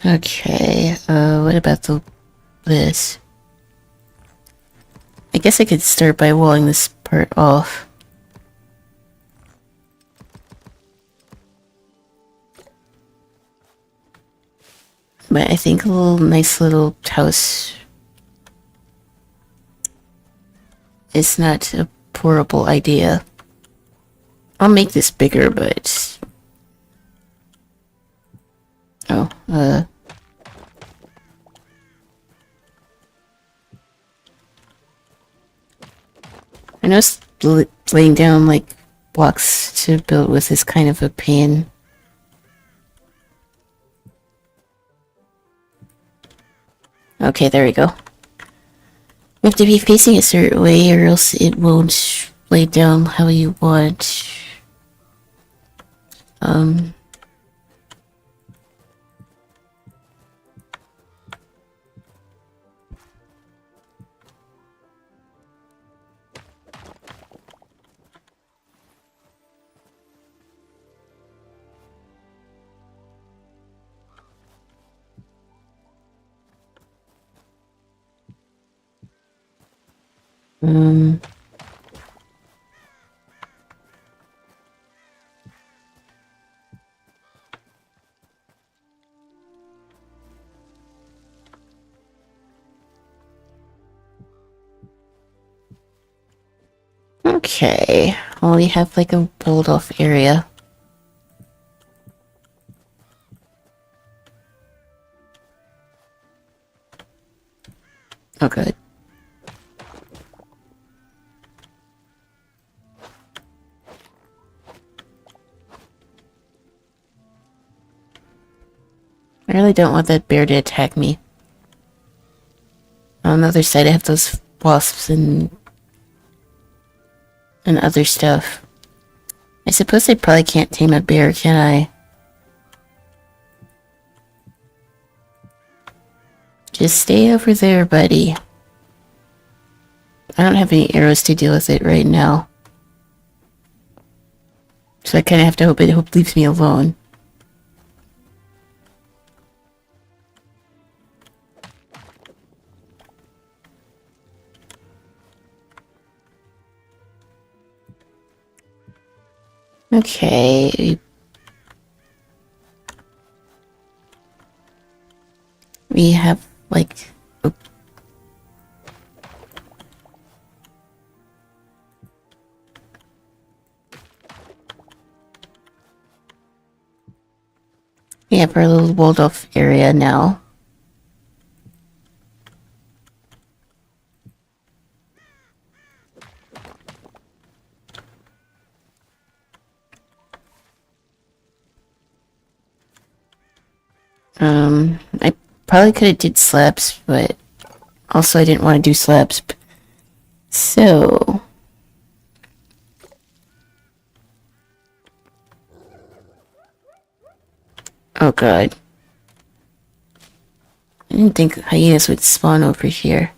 Okay, what about this? I guess I could start by walling this part off. But I think a nice little house is not a horrible idea. I'll make this bigger, but... Oh, I know laying down, like, blocks to build with is kind of a pain. Okay, there we go. You have to be facing a certain way or else it won't lay down how you want. Okay, well, we have like a walled off area. Oh, good. I really don't want that bear to attack me. On the other side, I have those wasps and other stuff. I suppose I probably can't tame a bear, can I? Just stay over there, buddy. I don't have any arrows to deal with it right now. So I kind of have to hope it leaves me alone. Okay. We have, like... Oh. We have our little walled off area now. I probably could have did slabs, but also I didn't want to do slabs. So... god. I didn't think hyenas would spawn over here.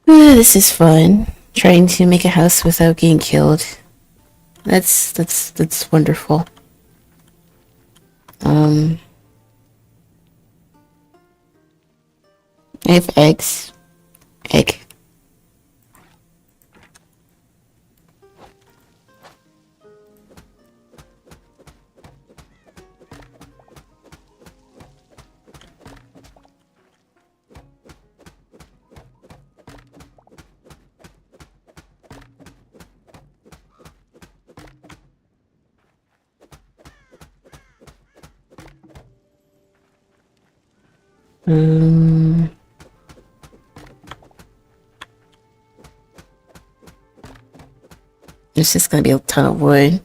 This is fun. Trying to make a house without getting killed. That's wonderful. I have eggs. Egg. There's just gonna be a ton of wood.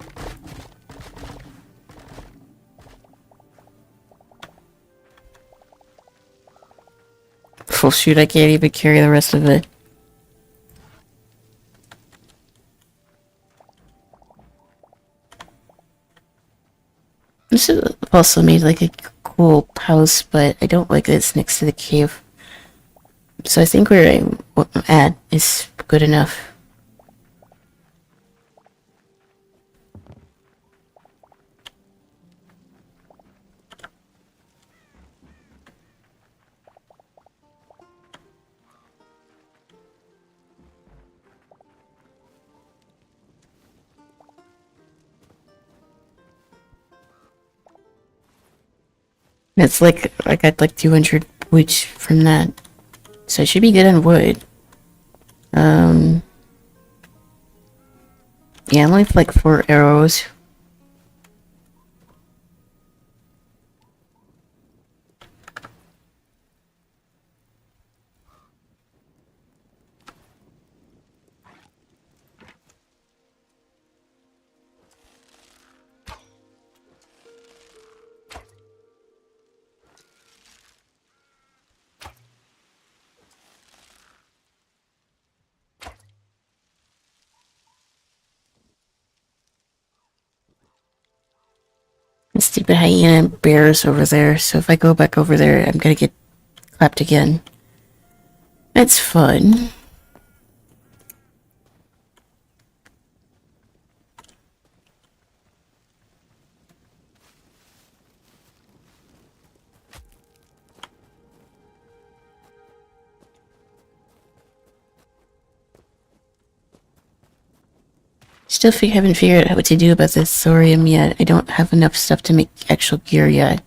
Oh shoot, I can't even carry the rest of it. This is also made like a cool house, but I don't like that it's next to the cave. So I think where I'm at is good enough. It's like I got like 200 wood from that. So I should be good on wood. Yeah, I only have like 4 arrows. The stupid hyena and bears over there, so if I go back over there, I'm gonna get clapped again. That's fun. Still haven't figured out what to do about this thorium yet. I don't have enough stuff to make actual gear yet.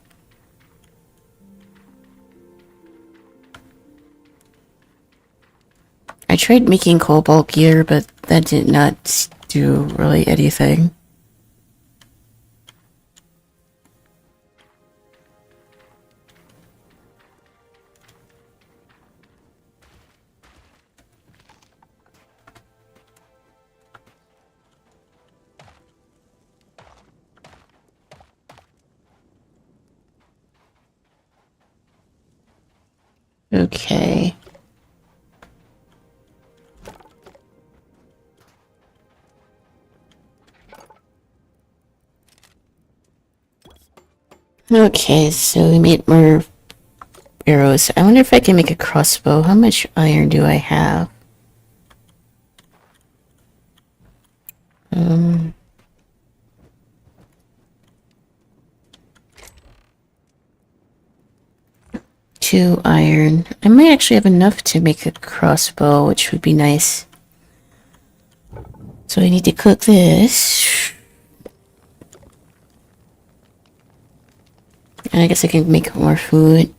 I tried making cobalt gear, but that did not do really anything. Okay. Okay, so we made more arrows. I wonder if I can make a crossbow. How much iron do I have? 2 iron. I might actually have enough to make a crossbow, which would be nice. So I need to cook this. And I guess I can make more food.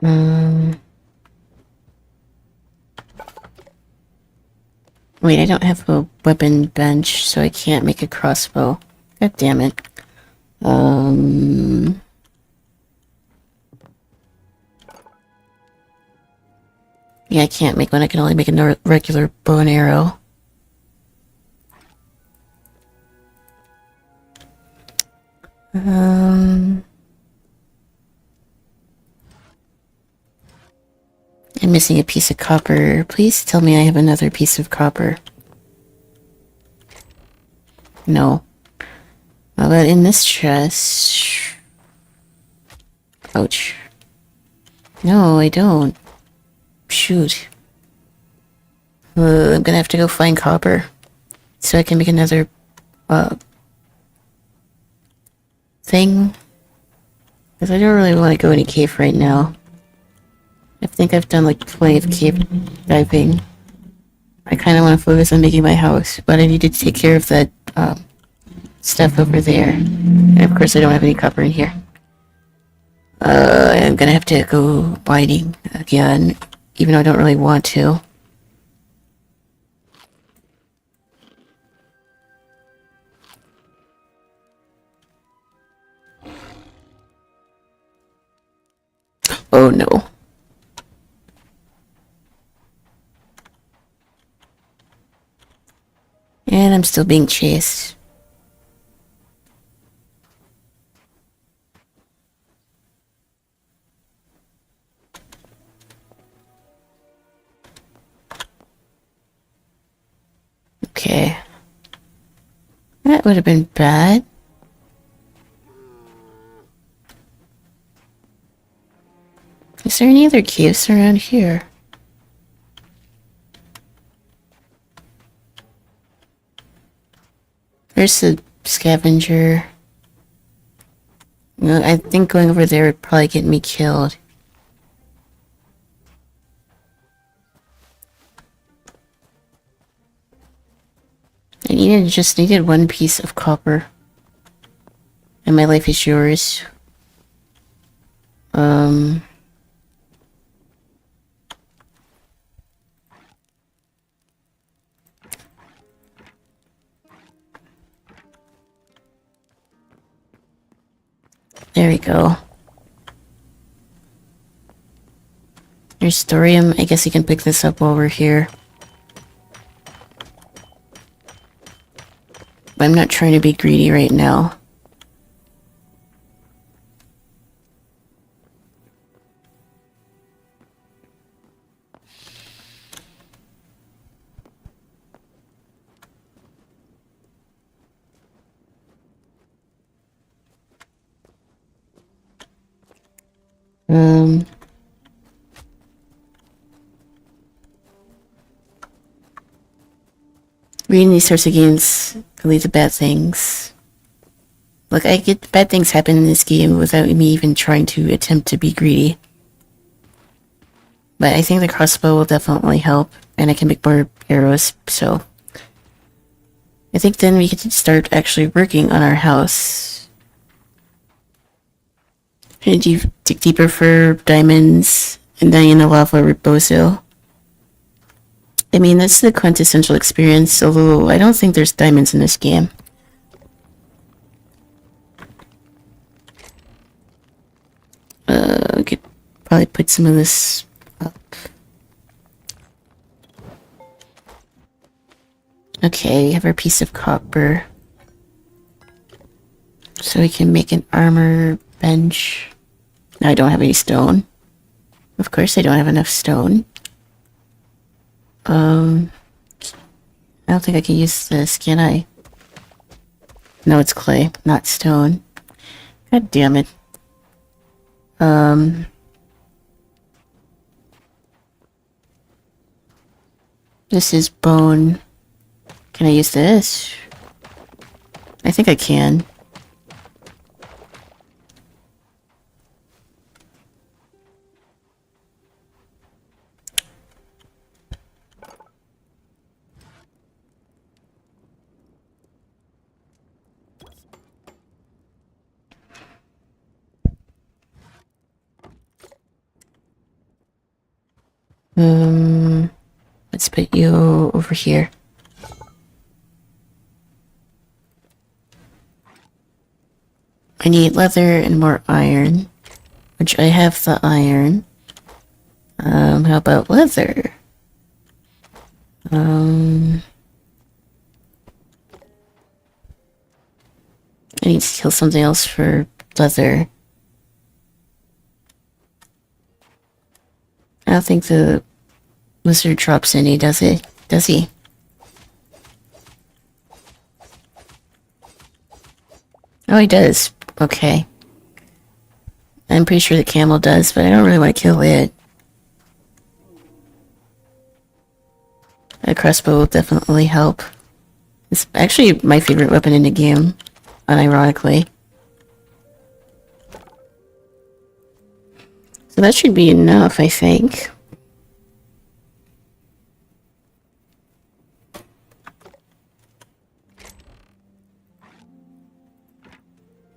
Wait, I don't have a weapon bench, so I can't make a crossbow. God damn it. Yeah, I can't make one. I can only make a regular bow and arrow. I'm missing a piece of copper. Please tell me I have another piece of copper. No. How about in this chest? Ouch. No, I don't. Shoot. I'm gonna have to go find copper. So I can make another, thing. Because I don't really want to go in a cave right now. I think I've done like plenty of cave diving. I kind of want to focus on making my house, but I need to take care of that, stuff over there. And of course I don't have any copper in here. I'm gonna have to go mining again, even though I don't really want to. Oh no. And I'm still being chased. Okay. That would have been bad. Is there any other caves around here? There's the scavenger. I think going over there would probably get me killed. Just needed one piece of copper. And my life is yours. There we go. There's thorium. I guess you can pick this up while we're here. I'm not trying to be greedy right now. Reading these sorts of games can lead to bad things. Look, I get bad things happen in this game without me even trying to attempt to be greedy. But I think the crossbow will definitely help, and I can make more arrows, so... I think then we can start actually working on our house. And you dig deeper for diamonds, and Diana Lava Rebozo. I mean, that's the quintessential experience, although I don't think there's diamonds in this game. We could probably put some of this up. Okay, we have our piece of copper. So we can make an armor bench. Now I don't have any stone. Of course I don't have enough stone. I don't think I can use this, can I? No, it's clay, not stone. God damn it. This is bone. Can I use this? I think I can. Let's put you over here. I need leather and more iron, which I have the iron. How about leather? I need to kill something else for leather. I don't think the wizard drops any, does it? Does he? Oh, he does. Okay. I'm pretty sure the camel does, but I don't really want to kill it. A crossbow will definitely help. It's actually my favorite weapon in the game, unironically. So that should be enough, I think.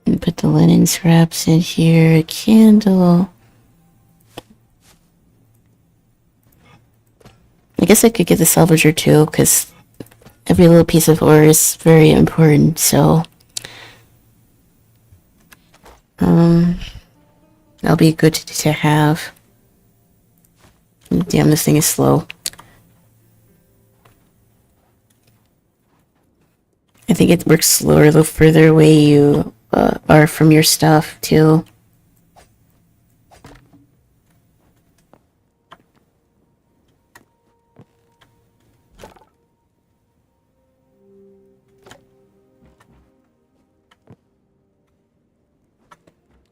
And put the linen scraps in here, a candle. I guess I could get the salvager too, because every little piece of ore is very important, so... that'll be good to have. Damn, this thing is slow. I think it works slower the further away you are from your stuff, too.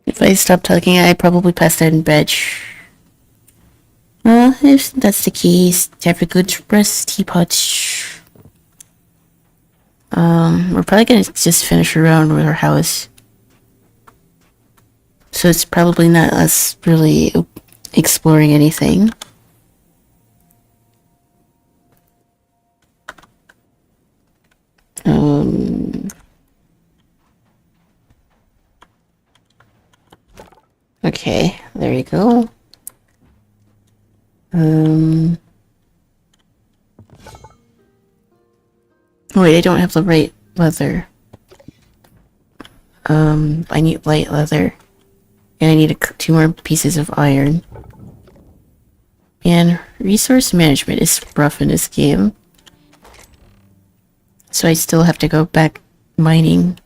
If I stopped talking, I'd probably pass out in bed. Well, if that's the case, have a good rest, teapot. We're probably gonna just finish around with our house. So it's probably not us really exploring anything. Okay, there you go. Wait, I don't have the right leather. I need light leather. And I need 2 more pieces of iron. And resource management is rough in this game. So I still have to go back mining.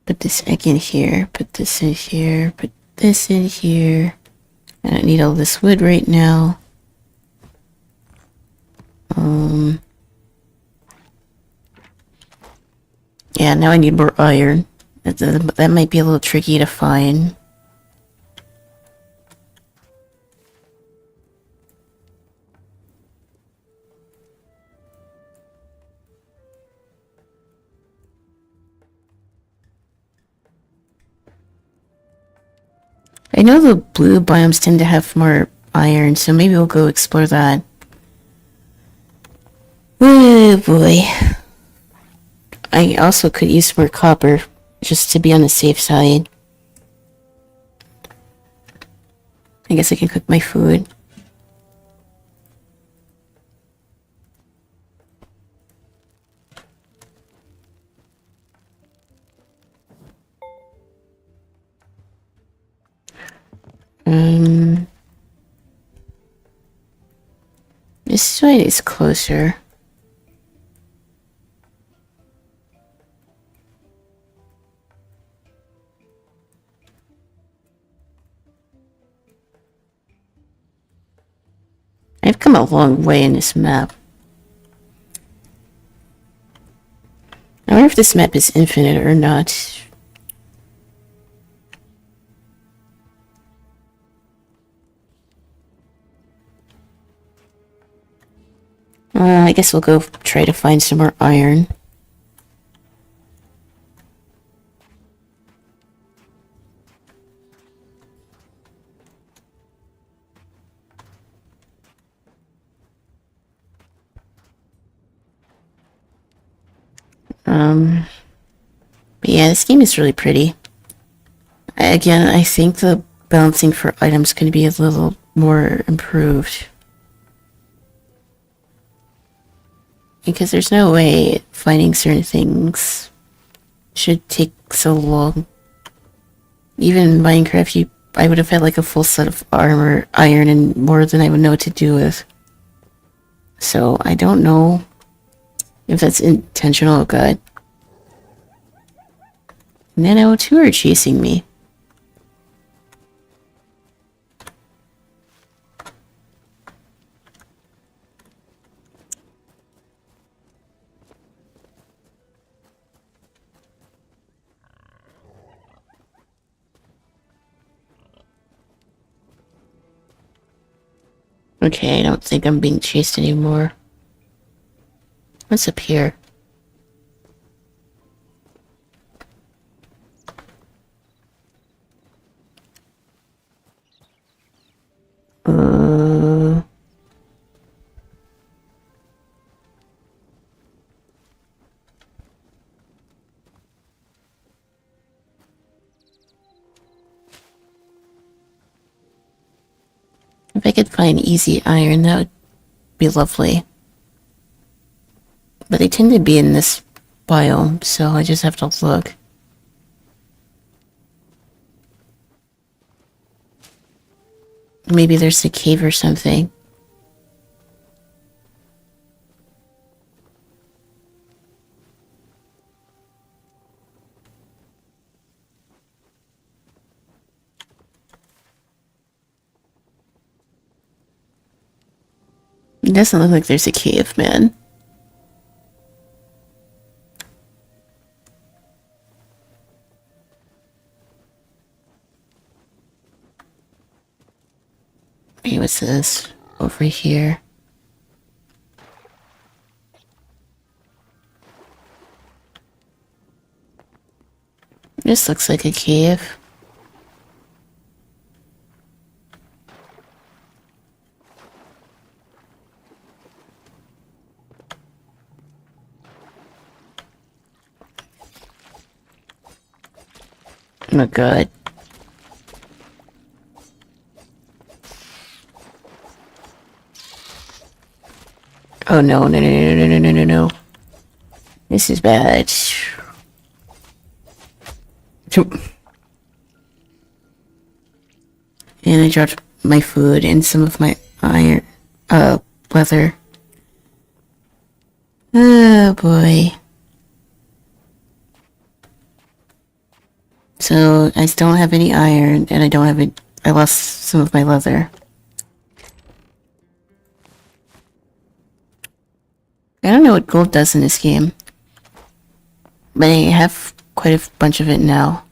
Put this egg in here, put this in here, put this in here. I don't need all this wood right now. Yeah, now I need more iron. That might be a little tricky to find. I know the blue biomes tend to have more iron, so maybe we'll go explore that. Oh boy. I also could use more copper, just to be on the safe side. I guess I can cook my food. This side is closer. I've come a long way in this map. I wonder if this map is infinite or not. I guess we'll go try to find some more iron. But yeah, this game is really pretty. Again, I think the balancing for items can be a little more improved. Because there's no way finding certain things should take so long. Even in Minecraft, I would have had like a full set of armor, iron, and more than I would know what to do with. So I don't know if that's intentional. Oh god. Nano2 are chasing me. Okay, I don't think I'm being chased anymore. What's up here? If I could find easy iron, that would be lovely. But they tend to be in this biome, so I just have to look. Maybe there's a cave or something. It doesn't look like there's a cave, man. Hey, what's this? Over here. This looks like a cave. Oh my god. Oh no, no, no, no, no, no, no, no, no. This is bad. And I dropped my food and some of my iron, leather. Oh boy. So, I don't have any iron, and I don't have it. I lost some of my leather. I don't know what gold does in this game, but I have quite a bunch of it now.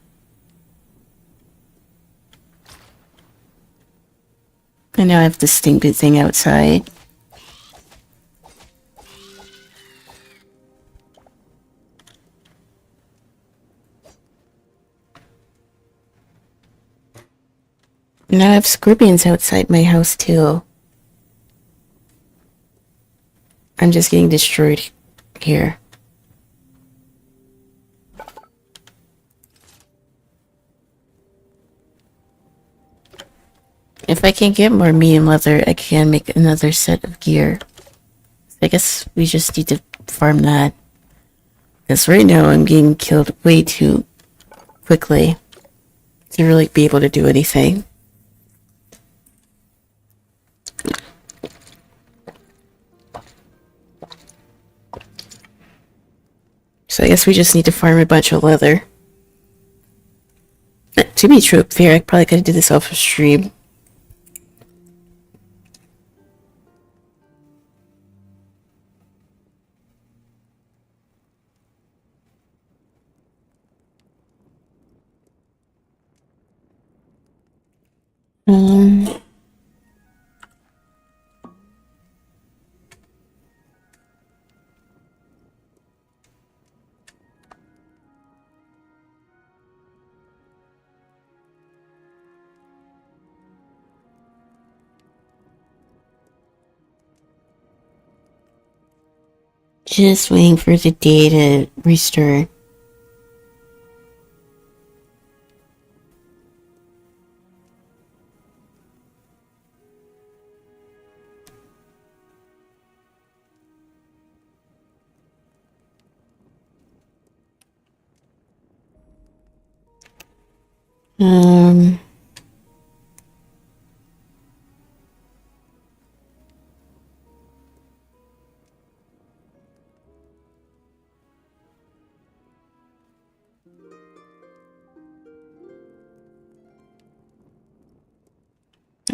And now I have this stupid thing outside. Now I have scorpions outside my house too. I'm just getting destroyed here. If I can get more medium leather, I can make another set of gear. I guess we just need to farm that. Because right now I'm getting killed way too quickly to really be able to do anything. So I guess we just need to farm a bunch of leather. To be true, fair, I probably could have did this off of stream. Just waiting for the day to restart. Um.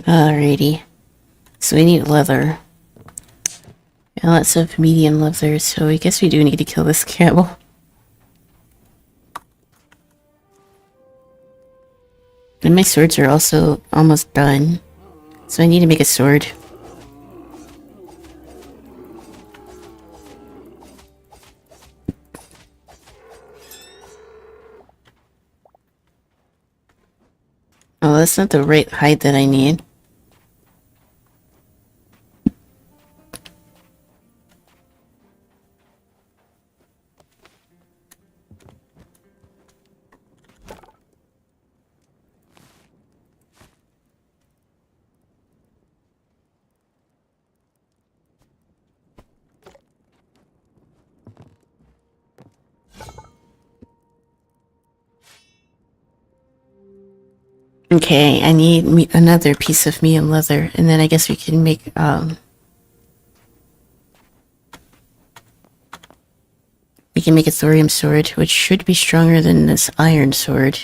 Alrighty. So we need leather. And lots of medium leather, so I guess we do need to kill this camel. And my swords are also almost done. So I need to make a sword. Oh, that's not the right height that I need. Okay, I need another piece of medium leather, and then I guess we can make, we can make a thorium sword, which should be stronger than this iron sword.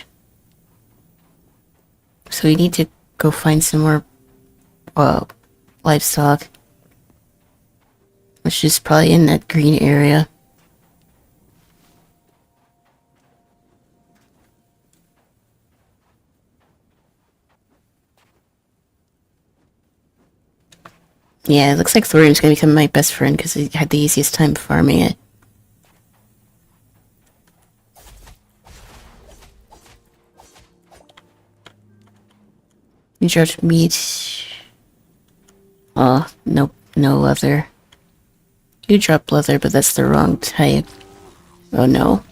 So we need to go find some more, livestock. Which is probably in that green area. Yeah, it looks like thorium's gonna become my best friend because he had the easiest time farming it. You dropped meat. Oh, nope, no leather. You dropped leather, but that's the wrong type. Oh no.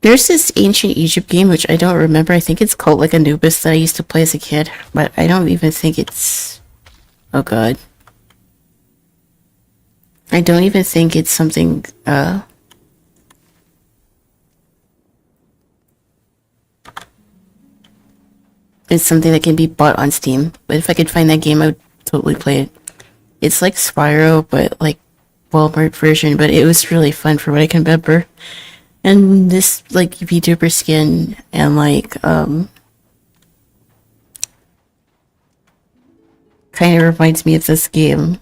There's this ancient Egypt game which I don't remember. I think it's called like Anubis that I used to play as a kid, but I don't even think it's... Oh god. I don't even think it's something, it's something that can be bought on Steam. But if I could find that game, I would totally play it. It's like Spyro, but like Walmart version, but it was really fun for what I can remember. And this like VTuber skin and like kind of reminds me of this game.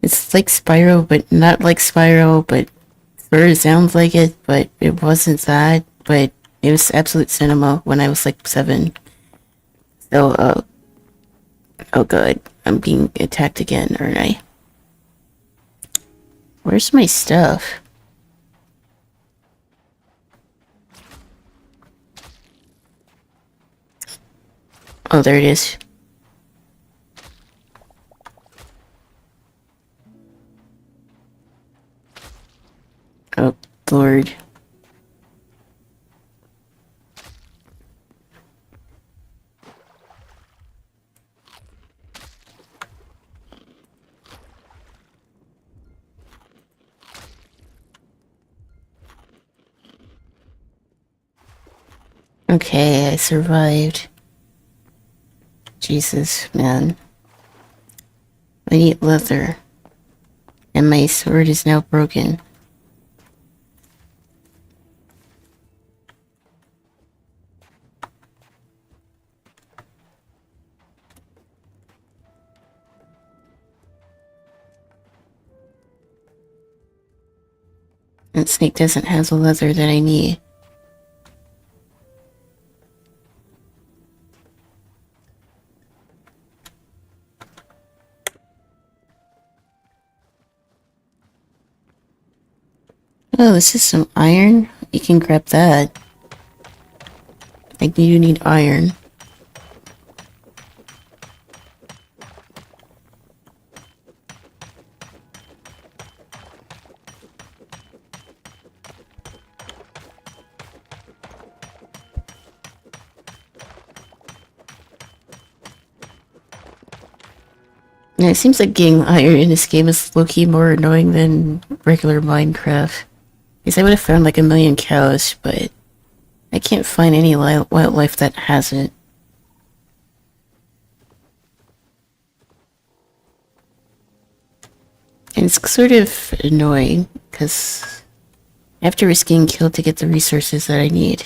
It's like Spyro, but not like Spyro, but sort of sounds like it, but it wasn't that. But it was absolute cinema when I was like 7. So oh god, I'm being attacked again, aren't I? Where's my stuff? Oh, there it is. Oh, Lord. Okay, I survived. Jesus, man. I need leather. And my sword is now broken. And Snake doesn't have the leather that I need. Oh, this is some iron? You can grab that. I do need iron. Yeah, it seems like getting iron in this game is low-key more annoying than regular Minecraft. Because I would have found like a million cows, but I can't find any wildlife that hasn't. And it's sort of annoying, because I have to risk getting killed to get the resources that I need.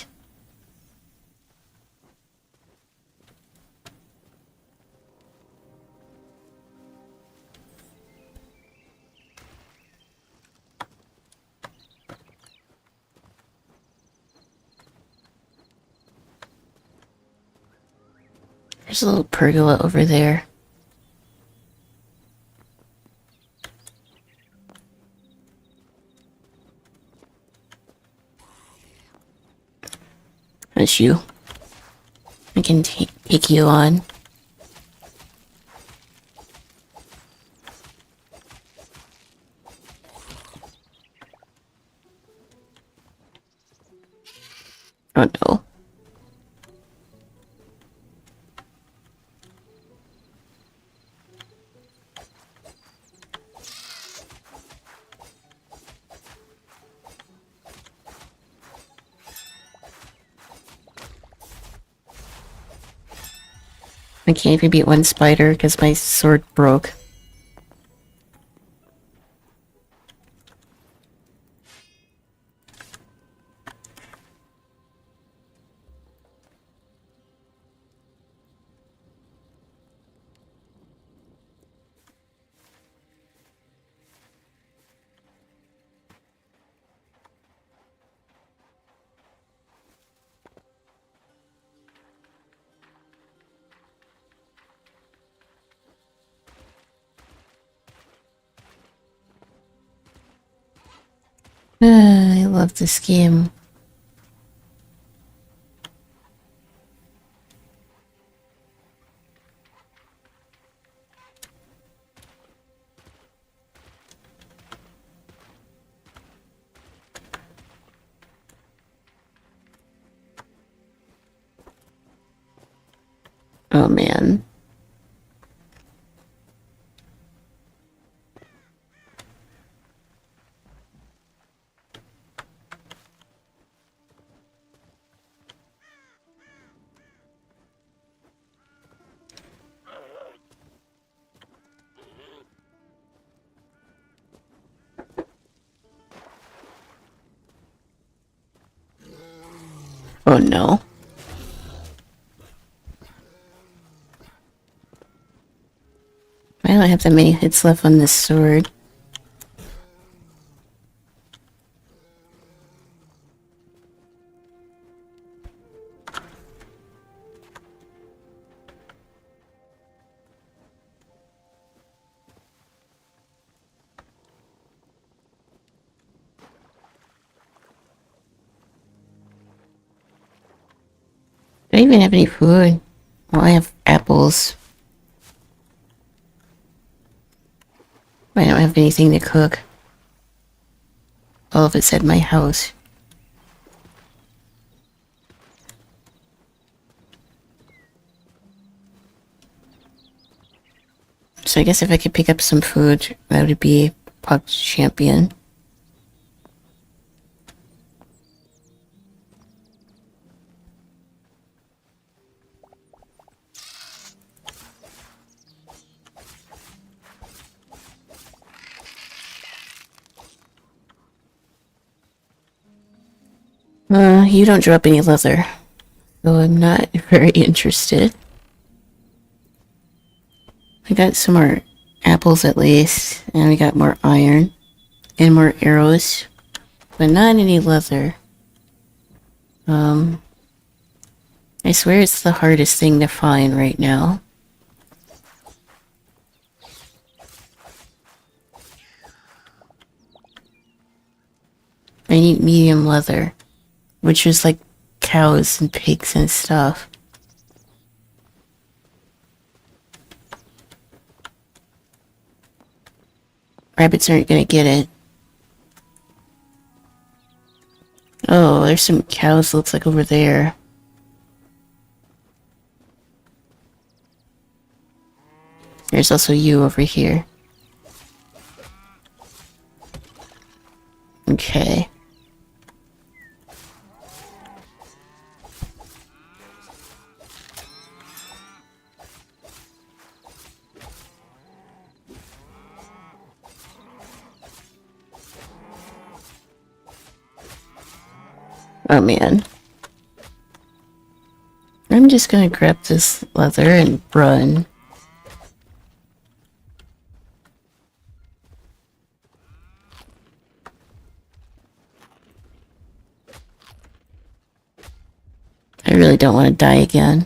There's a little pergola over there. That's you. I can take you on. Oh no. I can't even beat one spider because my sword broke. I love this game. Oh man. Oh no. I don't have that many hits left on this sword. I don't even have any food. Well, I have apples. I don't have anything to cook. All of it's at my house. So I guess if I could pick up some food, that would be Pug Champion. You don't drop any leather, so I'm not very interested. I got some more apples at least, and we got more iron, and more arrows, but not any leather. I swear it's the hardest thing to find right now. I need medium leather, which is like cows and pigs and stuff. Rabbits aren't gonna get it. Oh, there's some cows, looks like over there. There's also you over here. Okay. Oh man. I'm just gonna grab this leather and run. I really don't want to die again.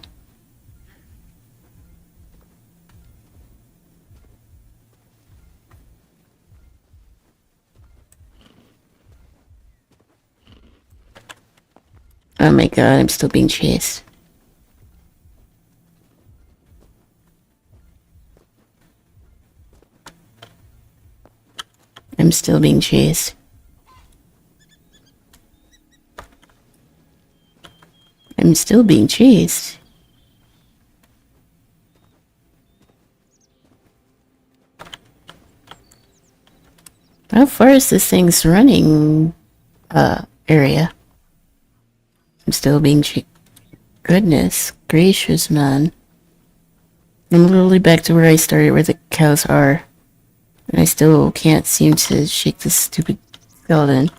Oh my god, I'm still being chased. I'm still being chased. I'm still being chased. How far is this thing's running, area? I'm still being chased. Goodness gracious, man. I'm literally back to where I started, where the cows are. And I still can't seem to shake this stupid skeleton.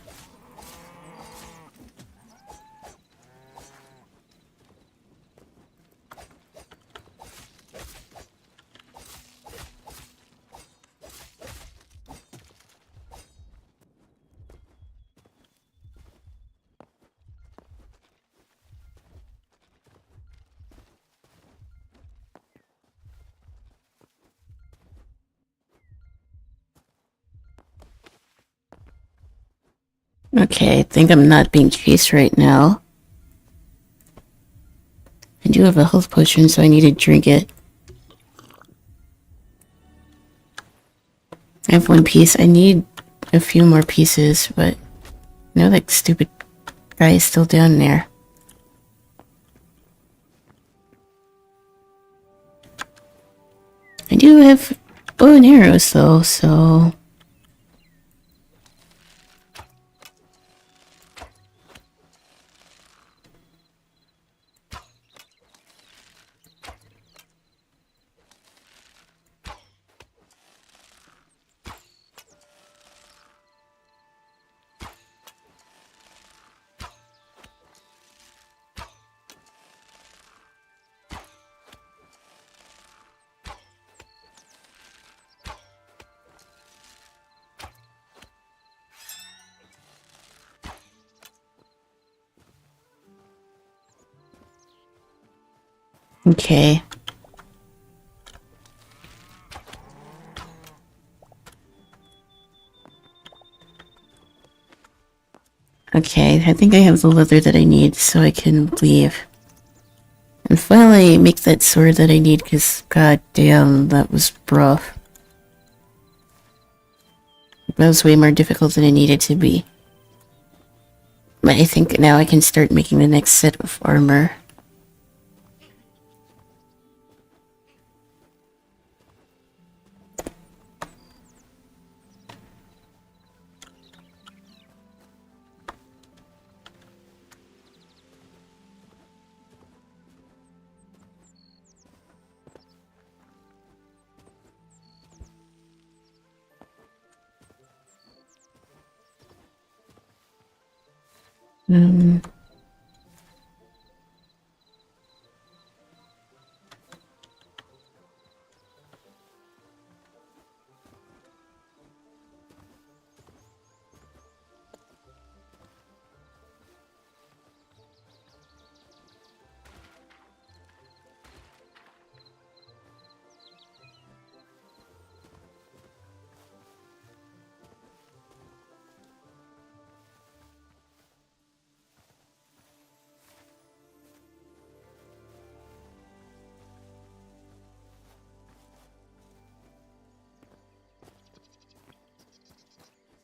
Okay, I think I'm not being chased right now. I do have a health potion, so I need to drink it. I have one piece. I need a few more pieces, but no, that stupid guy is still down there. I do have bow and arrows though, so... Okay. Okay, I think I have the leather that I need so I can leave. And finally make that sword that I need, because god damn, that was rough. That was way more difficult than it needed to be. But I think now I can start making the next set of armor. Um...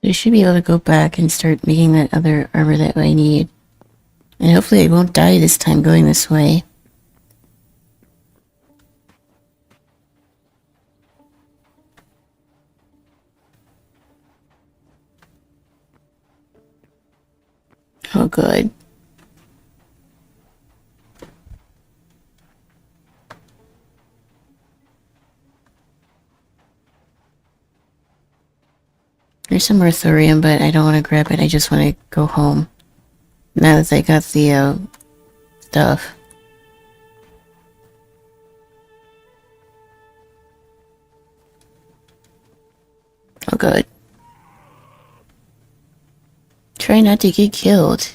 I should be able to go back and start making that other armor that I need. And hopefully I won't die this time going this way. Oh, good. There's some more thorium, but I don't want to grab it. I just want to go home. Now that I got the, stuff. Oh, good. Try not to get killed.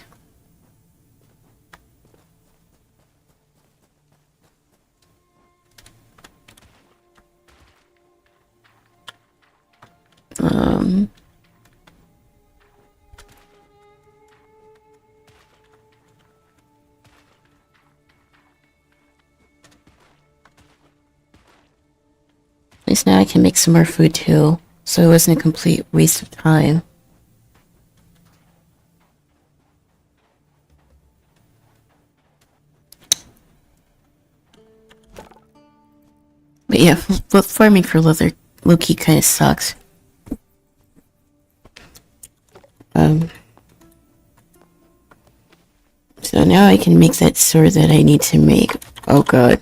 At least now I can make some more food too, so it wasn't a complete waste of time. But yeah, farming for leather low-key kind of sucks. So now I can make that sword that I need to make. Oh god.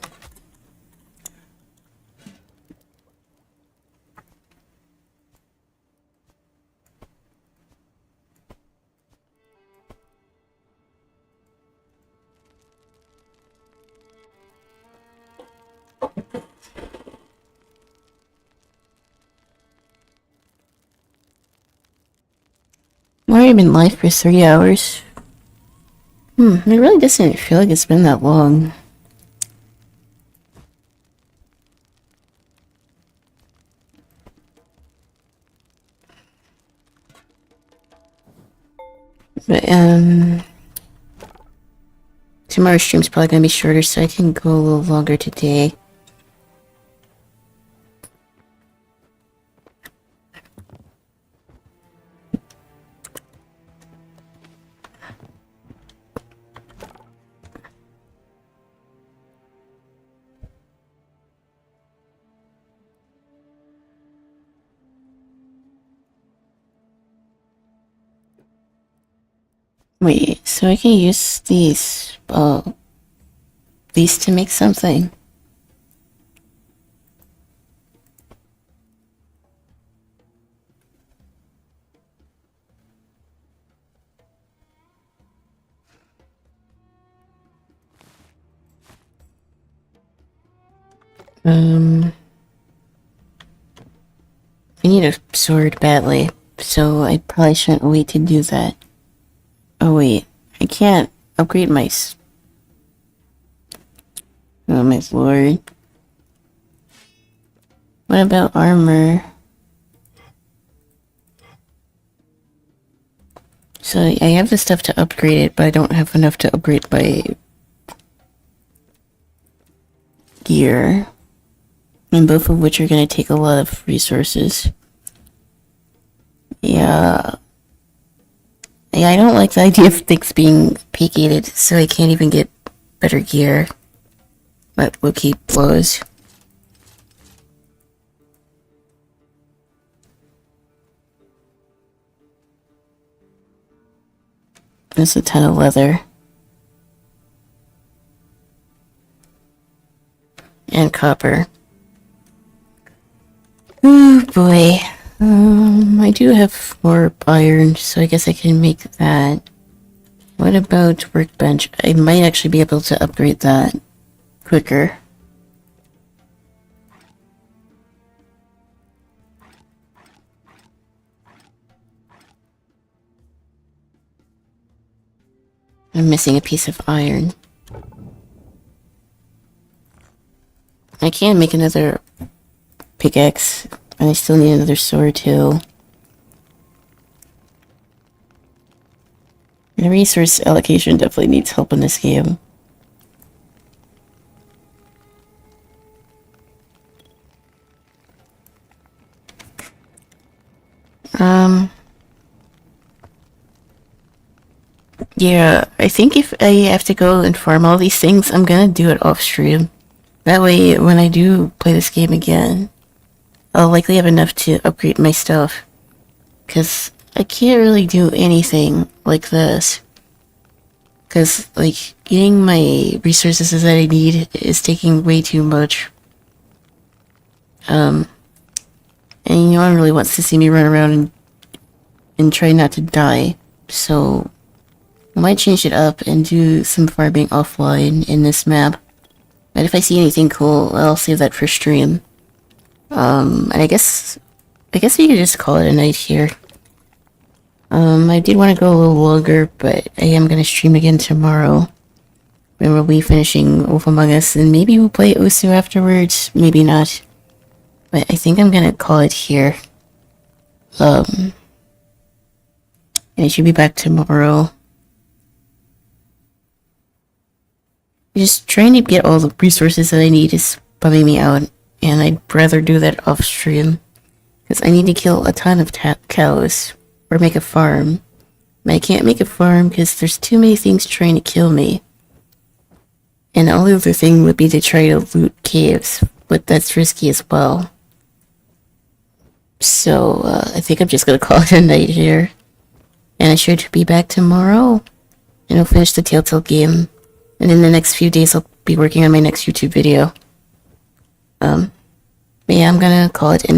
I've already been live for 3 hours. It really doesn't feel like it's been that long. But, tomorrow's stream's probably gonna be shorter, so I can go a little longer today. Wait, so I can use these to make something? I need a sword badly, so I probably shouldn't wait to do that. Oh wait, I can't upgrade my oh my lord. What about armor? So I have the stuff to upgrade it, but I don't have enough to upgrade my gear. And both of which are going to take a lot of resources. Yeah, I don't like the idea of things being pig-gated, so I can't even get better gear. But we'll keep blows. There's a ton of leather. And copper. Oh boy. I do have more iron, so I guess I can make that. What about workbench? I might actually be able to upgrade that quicker. I'm missing a piece of iron. I can make another pickaxe, and I still need another sword too. The resource allocation definitely needs help in this game. Yeah, I think if I have to go and farm all these things, I'm gonna do it off stream. That way, when I do play this game again, I'll likely have enough to upgrade my stuff. Because I can't really do anything like this Because, like, getting my resources that I need is taking way too much. And no one really wants to see me run around and try not to die. So, I might change it up and do some farming offline in this map. But if I see anything cool, I'll save that for stream. And I guess we could just call it a night here. I did want to go a little longer, but I am gonna stream again tomorrow. When we'll be finishing Wolf Among Us, and maybe we'll play Osu afterwards, maybe not. But I think I'm gonna call it here. And I should be back tomorrow. Just trying to get all the resources that I need is bumming me out, and I'd rather do that off stream. Because I need to kill a ton of cows, or make a farm. But I can't make a farm because there's too many things trying to kill me. And the only other thing would be to try to loot caves, but that's risky as well. So, I think I'm just gonna call it a night here. And I should be back tomorrow, and I'll finish the Telltale game. And in the next few days, I'll be working on my next YouTube video. But yeah, I'm gonna call it